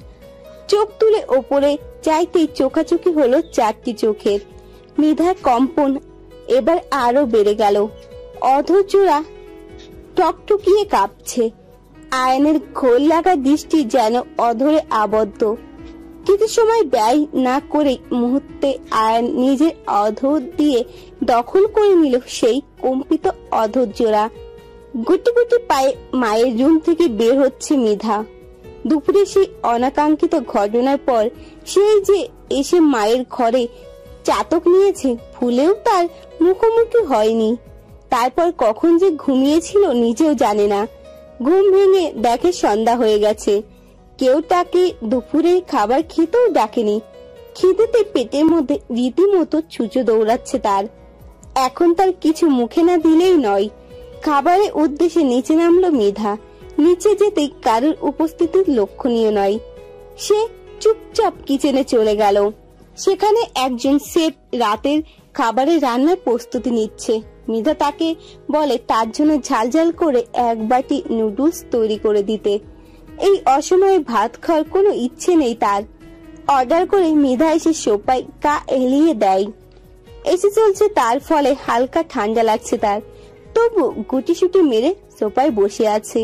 চোখ তুলে ওপরে চাইতেই চোখাচোখি হলো চারটি চোখের। মেধার কম্পন এবার আরো বেড়ে গেল। অধৈর্যরা টকটকিয়ে কাঁপছে। আয়নের ঘোর লাগা দৃষ্টি যেন অধরে আবদ্ধ। কিছু সময় ব্যয় না করে মুহূর্তে আয়ন নিজের অধর দিয়ে দখল করে নিল সেই কম্পিত অধৈর্যরা। গুটি গুটি পায়ে মায়ের রুম থেকে বের হচ্ছে মেধা। দুপুরে সেই অনাকাঙ্ক্ষিত ঘটনার পর সেই যে এসে মায়ের ঘরে চাতক নিয়েছে, ভুলেও তার মুখোমুখি হয়নি। তারপর কখন যে ঘুমিয়েছিল নিজেও জানে না। ঘুম ভেঙে দেখে সন্ধ্যা হয়ে গেছে। কেউ তাকে দুপুরের খাবার খেতেও ডাকেনি। খিদেতে পেটের মধ্যে রীতিমতো ছুঁচো দৌড়াচ্ছে তার। এখন তার কিছু মুখে না দিলেই নয়। খাবারের উদ্দেশ্যে নিচে নামলো মেধা। নিচে যেতেই কারোর উপস্থিতি লক্ষণীয় নয়। সে চুপচাপ কিচেনে চলে গেল। সেখানে একজন শেফ রাতের খাবারের রান্নার প্রস্তুতি নিচ্ছে। মেধা তাকে বলে তার জন্য ঝালঝাল করে এক বাটি নুডলস তৈরি করে দিতে। এই অসময়ে ভাত খাওয়ার কোনো ইচ্ছে নেই তার। অর্ডার করে মেধা এসে সোফায় গা এলিয়ে দেয়। এসে চলছে তার ফলে হালকা ঠান্ডা লাগছে তার, তবু গুটিসুটি মেরে সোফায় বসে আছে।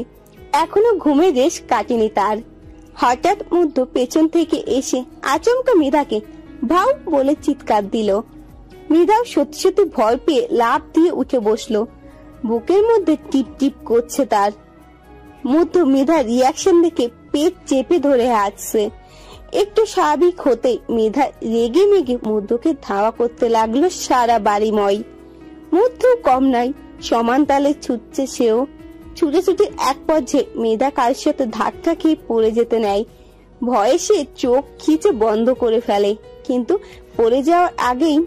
এখনো ঘুমের রেশ কাটেনি তার। হঠাৎ মধ্য পেছন থেকে এসে আচমকা মেধাকে ভাও বলে চিৎকার দিল। মেধাও সত্যি সত্যি ভয় পেয়ে লাফ দিয়ে উঠে বসলো। বুকের মধ্যে টিপ টিপ করছে তার। মধ্য মেধার রিয়াকশন দেখে পেট চেপে ধরে হাসছে। একটু স্বাভাবিক হতে মেধা রেগে মেগে মধ্যকে ধাওয়া করতে লাগলো সারা বাড়িময়। মধ্য কম নয়, সমান তালে ছুটছে সেও। ছুটে ছুটে এক পর্যায়ে মেধা কার সাথে ধাক্কা খেয়ে পড়ে যেতে নেয়। ভয়ে সে চোখ খিচে বন্ধ করে ফেলে, কিন্তু পড়ে যাওয়ার আগেই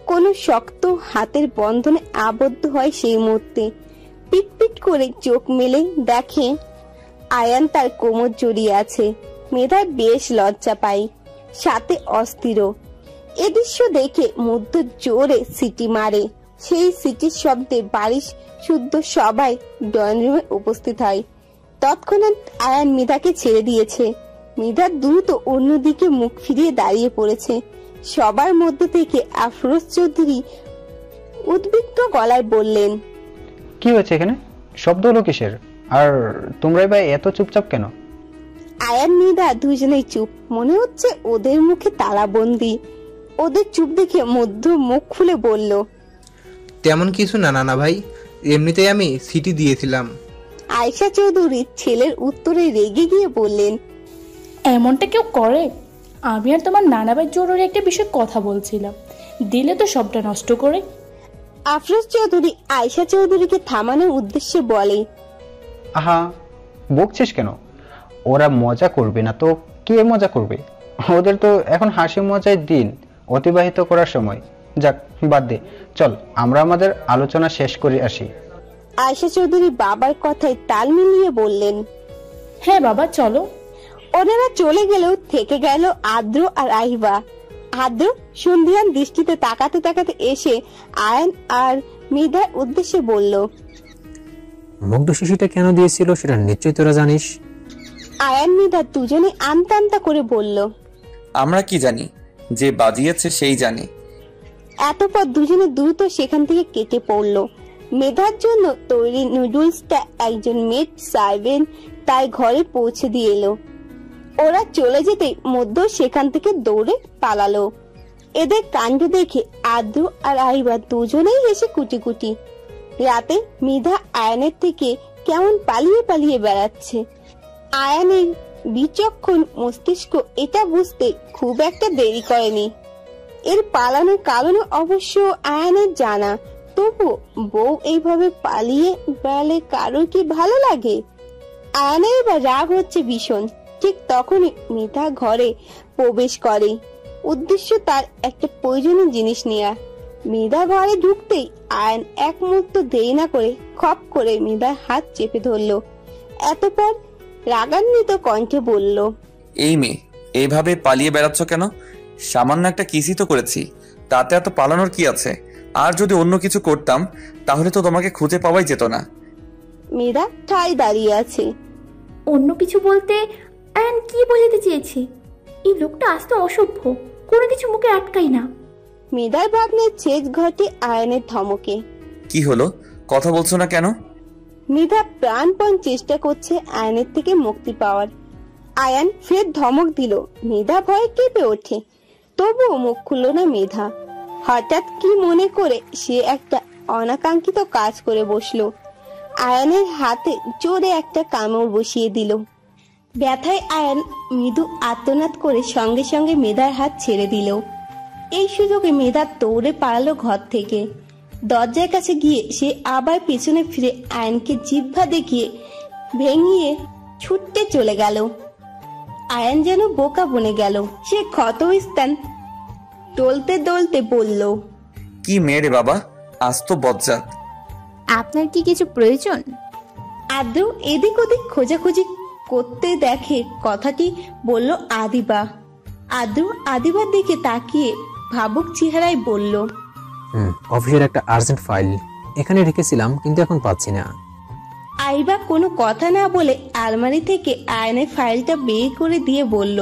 কোনো শক্ত হাতের বন্ধনে আবদ্ধ হয় সেই মুহূর্তে। পিটপিট করে চোখ মেলে দেখে আয়ান তার কোমর জড়িয়ে আছে। মেধা বেশ লজ্জা পায়, সাথে অস্থিরও। এ দৃশ্য দেখে মধ্য জোরে সিটি মারে। সেই সিটির শব্দে বাড়ির শুদ্ধ সবাই ড্রয়িং রুমে উপস্থিত হয়। তৎক্ষণাৎ আয়ান মেধাকে ছেড়ে দিয়েছে। মেধা দ্রুত অন্যদিকে মুখ ফিরিয়ে দাঁড়িয়ে পড়েছে। সবার মধ্যে থেকে আফরোজ চৌধুরী উদ্বিগ্ন গলায় বললেন, কি হয়েছে এখানে? শব্দ হলো কিসের? আর তোমরাই ভাই এত চুপচাপ কেন? আয়ান মেধা দুজনেই চুপ। মনে হচ্ছে ওদের মুখে তালাবন্দি। ওদের চুপ দেখে মধ্য মুখ খুলে বলল, তেমন কিছু না নানা ভাই, এমনিতেই আমি সিটি দিয়েছিলাম। আয়েশা চৌধুরী ছেলের উত্তরে রেগে গিয়ে বললেন, এমনটা কেউ করে? আমি আর তোমার নানাভাই জরুরি একটা বিষয় কথা বলছিলাম, দিলে তো সবটা নষ্ট করে। আফরোজ চৌধুরী আয়েশা চৌধুরীকে থামানোর উদ্দেশ্যে বলে, আহা, বকছিস কেন? ওরা মজা করবে না তো কে মজা করবে? ওদের তো এখন হাসি মজার দিন অতিবাহিত করার সময়। যাক, বাদ দে, চল আমরা আমাদের আলোচনা শেষ করে আসি। আয়েশা চৌধুরী বাবার কথায় তাল মিলিয়ে বললেন, হ্যাঁ বাবা চলো। ওনারা চলে গেলেও থেকে গেল আদ্র আর আহিবা। আদ্র সন্ধিয়ান দৃষ্টিতে তাকাতে তাকাতে এসে আয়ান আর মেধার উদ্দেশ্যে বলল, মুগ্ধ শিশুটা কেন দিয়েছিল সেটা নিশ্চয়ই তোরা জানিস। আয়ান মেধা দুজনে আমতা আমতা করে বলল, আমরা কি জানি, যে বাজিয়েছে সেই জানে। এতপর দুজনে দ্রুত সেখান থেকে কেটে পড়ল। মেধার জন্য তৈরি নুডলসটা একজন মেড সার্ভেন্ট তার ঘরে পৌঁছে দিয়ে এলো। ওরা চলে যেতে মধ্য সেখান থেকে দৌড়ে পালালো। এদের কাণ্ড দেখে আদ্র আর আহিবা দুজনেই হেসে কুটি কুটি। রাতে মেধা আয়ানের থেকে কেমন পালিয়ে পালিয়ে বেড়াচ্ছে। আয়ানের বিচক্ষণ মস্তিষ্ক এটা বুঝতে খুব একটা দেরি করেনি। এর পালানোর কারণ অবশ্য আয়ানের জানা, তবু বউ এইভাবে পালিয়ে বেড়ালে কারোর কি ভালো লাগে? আয়ানের এবার রাগ হচ্ছে ভীষণ। ঠিক তখনই মেধা ঘরে প্রবেশ করে। উদ্দেশ্য তার একটা প্রয়োজনীয় জিনিস নেয়া। মেধা ঘরে ঢুকতেই আয়ান এক মুহূর্ত দেরি না করে খপ করে মেধার হাত চেপে ধরলো। এতপর রাগান্বিত কণ্ঠে বলল, এই মেয়ে এইভাবে পালিয়ে বেড়াচ্ছ কেন? সামান্য একটা কিসই তো করেছি, তাতে এত পালানোর কি আছে? আর যদি অন্য কিছু করতাম তাহলে তো তোমাকে খুঁজে পাওয়াই যেত না। মেধা ঠায় দাঁড়িয়ে আছে। অন্য কিছু বলতে আয়ান কি বোঝাতে চেয়েছে? এই লোকটা আস্ত অসভ্য, কোনো কিছু মুখে আটকাই না। মেধার ভাবনায় ছেদ ঘটে আয়ানের ধমকে। কি হলো, কথা বলছো না কেন? মেধা প্রাণপণ চেষ্টা করছে আয়ানের থেকে মুক্তি পাওয়ার। আয়ান ফের ধমক দিল। মেধা ভয়ে কেঁপে ওঠে, তবুও মুখ খুলল না মেধা। হঠাৎ কি মনে করে সে একটা অনাকাঙ্ক্ষিত কাজ করে বসলো। আয়ানের হাতে জোরে একটা কামড় বসিয়ে দিল। ব্যথায় আয়ান মৃদু আর্তনাদ করে সঙ্গে সঙ্গে মেধার হাত ছেড়ে দিল। এই সুযোগে মেধা দৌড়ে পালালো ঘর থেকে। দরজার কাছে গিয়ে সে আবার পেছনে ফিরে আয়ানকে জিহ্বা দেখিয়ে ভেঙিয়ে ছুটতে চলে গেল। আয়ান যেন বোকা বনে গেল। সে ক্ষতস্থান টলতে টলতে বলল, কি মেয়ে রে বাবা, আজ তো বজ্জাত। আপনার কি কিছু প্রয়োজন? আদ্র এদিক ওদিক খোঁজাখুঁজি করতে দেখে কথাটি বলল আদিবা। আদ্র আদিবার দিকে তাকিয়ে ভাবুক চেহারায় বলল, অফিসের একটা আর্জেন্ট ফাইল এখানে রেখেছিলাম, কিন্তু এখন পাচ্ছি না। আইবা কোনো কথা না বলে আলমারি থেকে আয়নের ফাইলটা বের করে দিয়ে বলল,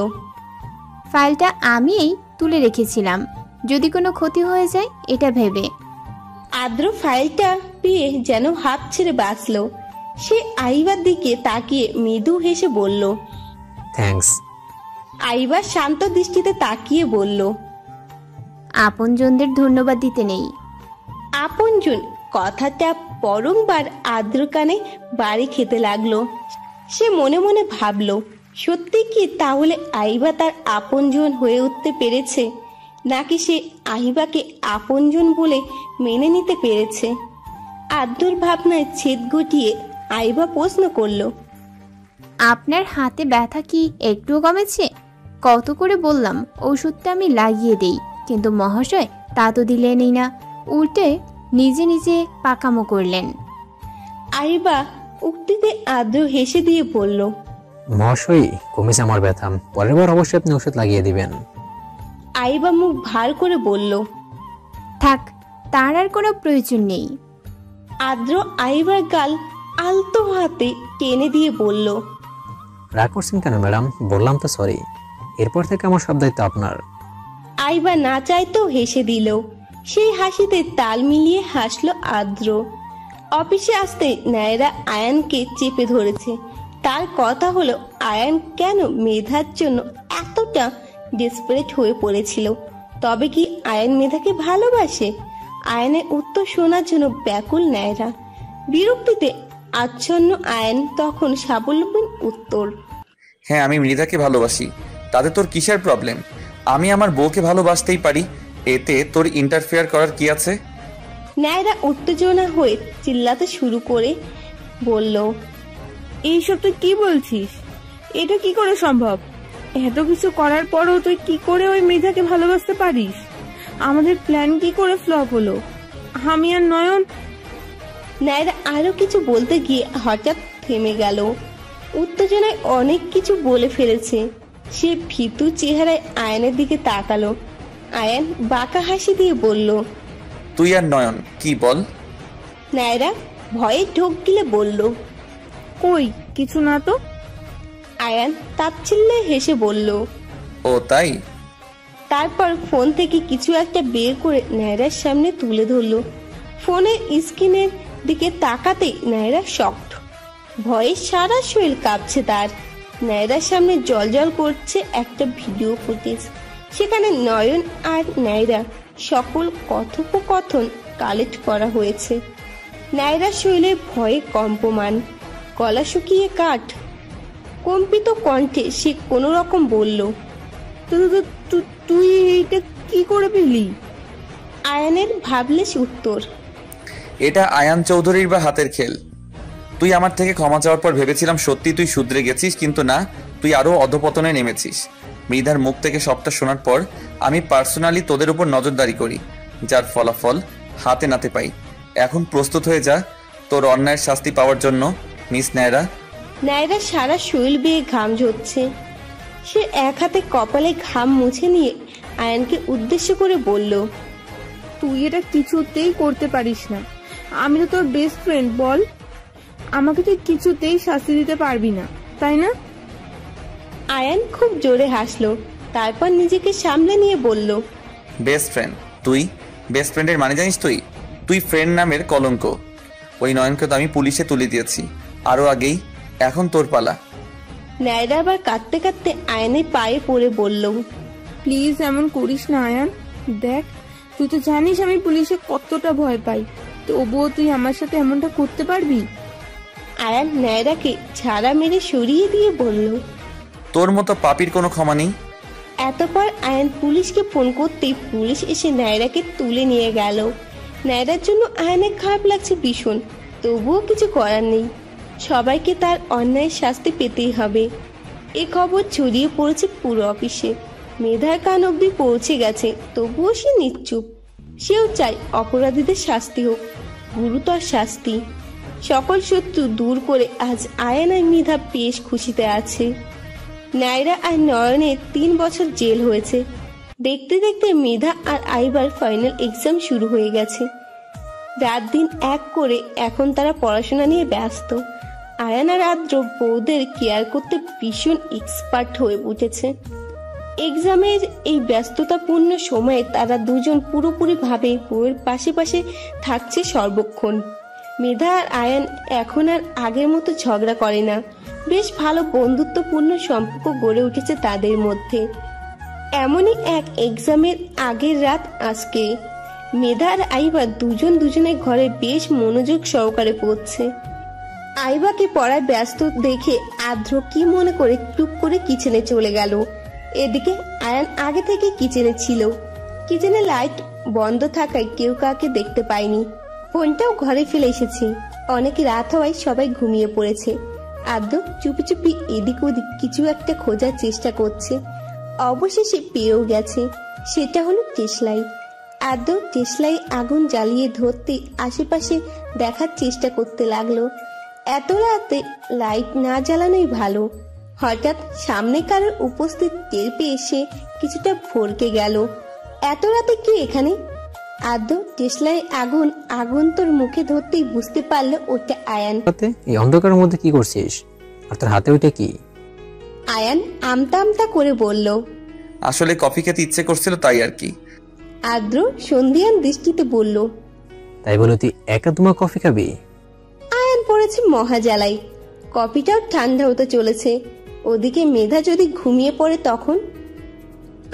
ফাইলটা আমিই তুলে রেখেছিলাম, যদি কোনো ক্ষতি হয়ে যায় এটা ভেবে। আদ্র ফাইলটা পেয়ে যেন হাত ছেড়ে বাঁচল। সে আইবার দিকে তাকিয়ে মৃদু হেসে বলল, থ্যাঙ্কস। আইবা শান্ত দৃষ্টিতে তাকিয়ে বলল, আপনজনদের ধন্যবাদ দিতে নেই। আপনজন কথাটা পরমবার আদ্র কানে বাড়ি খেতে লাগলো। সে মনে মনে ভাবল, সত্যি কি তাহলে আইবা তার আপনজন হয়ে উঠতে পেরেছে, নাকি সে আহিবাকে আপনজন বলে মেনে নিতে পেরেছে? আদ্রর ভাবনায় ছেদ ঘটিয়ে আইবা প্রশ্ন করল, আপনার হাতে ব্যথা কি একটুও কমেছে? কত করে বললাম ওষুধটা আমি লাগিয়ে দেই, কিন্তু মহাশয় তা তো দিলেনই না, উল্টে নিজে নিজে পাকামো করলেন। আইবা উক্তিতে আদ্র হেসে দিয়ে বলল, মহাশয় কমেছে আমার ব্যথা, পরের বার অবশ্যই আপনি ওষুধ লাগিয়ে দিবেন। আইবা মুখ ভার করে বলল, থাক, তার আর কোনো প্রয়োজন নেই। আদ্র আইবার গাল আলতো হাতে টেনে দিয়ে বলল, রাগ করছেন কেন ম্যাডাম? বললাম তো সরি, এরপর থেকে আমার সব দায়িত্ব আপনার। আইবা না চাইতেও হেসে দিল। সেই হাসিতে তাল মিলিয়ে হাসলো আদ্র। অফিসে আসতে নায়রা আয়ানকে চেপে ধরেছে। তার কথা হলো, আয়ান কেন মেধার জন্য এতটা ডেসপারেট হয়ে পড়েছিল। তবে কি আয়ান মেধাকে ভালোবাসে? আয়ানের উত্তর শোনার জন্য ব্যাকুল নায়রা। বিরক্তিতে আচ্ছন্ন আয়ান তখন সাবলম্বী উত্তর, হ্যাঁ আমি মৃধাকে ভালোবাসি, তাতে তোর কিসের প্রবলেম? আমি আমার বউকে ভালোবাসতেই পারি, এতে তোর ইন্টারফেয়ার করার কি আছে? নায়রা উত্তেজনা হয়ে চিল্লাতে শুরু করে বলল, এইসব তুই কি বলছিস? এটা কি করে সম্ভব? এত কিছু করার পরও তুই কি করে ওই মৃধাকে ভালোবাসতে পারিস? আমাদের প্ল্যান কি করে ফ্লপ হলো? আমি আর নয়ন। নায়রা আরো কিছু বলতে গিয়ে হঠাৎ থেমে গেল। উত্তেজনায় অনেক কিছু বলে ফেলেছে। সে ভীতু চেহারায় আয়নের দিকে তাকালো। আয়ান বাঁকা হাসি দিয়ে বলল, তুই আর নয়ন কি বল? নায়রা ভয়ে ঢোক গিলে বলল, কই কিছু না তো। আয়ান তাচ্ছিল্যে হেসে বলল, ও তাই? তারপর ফোন থেকে কিছু একটা বের করে নায়রার সামনে তুলে ধরলো। ফোনের স্ক্রিনের দিকে তাকাতেই নায়রা শকড। ভয়ে সারা শরীর কাঁপছে তার। নায়রার সামনে জলজল করছে একটা ভিডিও ফুটেজ। সেখানে নয়ন আর নায়রা সকল কথোপকথন কালেক্ট করা হয়েছে। নায়রার শরীরে ভয়ে কম্পমান, গলা শুকিয়ে কাঠ। কম্পিত কণ্ঠে সে কোনো রকম বলল, তুই এইটা কি করে পেলি? আয়ানের ভাবলেস উত্তর, এটা আয়ান চৌধুরীর বা হাতের খেল। তুই আমার থেকে ক্ষমা চাওয়ার পর ভেবেছিলাম সত্যি তুই শুধরে গেছিস, কিন্তু না, তুই আরো অধপতনে নেমেছিস। মৃধার মুখ থেকে সবটা শোনার পর আমি পার্সোনালি তোদের উপর নজরদারি করি, যার ফলাফল হাতে নাতে পাই। এখন প্রস্তুত হয়ে যা তোর অন্যায়ের শাস্তি পাওয়ার জন্য, মিস নায়রা। নায়রা সারা শরীর বেয়ে ঘাম ঝরছে। সে এক হাতে কপালে ঘাম মুছে নিয়ে আয়ানকে উদ্দেশ্য করে বলল, তুই এটা কিছুতেই করতে পারিস না। আমি তো তোর বেস্ট ফ্রেন্ড, বল আমাকে তুই কিছুতেই শাস্তি দিতে পারবি না, তাই না? আয়ান খুব জোরে হাসলো, তারপর নিজেকে সামলে নিয়ে বলল, বেস্ট ফ্রেন্ড? তুই বেস্ট ফ্রেন্ডের মানে জানিস? তুই ফ্রেন্ড নামের কলঙ্ক। ওই নয়নকে তো আমি পুলিশে তুলে দিয়েছি আরো আগেই, এখন তোর পালা। নায়রা আবার কাঁদতে কাঁদতে আয়ানের পায়ে পড়ে বলল, প্লিজ এমন করিস না আয়ান। দেখ, তুই তো জানিস আমি পুলিশে কতটা ভয় পাই, তবুও তুই আমার সাথে এমনটা করতে পারবি? আয়ান নায়রাকে ঝাড়া মেরে সরিয়ে দিয়ে বলল, তোর মতো পাপির কোনো ক্ষমা নেই। এতপর আয়ান পুলিশকে ফোন করতেই পুলিশ এসে নায়রাকে তুলে নিয়ে গেল। নায়রার জন্য আয়ানের খারাপ লাগছে ভীষণ, তবুও কিছু করার নেই। সবাইকে তার অন্যায়ের শাস্তি পেতেই হবে। এ খবর ছড়িয়ে পড়েছে পুরো অফিসে। মেধার কান অব্দি পৌঁছে গেছে, তবুও সে নিশ্চুপ। সেও চায় অপরাধীদের শাস্তি হোক। গুরুতর শাস্তি। সকল শত্রু দূর করে আজ আয়ান আর মৃধা বেশ খুশিতে আছে। নায়রা আর নয়নের 3 বছর জেল হয়েছে। দেখতে দেখতে মৃধা আর আইবার ফাইনাল এক্সাম শুরু হয়ে গেছে। রাত দিন এক করে এখন তারা পড়াশোনা নিয়ে ব্যস্ত। আয়ান আর আদ্র বউদের কেয়ার করতে ভীষণ এক্সপার্ট হয়ে উঠেছে। এক্সামের এই ব্যস্ততাপূর্ণ সময়ে তারা দুজন পুরোপুরি ভাবে বউয়ের পাশে পাশে থাকছে সর্বক্ষণ। মেধা আর আয়ান এখন আর আগের মতো ঝগড়া করে না। বেশ ভালো বন্ধুত্বপূর্ণ সম্পর্ক গড়ে উঠেছে তাদের মধ্যে। এমনই এক এক্সামের আগের রাত আজকে। মেধা আর আইবা দুজন দুজনের ঘরে বেশ মনোযোগ সহকারে পড়ছে। আইবাকে পড়ায় ব্যস্ত দেখে আদ্র কি মনে করে টুক করে কিচেনে চলে গেল। এদিকে আয়ান আগে থেকে কিচেনে ছিল। কিচেনে লাইট বন্ধ থাকায় কেউ কাউকে দেখতে পায়নি। ফোনটাও ঘরে ফেলে এসেছে। অনেক রাত হওয়ায় সবাই ঘুমিয়ে পড়েছে। আদ্র চুপি চুপি এদিক ওদিক কিছু একটা খোঁজার চেষ্টা করছে। অবশেষে পেয়েও গেছে। সেটা হলো টেসলাই। আদ্র টেসলাই আগুন জ্বালিয়ে ধরতে আশেপাশে দেখার চেষ্টা করতে লাগলো। এত রাতে লাইট না জ্বালানোই ভালো। হঠাৎ সামনে কারোর উপস্থিত টের পেয়ে সে কিছুটা ভরকে গেল। এত রাতে কি এখানে? আদ্র টেসলাই আগুন তোর মুখে ধরতেই বুঝতে পারলো ওটা আয়ান। এই অন্ধকারের মধ্যে কি করছিস? আর তোর হাতে ওইটা কি? আয়ান আমতা আমতা করে বলল, আসলে কফি খেতে ইচ্ছে করছিল তাই আর কি। আদ্র সন্ধিয়ান দৃষ্টিতে বলল, তাই বলে তুই একা তোমার কফি খাবি? আয়ান পড়েছে মহাজালাই। কফিটাও ঠান্ডা হতে চলেছে। ওদিকে মেধা যদি ঘুমিয়ে পড়ে তখন?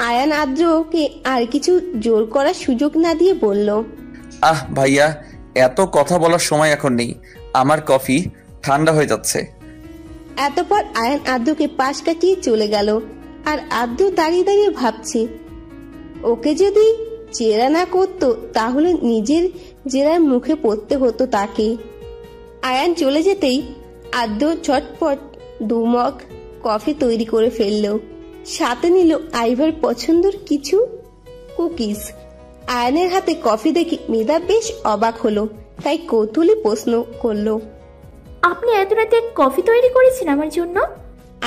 আয়ান আদ্রকে আর কিছু জোর করার সুযোগ না দিয়ে বলল, আহ ভাইয়া, এত কথা বলার সময় এখন নেই। আমার কফি ঠান্ডা হয়ে যাচ্ছে। এতপর আয়ান আদ্রকে পাশ কাটিয়ে চলে গেল। আর আদ্র দাঁড়িয়ে দাঁড়িয়ে ভাবছে, ওকে যদি জেরা না করতো তাহলে নিজের জেরার মুখে পড়তে হতো তাকে। আয়ান চলে যেতেই আদ্র ঝটপট 2 মগ কফি তৈরি করে ফেললো। সাথে নিল আইভার পছন্দের কিছু কুকিজ। আয়ানের হাতে কফি দেখে মেধা বেশ অবাক হলো। তাই কৌতূহলী প্রশ্ন করলো, আপনি এত রাতে কফি তৈরি করেছেন আমার জন্য?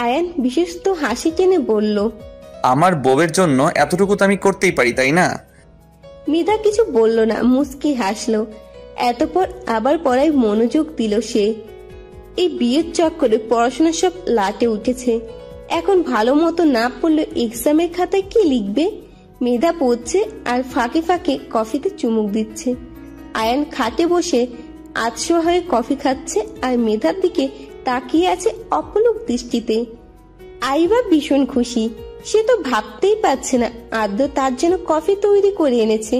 আয়ান বিশেষত হাসি টেনে বলল, আমার বউয়ের জন্য এতটুকু তো আমি করতেই পারি, তাই না? মেধা কিছু বলল না, মুচকি হাসলো। এতপর আবার পড়ায় মনোযোগ দিল সে। এই বিয়ের চক্করে পড়াশোনা সব লাটে উঠেছে। এখন ভালো মতো না পড়লে এক্সামের খাতায় কি লিখবে? মেধা পড়ছে আর ফাঁকে ফাঁকে কফিতে চুমুক দিচ্ছে। আয়ান খাটে বসে আতশোয়া হয়ে কফি খাচ্ছে আর মেধার দিকে তাকিয়ে আছে অপলক দৃষ্টিতে। আইবা ভীষণ খুশি। সে তো ভাবতেই পারছে না আদ্র তার জন্য কফি তৈরি করে এনেছে।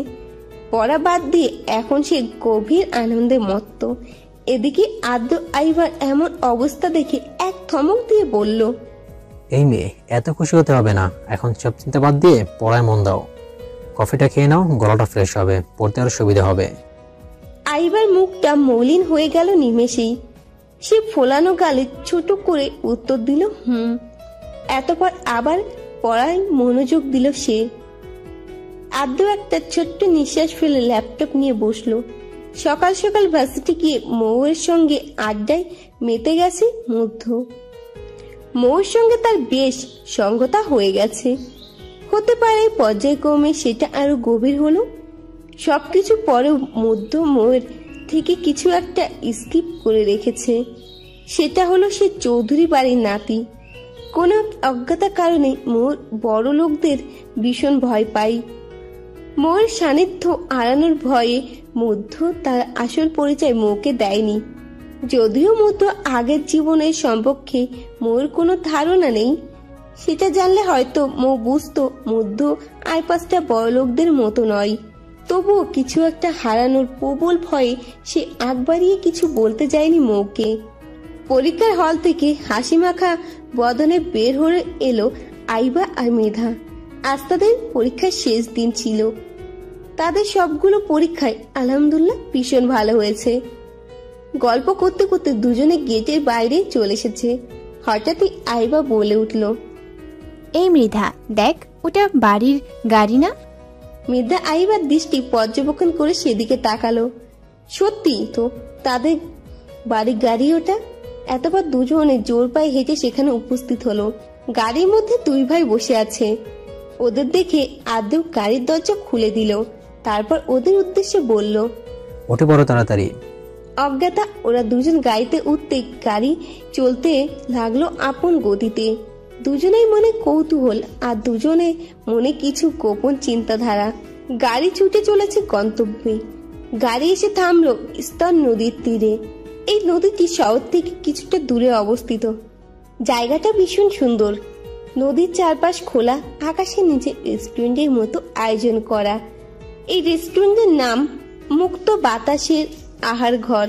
পড়া বাদ দিয়ে এখন সে গভীর আনন্দে মত্ত। এদিকে আদ্র আইবার এমন অবস্থা দেখে এক থমক দিয়ে বলল, এই মেয়ে, এত খুশি হতে হবে না। এখন সব চিন্তা বাদ দিয়ে পড়ায় মন দাও। কফিটা খেয়ে নাও, গলাটা ফ্রেশ হবে, পড়তে আরো সুবিধা হবে। আইবার মুখটা মলিন হয়ে গেল নিমেষেই। সে ফোলানো গালে ছোট করে উত্তর দিল, হুম। এতপর আবার পড়ায় মনোযোগ দিল সে। আদ্র একটা ছোট্ট নিঃশ্বাস ফেলে ল্যাপটপ নিয়ে বসলো। সকাল সকাল ভার্সিটি গিয়ে মৌয়ের সঙ্গে আড্ডায় মেতে গেছে মধ্য। মৌয়ের সঙ্গে তার বেশ সঙ্গতা হয়ে গেছে। হতে পারে পর্যায়ক্রমে সেটা আরো গভীর হলো। সবকিছু পরেও মধ্য মৌয়ের থেকে কিছু একটা স্কিপ করে রেখেছে। সেটা হলো সে চৌধুরী বাড়ির নাতি। কোনো অজ্ঞাত কারণে মৌর বড় লোকদের ভীষণ ভয় পায়। মৌয়ের সান্নিধ্য হারানোর ভয়ে মধ্য তার আসল পরিচয় মৌকে দেয়নি। যদিও মধ্য আগের জীবনের সম্পর্কে মৌর কোনো ধারণা নেই। সেটা জানলে হয়তো মৌ বুঝতো মধ্য আর 5টা বড় লোকদের মতো নয়। তবুও কিছু একটা হারানোর প্রবল ভয়ে সে আগ বাড়িয়ে কিছু বলতে যায়নি মৌকে। পরীক্ষার হল থেকে হাসি মাখা বদনে বের হয়ে এলো আইবা আর মেধা। আজ তাদের পরীক্ষার শেষ দিন ছিল। তাদের সবগুলো পরীক্ষায় আলহামদুলিল্লাহ ভীষণ ভালো হয়েছে। গল্প করতে করতে দুজনে গেটের বাইরে চলে এসেছে। হঠাৎই আইবা বলে উঠল, এই মৃধা, দেখ ওটা বাড়ির গাড়ি না? মৃধা আইবার দৃষ্টি পর্যবেক্ষণ করে সেদিকে তাকালো। সত্যি তো, তাদের বাড়ির গাড়ি ওটা। এতবার দুজনে জোর পায়ে হেঁটে সেখানে উপস্থিত হলো। গাড়ির মধ্যে দুই ভাই বসে আছে। ওদের দেখে আদ্র গাড়ির দরজা খুলে দিল, তারপর ওদের উদ্দেশ্যে বলল, ওঠে বড় তাড়াতাড়ি। অজ্ঞাতা ওরা দুজন গাড়িতে উঠতে গাড়ি চলতে লাগলো আপন গতিতে। দুজনেই মনে কৌতূহল আর দুজনে মনে কিছু গোপন চিন্তাধারা। গাড়ি ছুটে চলেছে গন্তব্যে। গাড়ি এসে থামলো স্তর নদীর তীরে। এই নদীটি শহর থেকে কিছুটা দূরে অবস্থিত। জায়গাটা ভীষণ সুন্দর। নদীর চারপাশ খোলা, আকাশের নিচে রেস্টুরেন্টের মতো আয়োজন করা। এই রেস্টুরেন্টের নাম মুক্ত বাতাসের আহার ঘর।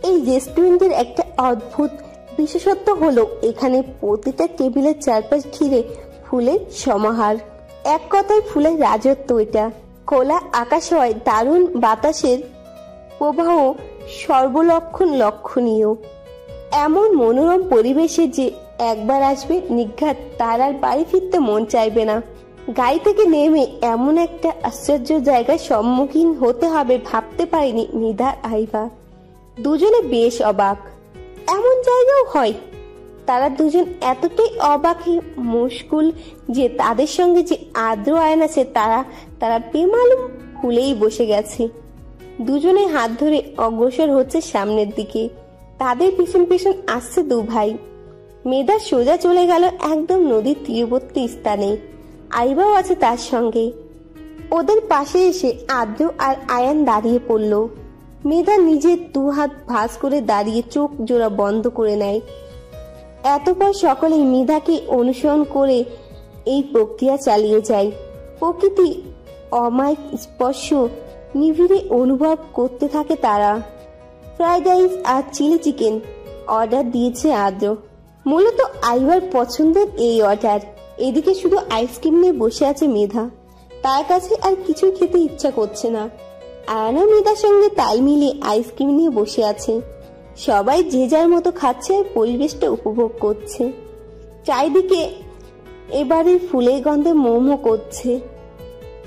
এই রেস্টুরেন্টের একটা অদ্ভুত বিশেষত্ব হলো এখানে প্রতিটা টেবিলের চারপাশ ঘিরে ফুলের সমাহার। এক কথায় ফুলের রাজত্ব এটা। খোলা আকাশ হয়, দারুণ বাতাসের প্রবাহ সর্বলক্ষণ লক্ষণীয়। এমন মনোরম পরিবেশে যে একবার আসবে নিঘাত তার আর বাড়ি ফিরতে মন চাইবে না। গাড়ি থেকে নেমে এমন একটা আশ্চর্য জায়গার সম্মুখীন হতে হবে ভাবতে পারেনি মৃধা আইবা। দুজনে বেশ অবাক, এমন জায়গাও হয়। তারা দুজন এতটাই অবাক মুশকুল যে তাদের সঙ্গে যে আদ্র আয়ন আছে তারা বেমালুম ভুলেই বসে গেছে। দুজনে হাত ধরে অগ্রসর হচ্ছে সামনের দিকে। তাদের পিছন পিছন আসছে দু ভাই। মেধা সোজা চলে গেল একদম নদীর তীরবর্তী স্থানে। আইবাও আছে তার সঙ্গে। ওদের পাশে এসে আদ্র আর আয়ান দাঁড়িয়ে পড়ল। মেধা নিজের দু হাত ভাঁজ করে দাঁড়িয়ে চোখ জোড়া বন্ধ করে নেয়। এতপর সকলেই মেধাকে অনুসরণ করে এই প্রক্রিয়া চালিয়ে যায়। প্রকৃতি অমায়িক স্পর্শ নিবিড়ে অনুভব করতে থাকে তারা। ফ্রাইড রাইস আর চিলি চিকেন অর্ডার দিয়েছে আদ্র। মূলত আইবার পছন্দের এই অর্ডার। এদিকে শুধু আইসক্রিম নিয়ে বসে আছে মেধা। তার কাছে আর কিছুই খেতে ইচ্ছা করছে না। আয়না মেধার সঙ্গে তাল মিলিয়ে আইসক্রিম নিয়ে বসে আছে। সবাই যে যার মতো খাচ্ছে আর পরিবেশটা উপভোগ করছে। চারিদিকে এবারে ফুলের গন্ধে মোমো করছে।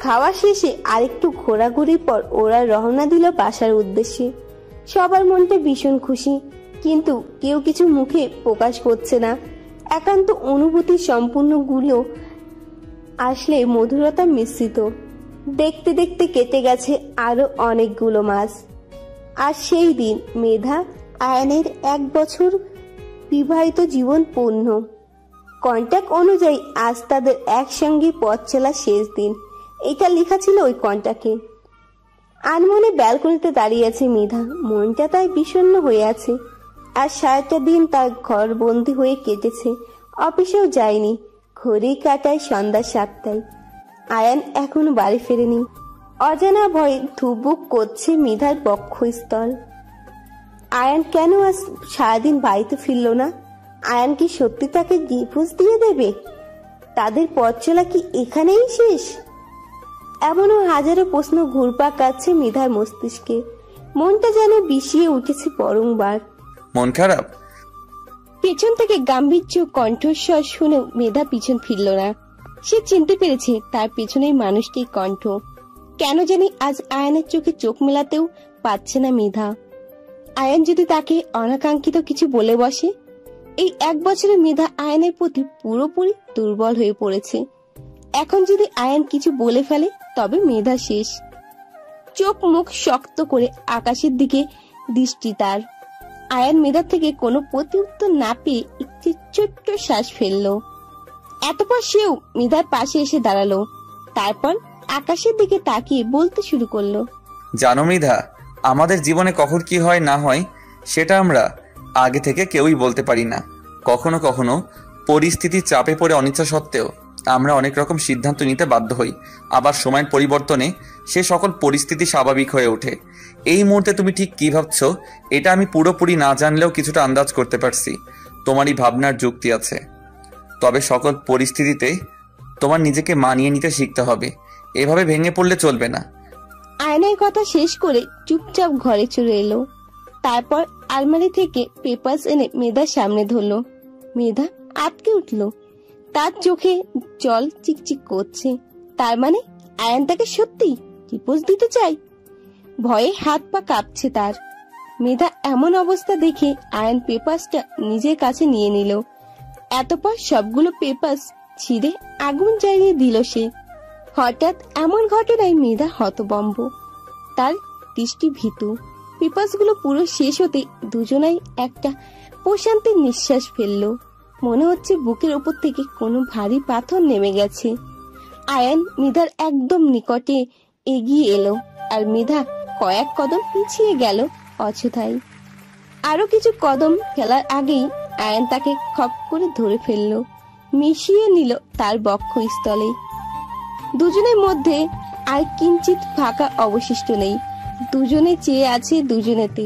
খাওয়া শেষে আরেকটু ঘোরাঘুরির পর ওরা রওনা দিল বাসার উদ্দেশ্যে। সবার মনটা ভীষণ খুশি, কিন্তু কেউ কিছু মুখে প্রকাশ করছে না। একান্ত অনুভূতি সম্পূর্ণগুলো আসলে মধুরতা মিশ্রিত। দেখতে দেখতে কেটে গেছে আরো অনেকগুলো মাস। আর সেই দিন মেধা আয়নের 1 বছর বিবাহিত জীবন পূর্ণ। কন্ট্যাক্ট অনুযায়ী আজ তাদের একসঙ্গে পথ চলা শেষ দিন। এটা লেখা ছিল ওই কন্ট্যাক্টে। আনমনে ব্যালকনিতে দাঁড়িয়ে আছে মেধা। মনটা তাই বিষণ্ণ হয়ে আছে। আর সারাটা দিন তার ঘর বন্দি হয়ে কেটেছে। অফিসেও যায়নি। ঘড়ি কাটায় সন্ধ্যা 7টায়। আয়ান এখনো বাড়ি ফেরেনি। অজানা ভয়ে ধুকবুক করছে মেধার বক্ষস্থল। আয়ান কেন আজ সারাদিন বাড়িতে ফিরল না? আয়ান কি সত্যি তাকে ডিভোর্স দিয়ে দেবে? তাদের পথ চলা কি এখানেই শেষ? এমনও হাজারো প্রশ্ন ঘুরপাক কাটছে মেধার মস্তিষ্কে। মনটা যেন বিষিয়ে উঠেছে বরংবার। মন খারাপ? পেছন থেকে গাম্ভীর্য কণ্ঠস্বর শুনে মেধা পিছন ফিরল না। সে চিনতে পেরেছে তার পেছনের মানুষটির কণ্ঠ। কেন জানি আজ আয়ানের চোখে চোখ মেলাতেও পাচ্ছে না মেধা। আয়ান যদি তাকে অনাকাঙ্ক্ষিত কিছু বলে বসে। এই 1 বছরে মেধা আয়ানের প্রতি পুরোপুরি দুর্বল হয়ে পড়েছে। এখন যদি আয়ান কিছু বলে ফেলে তবে মেধা শেষ। চোখ মুখ শক্ত করে আকাশের দিকে দৃষ্টি তার। আয়ান মেধার থেকে কোনো প্রত্যুত্তর না পেয়ে একটি ছোট্ট শ্বাস ফেললো। এতপর সেও মেধার পাশে এসে দাঁড়ালো। তারপর আকাশের দিকে তাকিয়ে বলতে শুরু করলো, জানো মৃধা, আমাদের জীবনে কখন কি হয় না হয় সেটা আমরা আগে থেকে কেউই বলতে পারি না। কখনো কখনো পরিস্থিতির চাপে পড়ে অনিচ্ছা সত্ত্বেও আমরা অনেক রকম সিদ্ধান্ত নিতে বাধ্য হই। আবার সময়ের পরিবর্তনে সে সকল পরিস্থিতি স্বাভাবিক হয়ে ওঠে। এই মুহূর্তে তুমি ঠিক কি ভাবছো এটা আমি পুরোপুরি না জানলেও কিছুটা আন্দাজ করতে পারছি। তোমারই ভাবনার যুক্তি আছে, তবে সকল পরিস্থিতিতে তোমার নিজেকে মানিয়ে নিতে শিখতে হবে। এভাবে ভেঙে পড়লে চলবে না। আয়নার কথা শেষ করে চুপচাপ ঘরে চলে এলো। তারপর আলমারি থেকে পেপারস এনে মেধার সামনে ধরলো। মেধা আটকে উঠলো। তার চোখে জল চিকচিক করছে। তার মানে আয়ান তাকে সত্যি ডিভোর্স দিতে চায়। ভয়ে হাত পা কাঁপছে তার। মেধা এমন অবস্থা দেখে আয়ান পেপারসটা নিজের কাছে নিয়ে নিল। এতপর সবগুলো পেপারস ছিঁড়ে আগুন জ্বালিয়ে দিল সে। হঠাৎ এমন ঘটনায় মেধা হতবম্ব, তার দৃষ্টি ভীতু। পেপারসগুলো পুরো শেষ হতে দুজনাই একটা প্রশান্তির নিঃশ্বাস ফেললো। মনে হচ্ছে বুকের উপর থেকে কোনো ভারী পাথর নেমে গেছে। আয়ান মেধার একদম নিকটে এগিয়ে এলো, আর মেধা কয়েক কদম পিছিয়ে গেল অযথাই। আরো কিছু কদম ফেলার আগেই আয়ান তাকে খপ করে ধরে ফেললো, মিশিয়ে নিল তার বক্ষস্থলে। দুজনের মধ্যে আর কিঞ্চিত ফাঁকা অবশিষ্ট নেই। দুজনে চেয়ে আছে দুজনেতে।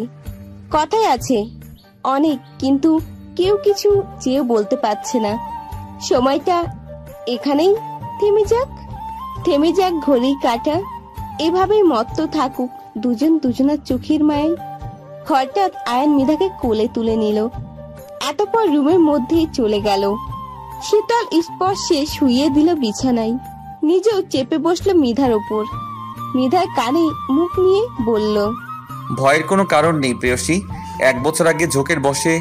কথাই আছে অনেক, কিন্তু কেউ কিছু চেয়ে বলতে পারছে না। সময়টা এখানেই থেমে যাক ঘড়ির কাঁটা। এভাবেই মত্ত থাকুক দুজন দুজনার চোখের মায়ায়। হঠাৎ আয়ান মেধাকে কোলে তুলে নিল, এতপর রুমের মধ্যেই চলে গেল। শীতল স্পর্শে শুইয়ে দিল বিছানায়, নিজেও চেপে বসলো মেধার ওপর। মেধার কানে মুখ নিয়ে বলল, ভয়ের কোনো কারণ নেই প্রেয়সী। 1 বছর আগে ঝোঁকের বসে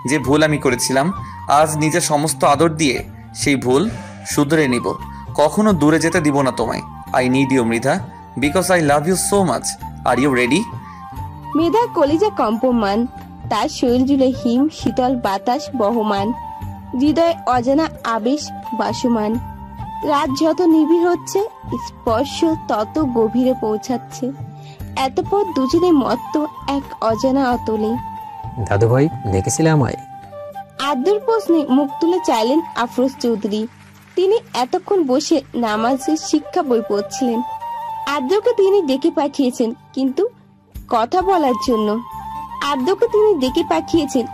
যে ভুল আমি করেছিলাম, আজ নিজের সমস্ত আদর দিয়ে সেই ভুল শুধরে নিব। কখনো দূরে যেতে দিব না তোমায়। I need you Mridha, because I love you so much. Are you ready? মেধার কলিজা কম্পমান, তার শরীর জুড়ে হিম শীতল বাতাস বহমান, হৃদয়ে অজানা আবেশ বাসমান। রাত যত নিবিড় হচ্ছে, স্পর্শ তত গভীরে পৌঁছাচ্ছে। এতপর দুজনে মত্ত এক অজানা অতলে। দাদু ভাই ডেকেছিলে আমায়? আদ্যর প্রশ্নে মুখ তুলে চাইলেন আফরোজ চৌধুরী। তিনি এতক্ষণ বসে নামাজের শিক্ষা বই পড়ছিলেন। আদ্যকে তিনি ডেকে পাঠিয়েছেন কিন্তু কথা বলার জন্য।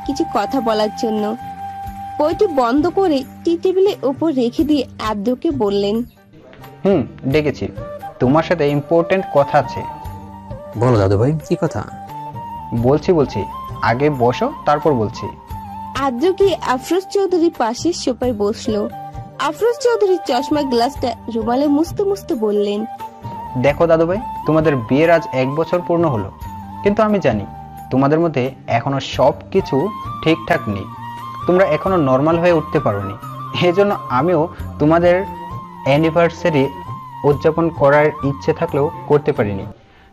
কিছু কথা বলার জন্য। বইটি বন্ধ করে টি টেবিলের উপর রেখে দিয়ে আদ্যকে বললেন, ডেকেছি, তোমার সাথে ইম্পর্টেন্ট কথা আছে। বলো দাদু ভাই, কি কথা? বলছি, আগে বসো, তারপর বলছি। আদ্র কি আফরোজ চৌধুরীর পাশে সোফায় বসলো। আফরোজ চৌধুরী চশমা গ্লাসটা রুমালে মুছতে মুছতে বললেন, দেখো দাদু ভাই, তোমাদের বিয়ের আজ 1 বছর পূর্ণ হলো, কিন্তু আমি জানি তোমাদের মধ্যে এখনো সব কিছু ঠিকঠাক নেই। তোমরা এখনো নর্মাল হয়ে উঠতে পারোনি। এই জন্য আমিও তোমাদের অ্যানিভার্সারি উদযাপন করার ইচ্ছে থাকলেও করতে পারিনি।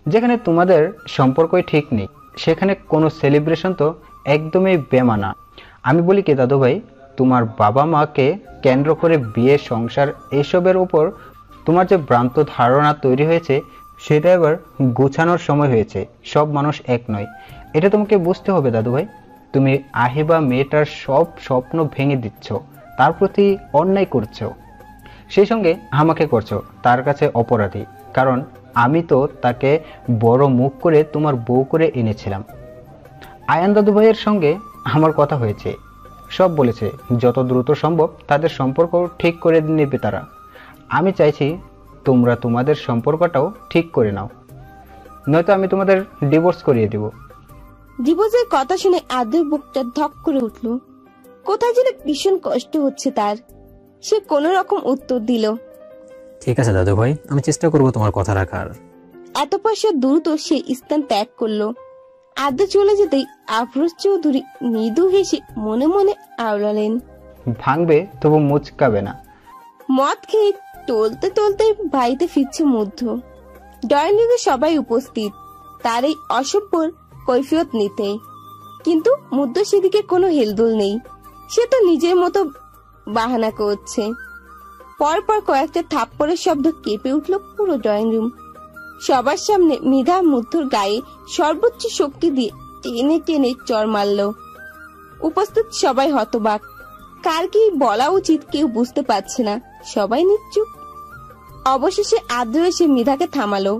যেখানে তোমাদের সম্পর্কই ঠিক নেই, সেখানে কোনো সেলিব্রেশন তো একদমই বেমানা। আমি বলি কি দাদু ভাই, তোমার বাবা মাকে কেন্দ্র করে বিয়ে, সংসার এসবের উপর তোমার যে ভ্রান্ত ধারণা তৈরি হয়েছে, সেটা এবার গোছানোর সময় হয়েছে। সব মানুষ এক নয়, এটা তোমাকে বুঝতে হবে দাদু ভাই। তুমি আহিবা মেয়েটার সব স্বপ্ন ভেঙে দিচ্ছ, তার প্রতি অন্যায় করছো, সেই সঙ্গে আমাকে করছো তার কাছে অপরাধী। কারণ আমি তো তাকে বড় মুখ করে তোমার বউ করে এনেছিলাম। আয়ান দাদু ভাইয়ের সঙ্গে আমার কথা হয়েছে, সব বলেছে যত দ্রুত সম্ভব তাদের সম্পর্ক ঠিক করে নেবে তারা। আমি চাইছি তোমরা তোমাদের সম্পর্কটাও ঠিক করে নাও, নয়তো আমি তোমাদের ডিভোর্স করিয়ে দেব। ডিভোর্সের কথা শুনে আদ্রের বুকটা ধক করে উঠল। কোথায় যেন ভীষণ কষ্ট হচ্ছে তার। সে কোনো রকম উত্তর দিল, ঠিক আছে দাদু ভাই, আমি চেষ্টা করব তোমার কথা রাখার। এতপর সে দ্রুত সে স্থান ত্যাগ করলো। আদ্র চলে যেতেই আফরোজ চৌধুরী মৃদু হেসে মনে মনে আওড়ালেন, ভাঙবে তবু মুচকাবে না। মদ খেয়ে টলতে টলতে বাড়িতে ফিরছে মধ্য। ড্রয়িং রুমে সবাই উপস্থিত তার এই অসভ্যর কৈফিয়ত নিতে, কিন্তু মধ্য সেদিকে কোনো হেলদোল নেই। সে তো নিজের মতো বাহানা করছে। পরপর কয়েকটা থাপ্পড়ের শব্দ কেঁপে উঠল পুরো ড্রয়িং রুম। সবার সামনে মৃধা মধ্যর গায়ে সর্বোচ্চ শক্তি দিয়ে টেনে টেনে চড় মারল। উপস্থিত সবাই হতবাক, কার কি বলা উচিত কেউ বুঝতে পারছে না। সবাই নিশ্চুপ। অবশেষে আদ্র এসে মৃধাকে থামালো।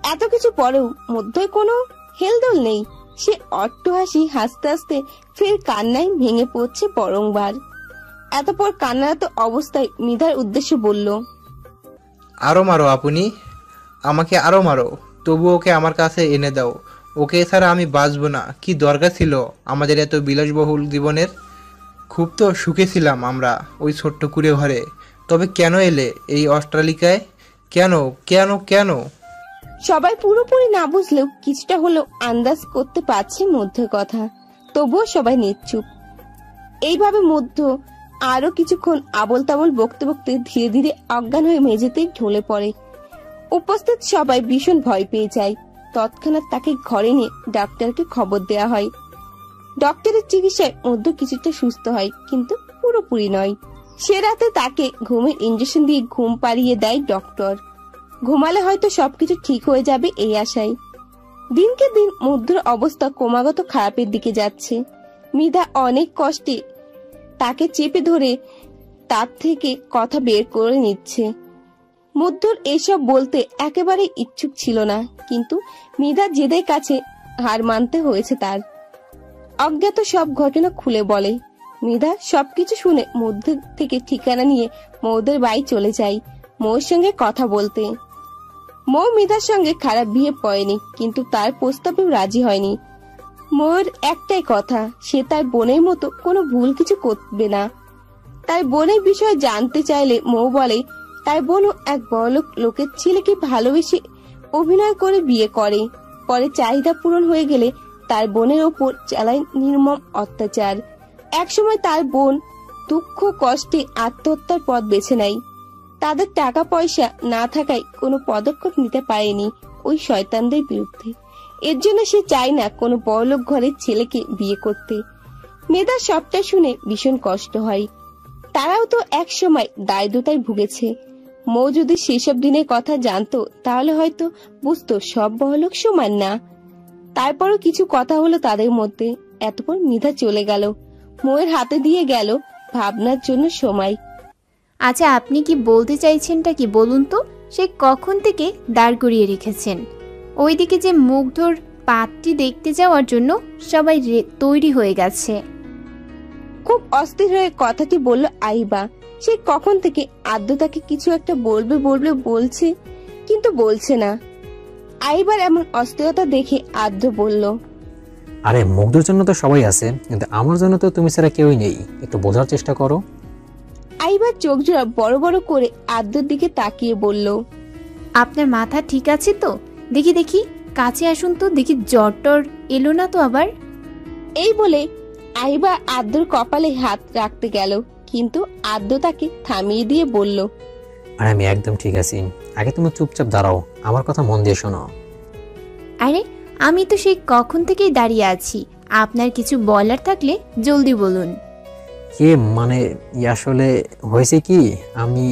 এত কিছু পরেও মধ্যে কোনো হেলদোল নেই। সে অট্টহাসি হাসতে হাসতে ফের কান্নায় ভেঙে পড়ছে বরংবার। এতপর কান্নারত অবস্থায় মৃধার উদ্দেশ্যে বলল, আরো মারো আপনি, আমাকে আরো মারো, তবু ওকে আমার কাছে এনে দাও। ওকে ছাড়া আমি বাঁচবো না। কি দরকার ছিল আমাদের এত বিলাসবহুল জীবনের? খুব তো সুখে ছিলাম আমরা ওই ছোট্ট কুড়ে ঘরে। তবে কেন এলে এই অট্টালিকায়? কেন কেন কেন? সবাই পুরোপুরি না বুঝলেও কিছুটা হলেও আন্দাজ করতে পারছে মধ্যের কথা, তবুও সবাই নিশ্চুপ। এইভাবে মধ্য আরো কিছুক্ষণ আবল তাবল বকতে বকতে ধীরে ধীরে অজ্ঞান হয়ে মেঝেতেই ঢলে পড়ে। উপস্থিত সবাই ভীষণ ভয় পেয়ে যায়। তৎক্ষণাৎ তাকে ঘরে নিয়ে ডাক্তারকে খবর দেয়া হয়। ডক্টরের চিকিৎসায় মধ্য কিছুটা সুস্থ হয়, কিন্তু পুরোপুরি নয়। সে রাতে তাকে ঘুমের ইঞ্জেকশন দিয়ে ঘুম পাড়িয়ে দেয় ডক্টর। ঘুমালে হয়তো সবকিছু ঠিক হয়ে যাবে এই আশায়। দিনকে দিন মধ্যর অবস্থা ক্রমাগত খারাপের দিকে যাচ্ছে। মৃধা অনেক কষ্টে তাকে চেপে ধরে তার থেকে কথা বের করে নিচ্ছে। মধ্যর এসব বলতে একেবারে ইচ্ছুক ছিল না, কিন্তু মৃধা জেদের কাছে হার মানতে হয়েছে তার। অজ্ঞাত সব ঘটনা খুলে বলে। মৃধা সবকিছু শুনে মধ্যে থেকে ঠিকানা নিয়ে মৌদের বাড়ি চলে যায় মৌর সঙ্গে কথা বলতে। মৌ মৃধার সঙ্গে খারাপ বিয়ে পড়েনি, কিন্তু তার প্রস্তাবেও রাজি হয়নি। মৌর একটাই কথা, সে তার বোনের মতো কোনো ভুল কিছু করবে না। তার বোনের বিষয়ে জানতে চাইলে মৌ বলে তার বোনও এক বড়লোক লোকের ছেলেকে ভালোবেসে অভিনয় করে বিয়ে করে। পরে চাহিদা পূরণ হয়ে গেলে তার বোনের ওপর চালায় নির্মম অত্যাচার। একসময় তার বোন দুঃখ কষ্টে আত্মহত্যার পথ বেছে নেয়। তাদের টাকা পয়সা না থাকায় কোনো পদক্ষেপ নিতে পারেনি ওই শয়তানদের বিরুদ্ধে। এর জন্য সে চায় না কোনো বড়লোক ঘরের ছেলেকে বিয়ে করতে। মেধা সবটা শুনে ভীষণ কষ্ট হয়। তারাও তো এক সময় দারিদ্রতায় ভুগেছে। মৌ যদি সেসব দিনের কথা জানতো তাহলে হয়তো বুঝতো সব বড়লোক সমান না। তারপরও কিছু কথা হলো তাদের মধ্যে। এতপর মৃধা চলে গেল। মৌয়ের হাতে দিয়ে গেল ভাবনার জন্য সময়। আচ্ছা, আপনি কি বলতে চাইছেনটা কি বলুন তো? সে কখন থেকে দাঁড় করিয়ে রেখেছেন? ওইদিকে যে মুগ্ধর পাত্রী দেখতে যাওয়ার জন্য সবাই তৈরি হয়ে গেছে। খুব অস্থির হয়ে কথাটি বলল আইবা। সে কখন থেকে আদ্যতাকে কিছু একটা বলবে বলবে বলছে, কিন্তু বলছে না। আইবার এমন অস্থিরতা দেখে আদ্য বলল, আরে মুগ্ধর জন্য তো সবাই আছে, কিন্তু আমার জন্য তো তুমি ছাড়া কেউই নেই। একটু বোঝার চেষ্টা করো। আইবার চোখ জোড়া বড় বড় করে আদ্যর দিকে তাকিয়ে বলল, আপনার মাথা ঠিক আছে তো? দেখি দেখি, কাছে আসুন তো দেখি, জ্বর টর এলো না তো আবার? এই বলে আইবা আদ্যর কপালে হাত রাখতে গেল, কিন্তু আদ্য তাকে থামিয়ে দিয়ে বলল, আর আমি একদম ঠিক আছি। আগে তুমি চুপচাপ দাঁড়াও, আমার কথা মন দিয়ে শোনো। আরে আমি তো সেই কখন থেকেই দাঁড়িয়ে আছি। আপনার কিছু বলার থাকলে জলদি বলুন। কে মানে আসলে হয়েছে কি, আমি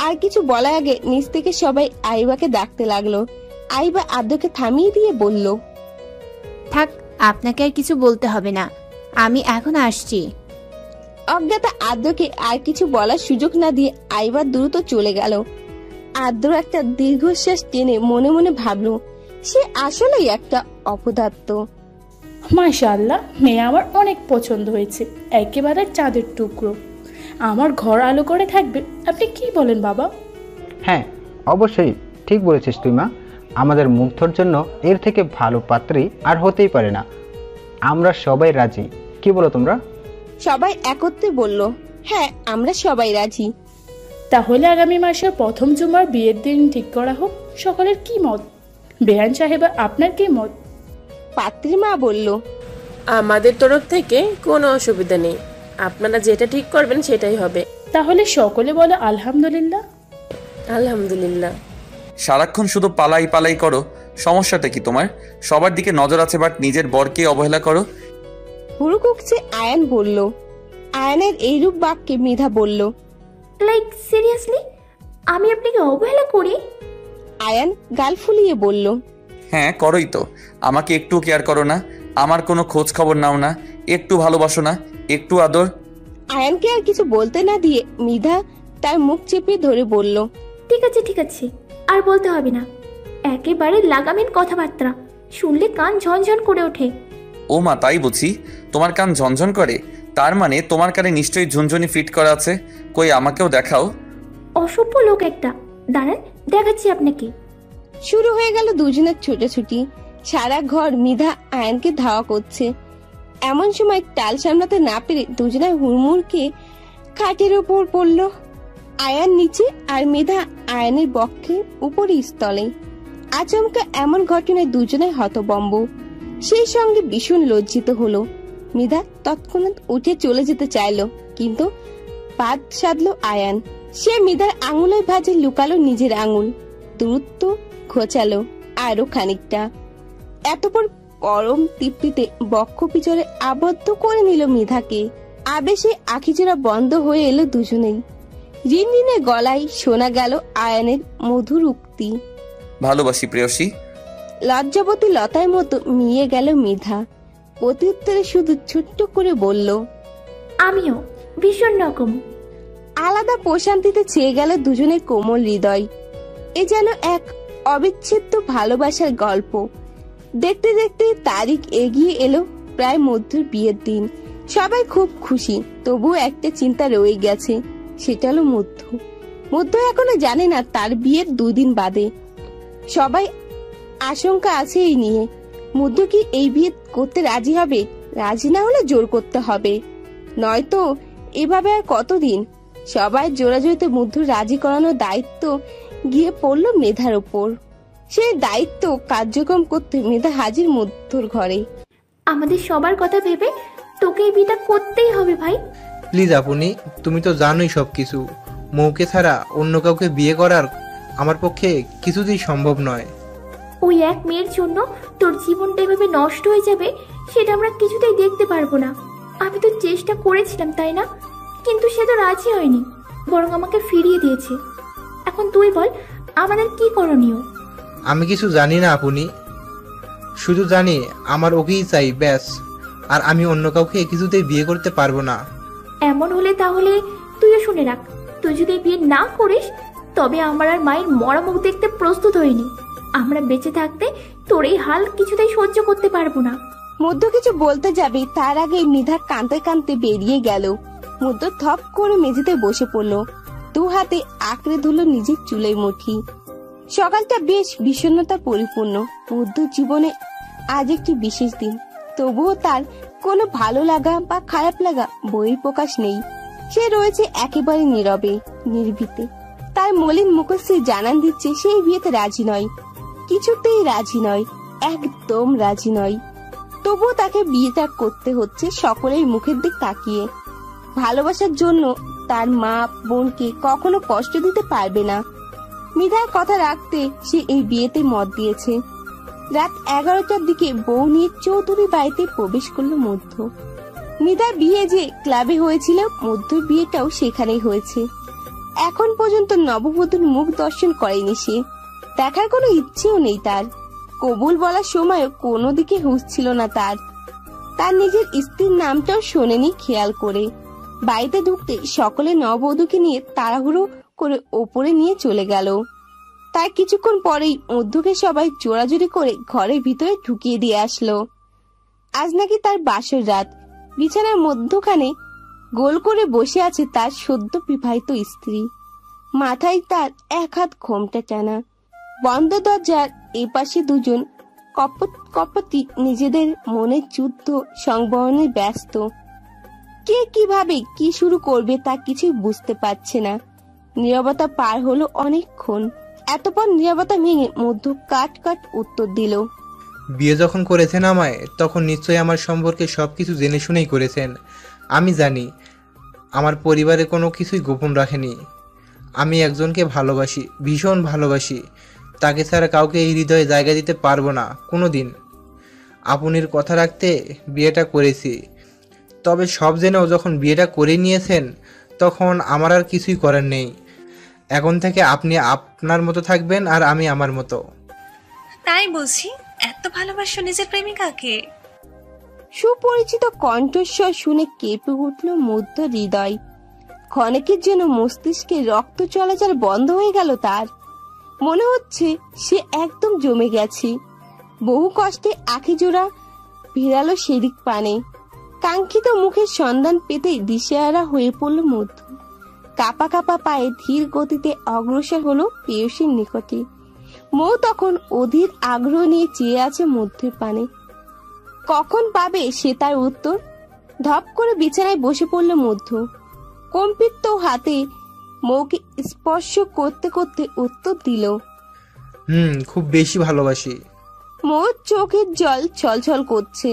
আর কিছু বলার আগে নিচ থেকে সবাই আইবাকে ডাকতে লাগলো। আইবা আদ্যকে থামিয়ে দিয়ে বলল, থাক, আপনাকে আর কিছু বলতে হবে না, আমি এখন আসছি। অজ্ঞাতা আদ্যকে আর কিছু বলার সুযোগ না দিয়ে আইবা দ্রুত চলে গেল। আদ্য একটা দীর্ঘশ্বাস টেনে মনে মনে ভাবলো, সে আসলেই একটা অপদার্থ। মাশাআল্লাহ, মেয়ে আমার অনেক পছন্দ হয়েছে, একেবারে চাঁদের টুকরো। আমার ঘর আলো করে থাকবে। আপনি কি বলেন বাবা? হ্যাঁ, অবশ্যই ঠিক বলেছিস তুই মা। আমাদের মুগ্ধর জন্য এর থেকে ভালো পাত্রী আর হতেই পারে না। আমরা সবাই রাজি, কি বলো তোমরা? সবাই একত্রে বলল, হ্যাঁ আমরা সবাই রাজি। তাহলে আগামী মাসের প্রথম জুমার বিয়ের দিন ঠিক করা হোক। সকলের কি মত? বেয়ান সাহেবা, আপনার কি মত? পাত্রীর মা বলল, আমাদের তরফ থেকে কোনো অসুবিধা নেই, আপনারা যেটা ঠিক করবেন সেটাই হবে। তাহলে সকলে বলো আলহামদুলিল্লাহ। আলহামদুলিল্লাহ। সারাক্ষণ শুধু পালাই পালাই করো, সমস্যাটা কি তোমার? সবার দিকে নজর আছে, বাট নিজের বরকে অবহেলা করো। হুড়কুকছে আয়ান বলল। আয়ানের এইরূপ বাক্যে মৃধা বলল, লাইক সিরিয়াসলি আমি আপনাকে অবহেলা করি? আয়ান গাল ফুলিয়ে বলল, হ্যাঁ করোই তো। আমাকে একটু কেয়ার করো না, আমার কোনো খোঁজ খবর নাও না, একটু ভালোবাসো না, একটু আদর। আয়ানকে আর কিছু বলতে না দিয়ে মৃধা তার মুখ চেপে ধরে বলল, ঠিক আছে ঠিক আছে, আর বলতে হবে না। একেবারে লাগামের কথাবার্তা, শুনলে কান ঝনঝন করে ওঠে। ও মা, তাই বুঝি? তোমার কান ঝনঝন করে? তার মানে তোমার কানে নিশ্চয়ই ঝুনঝুনি ফিট করা আছে। কই আমাকেও দেখাও। অসভ্য লোক একটা, দাঁড়ান দেখাচ্ছি আপনাকে। শুরু হয়ে গেল দুজনের ছোটাছুটি। সারা ঘর মৃধা আয়ানকে ধাওয়া করছে। এমন সময় টাল সামলাতে না পেরে দুজনে হুড়মুড়কে খাটের ওপর পড়ল। আয়ান নিচে আর মৃধা আয়ানের বক্ষের উপরে স্থলে। আচমকা এমন ঘটনায় দুজনে হতবম্ব। সেই সঙ্গে ভীষণ লজ্জিত হলো। মৃধা তৎক্ষণাৎ উঠে চলে যেতে চাইল, কিন্তু বাদ সাধলো আয়ান। সে মৃধার আঙুলের ভাঁজে লুকালো নিজের আঙুল, দূরত্ব ঘোচালো আরো খানিকটা। এতপর পরম তৃপ্তিতে বক্ষ পিছনে আবদ্ধ করে নিল মৃধাকে। আবেশে আখিজোড়া বন্ধ হয়ে এলো দুজনেই। রিনরিনের গলায় শোনা গেল আয়ানের মধুর উক্তি, ভালোবাসি প্রেয়সী। লজ্জাবতী লতার মতো মিয়ে গেল মৃধা। প্রত্যুত্তরে শুধু ছোট্ট করে বলল, আমিও ভীষণ রকম। আলাদা প্রশান্তিতে ছেয়ে গেল দুজনের কোমল হৃদয়। এ যেন এক অবিচ্ছেদ্য ভালোবাসার গল্প। দেখতে দেখতে তারিখ এগিয়ে এলো প্রায় মধ্যর বিয়ের দিন। সবাই খুব খুশি, তবুও একটা চিন্তা রয়ে গেছে, সেটা হলো মধ্য এখনো জানে না তার বিয়ের 2 দিন বাদে। সবাই আশঙ্কা আছে এই নিয়ে, মধ্য কি এই বিয়ে করতে রাজি হবে? রাজি না হলে জোর করতে হবে, নয়তো এভাবে আর কতদিন? সবাই জোরাজোরিতে মধ্য রাজি করানোর দায়িত্ব গিয়ে পড়লো মেধার ওপর। সেই দায়িত্ব কার্যক্রম করতে মেধা হাজির মধ্যর ঘরে। আমাদের সবার কথা ভেবে তোকে এই বিয়েটা করতেই হবে ভাই। প্লিজ আপনি, তুমি তো জানোই সবকিছু। মৌকে ছাড়া অন্য কাউকে বিয়ে করার আমার পক্ষে কিছুতেই সম্ভব নয়। ওই এক মেয়ের জন্য তোর জীবনটা এভাবে নষ্ট হয়ে যাবে, সেটা আমরা কিছুতেই দেখতে পারবো না। আমি তো চেষ্টা করেছিলাম, তাই না? কিন্তু সে তো রাজি হয়নি, বরং আমাকে ফিরিয়ে দিয়েছে। এখন তুই বল, আমাদের কি করণীয়? আমি কিছু জানি না আপনি, শুধু জানি আমার ওকেই চাই, ব্যাস। আর আমি অন্য কাউকে কিছুতেই বিয়ে করতে পারবো না। এমন হলে তাহলে তুইও শুনে রাখ, তুই যদি বিয়ে না করিস তবে আমার আর মায়ের মরা মুখ দেখতে প্রস্তুত হইনি। আমরা বেঁচে থাকতে তোর এই হাল কিছুতেই সহ্য করতে পারবো না। মধ্য কিছু বলতে যাবে, তার আগে মৃধা কাঁদতে কাঁদতে বেরিয়ে গেল। মধ্য থপ করে মেঝেতে বসে পড়লো, 2 হাতে আঁকড়ে ধরল নিজের চুলের মুঠি। সকালটা বেশ বিষণ্ণতা পরিপূর্ণ। মধ্য জীবনে আজ একটি বিশেষ দিন, তবুও তার কোনো ভালো লাগা বা খারাপ লাগা বহিঃপ্রকাশ নেই। সে রয়েছে একেবারে নীরবে, নির্ভীতে। তার মলিন মুখশ্রী জানান দিচ্ছে সেই বিয়েতে রাজি নয়, কিছুতেই রাজি নয়, একদম রাজি নয়। তবুও তাকে বিয়েটা করতে হচ্ছে সকলের মুখের দিক তাকিয়ে। ভালোবাসার জন্য তার মা বোনকে কখনো কষ্ট দিতে পারবে না। মৃধার কথা রাখতে সে এই বিয়েতে মত দিয়েছে। রাত 11টার দিকে বউ নিয়ে চৌধুরী বাড়িতে প্রবেশ করলো মধ্য। মৃধার বিয়ে যে ক্লাবে হয়েছিল, মধ্যর বিয়েটাও সেখানেই হয়েছে। এখন পর্যন্ত নববধূর মুখ দর্শন করেনি সে, দেখার কোনো ইচ্ছেও নেই তার। কবুল বলার সময় কোনো দিকে হুঁশ ছিল না তার। তার নিজের স্ত্রীর নামটাও শোনেনি খেয়াল করে। বাড়িতে ঢুকতে সকলে নববধূকে নিয়ে তাড়াহুড়ো করে ওপরে নিয়ে চলে গেল। তার কিছুক্ষণ পরেই মধ্যকে সবাই জোরাজোরি করে ঘরের ভিতরে ঢুকিয়ে দিয়ে আসলো। আজ নাকি তার বাসর রাত। বিছানার মধ্যখানে গোল করে বসে আছে তার সদ্য বিবাহিত স্ত্রী। মাথায় তার 1 হাত ঘোমটা টানা। বন্ধ দরজার এপাশে দুজন কপতি নিজেদের মনের যুদ্ধ সংবরণে ব্যস্ত। কে কিভাবে কি শুরু করবে তা কিছুই বুঝতে পারছে না। নীরবতা পার হলো অনেকক্ষণ। এতপর নীরবতা ভেঙে মধ্য কাট কাট উত্তর দিল, বিয়ে যখন করেছেন আমায়, তখন নিশ্চয়ই আমার সম্পর্কে সবকিছু জেনে শুনেই করেছেন। আমি জানি আমার পরিবারে কোনো কিছুই গোপন রাখেনি। আমি একজনকে ভালোবাসি, ভীষণ ভালোবাসি। তাকে ছাড়া কাউকে এই হৃদয়ে জায়গা দিতে পারবো না কোনোদিন। আপনির কথা রাখতে বিয়েটা করেছি। তবে সব জেনেও যখন বিয়েটা করে নিয়েছেন, তখন আমার আর কিছুই করার নেই। এখন থেকে আপনি আপনার মতো থাকবেন আর আমি আমার মতো। তাই বুঝি এত ভালোবাসো নিজের প্রেমিকাকে? সুপরিচিত কণ্ঠস্বর শুনে কেঁপে উঠল মধ্য হৃদয়। ক্ষণেকের জন্য মস্তিষ্কে রক্ত চলাচল বন্ধ হয়ে গেল তার। মনে হচ্ছে সে একদম জমে গেছে। বহু কষ্টে আখি জোড়া ভিড়ালো সেদিক পানে। কাঙ্ক্ষিত মুখের সন্ধান পেতে দিশেহারা হয়ে পড়ল মধ্য। কাপা কাপা পায়ে ধীর গতিতে অগ্রসর হলো প্রেয়সীর নিকটে। মৌ তখন অধীর আগ্রহ নিয়ে চেয়ে আছে মধ্যের পানে। কখন পাবে সে তার উত্তর? ধপ করে বিছানায় বসে পড়ল মধ্য। কম্পিত হাতে মৌকে স্পর্শ করতে করতে উত্তর দিল, খুব বেশি ভালোবাসি। মোর চোখের জল ছলছল করছে।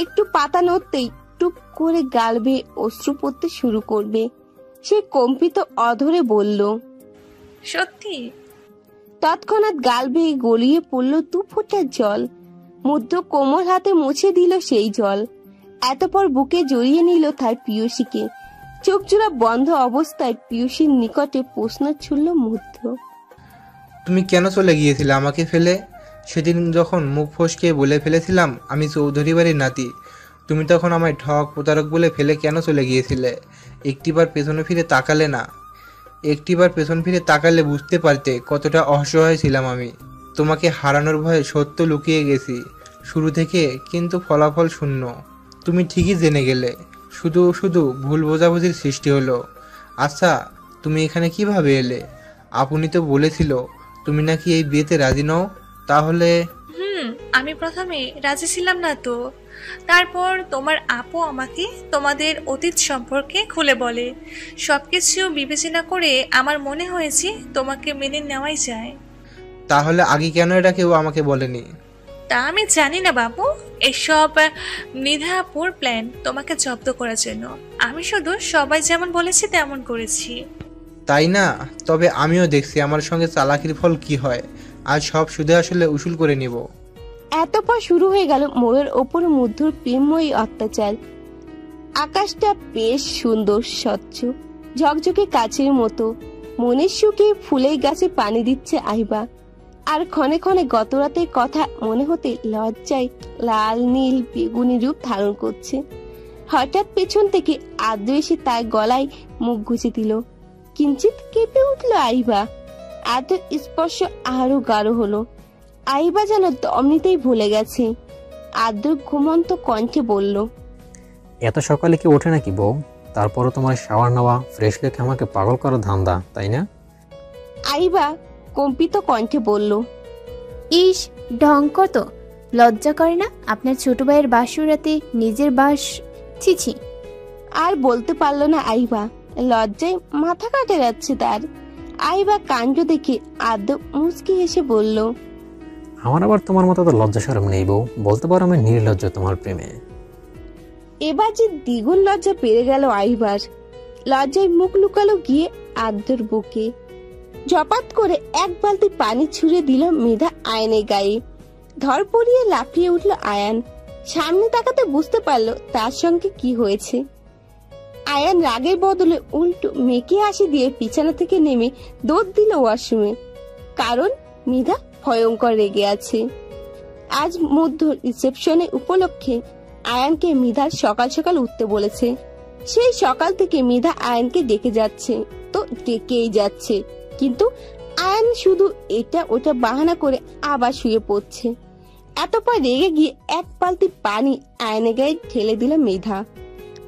একটু পাতা নড়তেই টুপ করে গাল বেয়ে অশ্রু পড়তে শুরু করবে। সে কম্পিত অধরে বলল, সত্যি? তৎক্ষণাৎ গাল বেয়ে গলিয়ে পড়ল 2 ফোঁটা জল। মধ্য কোমর হাতে মুছে দিল সেই জল। এতপর বুকে জড়িয়ে নিল তার পিয়সীকে। চোখ জোড়া বন্ধ অবস্থায় পিয়সীর নিকটে প্রশ্ন ছুড়ল মধ্য। তুমি কেন চলে গিয়েছিলে আমাকে ফেলে? সেদিন যখন মুখ ফসকে বলে ফেলেছিলাম আমি চৌধুরী বাড়ির নাতি, তুমি তখন আমায় ঠক প্রতারক বলে ফেলে কেন চলে গিয়েছিলে? একটিবার পেছনে ফিরে তাকালে না? একটিবার পেছন ফিরে তাকালে বুঝতে পারতে কতটা অসহায় ছিলাম আমি। তোমাকে হারানোর ভয়ে সত্য লুকিয়ে গেছি শুরু থেকে, কিন্তু ফলাফল শূন্য। তুমি ঠিকই জেনে গেলে, শুধু শুধু ভুল বোঝাবুঝির সৃষ্টি হলো। আচ্ছা, তুমি এখানে কিভাবে এলে? আপনি তো বলেছিল তুমি নাকি এই বিয়েতে রাজি নও। তাহলে? আমি প্রথমে রাজি ছিলাম না তো। তারপর তোমার আপু আমাকে তোমাদের অতীত সম্পর্কে খুলে বলে। সবকিছু বিবেচনা করে আমার মনে হয়েছে তোমাকে মেনে নেওয়াই যায়। তাহলে আগে কেন এটা কেউ আমাকে বলেনি? তা আমি জানি না বাবু। এসব মৃধা আপুর প্ল্যান তোমাকে জব্দ করার জন্য। আমি শুধু সবাই যেমন বলেছি তেমন করেছি। তাই না? তবে আমিও দেখছি আমার সঙ্গে চালাকির ফল কি হয়। আজ সব সুদে আসলে উসুল করে নিব। এতপর শুরু হয়ে গেল মোয়ের ওপর মধুর প্রেমময়ী অত্যাচার। আকাশটা বেশ সুন্দর, স্বচ্ছ, ঝকঝকে কাচের মতো। মনের সুখে ফুলের গাছে পানি দিচ্ছে আহিবা। আর ক্ষণে ক্ষণে গত রাতের কথা মনে হতে লজ্জায় লাল নীল বেগুনি রূপ ধারণ করছে। হঠাৎ পেছন থেকে আদ্র এসে তার গলায় মুখ গুজে দিল। কিঞ্চিত কেঁপে উঠল আহিবা। আদ্র স্পর্শ আরো গাঢ় হলো। আহিবা যেন দম নিতেই ভুলে গেছে। আদ্র ঘুমন্ত কণ্ঠে বলল, এত সকালে কি ওঠে নাকি বউ? তারপরও তোমার শাওয়ার নেওয়া, ফ্রেশ লেখে আমাকে পাগল করার ধান্দা, তাই না? আহিবা কম্পিত কণ্ঠে বলল, ইস, ঢং কত! লজ্জা করে না আপনার ছোট ভাইয়ের বাসুরাতে নিজের বাস? ছিছি। আর বলতে পারল না আহিবা। লজ্জায় মাথা কাটে যাচ্ছে তার। আহিবা কাণ্ড দেখে আদ্র মুচকি হেসে বলল, আমার আবার তোমার মতো তো লজ্জা শরম নেই বউ। বলতে পারো আমি নির্লজ্জ তোমার প্রেমে। এবার যে দ্বিগুণ লজ্জা পেরে গেল আহিবার। লজ্জায় মুখ লুকালো গিয়ে আদ্রর বুকে। ঝপাত করে এক বালতি পানি ছুঁড়ে দিল মৃধা আয়নের গায়ে। ধর পড়িয়ে লাফিয়ে উঠল আয়ান। সামনে তাকাতে বুঝতে পারলো তার সঙ্গে কি হয়েছে। আয়ান রাগের বদলে উল্টো মেকে হাসি দিয়ে বিছানা থেকে নেমে দৌড় দিল ওয়াশরুমে। কারণ মৃধা ভয়ঙ্কর রেগে আছে। আজ মধ্য রিসেপশনে উপলক্ষে আয়ানকে মৃধার সকাল সকাল উঠতে বলেছে। সেই সকাল থেকে মৃধা আয়ানকে ডেকে যাচ্ছে তো ডেকেই যাচ্ছে, কিন্তু আয়ান শুধু এটা ওটা বাহানা করে আবার শুয়ে পড়ছে। এতপর রেগে গিয়ে এক বালতি পানি আয়নের গায়ে ঢেলে দিল মৃধা।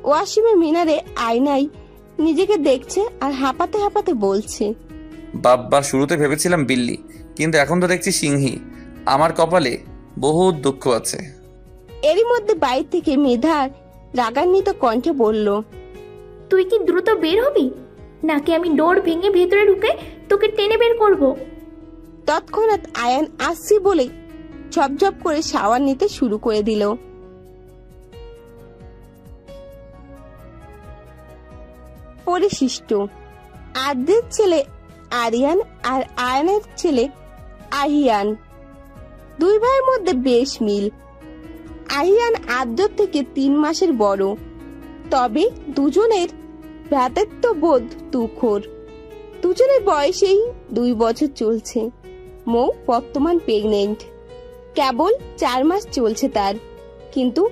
ওয়াশরুমে মিনারে আয়নায় নিজেকে দেখছে আর হাঁপাতে হাঁপাতে বলছে, বাব্বা, শুরুতে ভেবেছিলাম বিল্লি, কিন্তু এখন তো দেখছি সিংহী। আমার কপালে বহুত দুঃখ আছে। এরই মধ্যে বাইরে থেকে মৃধার রাগান্বিত কণ্ঠে বলল, তুই কি দ্রুত বের হবি, নাকি আমি ডোর ভেঙে ভেতরে ঢুকে তোকে টেনে বের করব? তৎক্ষণাৎ আয়ান আসছি বলে ঝপঝপ করে শাওয়ার নিতে শুরু করে দিল। পরিশিষ্ট আদ্রের ছেলে আরিয়ান আর আয়ানের ছেলে আহিয়ান। দুই ভাইয়ের মধ্যে বেশ মিল। আহিয়ান আদ্র থেকে 3 মাসের বড়, তবে দুজনের ভ্রাতৃত্ব বোধ তুখোর। দুজনের বয়সেই 2 বছর চলছে। মৌ বর্তমান প্রেগনেন্ট, কেবল 4 মাস চলছে তার। কিন্তু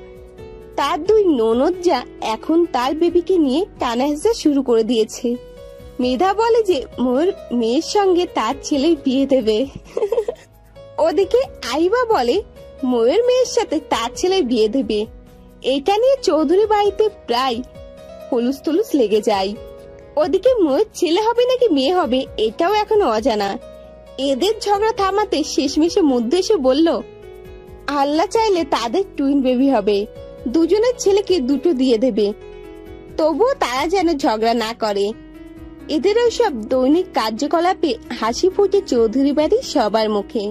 তার 2 ননদ যা এখন তার বেবিকে নিয়ে টানাহেসা শুরু করে দিয়েছে। মেধা বলে যে মোর মেয়ের সঙ্গে তার ছেলের বিয়ে দেবে। ওদিকে আহিবা বলে মোয়ের মেয়ের সাথে তার ছেলের বিয়ে দেবে। এটা নিয়ে চৌধুরী বাড়িতে প্রায় হলুস তুলুস লেগে যায়। ওদিকে মোয়ের ছেলে হবে নাকি মেয়ে হবে এটাও এখনো অজানা। এদের ঝগড়া থামাতে শেষমেশে মধ্যে এসে বলল, আল্লাহ চাইলে তাদের টুইন বেবি হবে, দুজনের ছেলেকে দুটো দিয়ে দেবে। তবুও তারা যেন ঝগড়া না করে। এদেরও সব দৈনিক কার্যকলাপে হাসি ফুটে চৌধুরী বাড়ির সবার মুখে।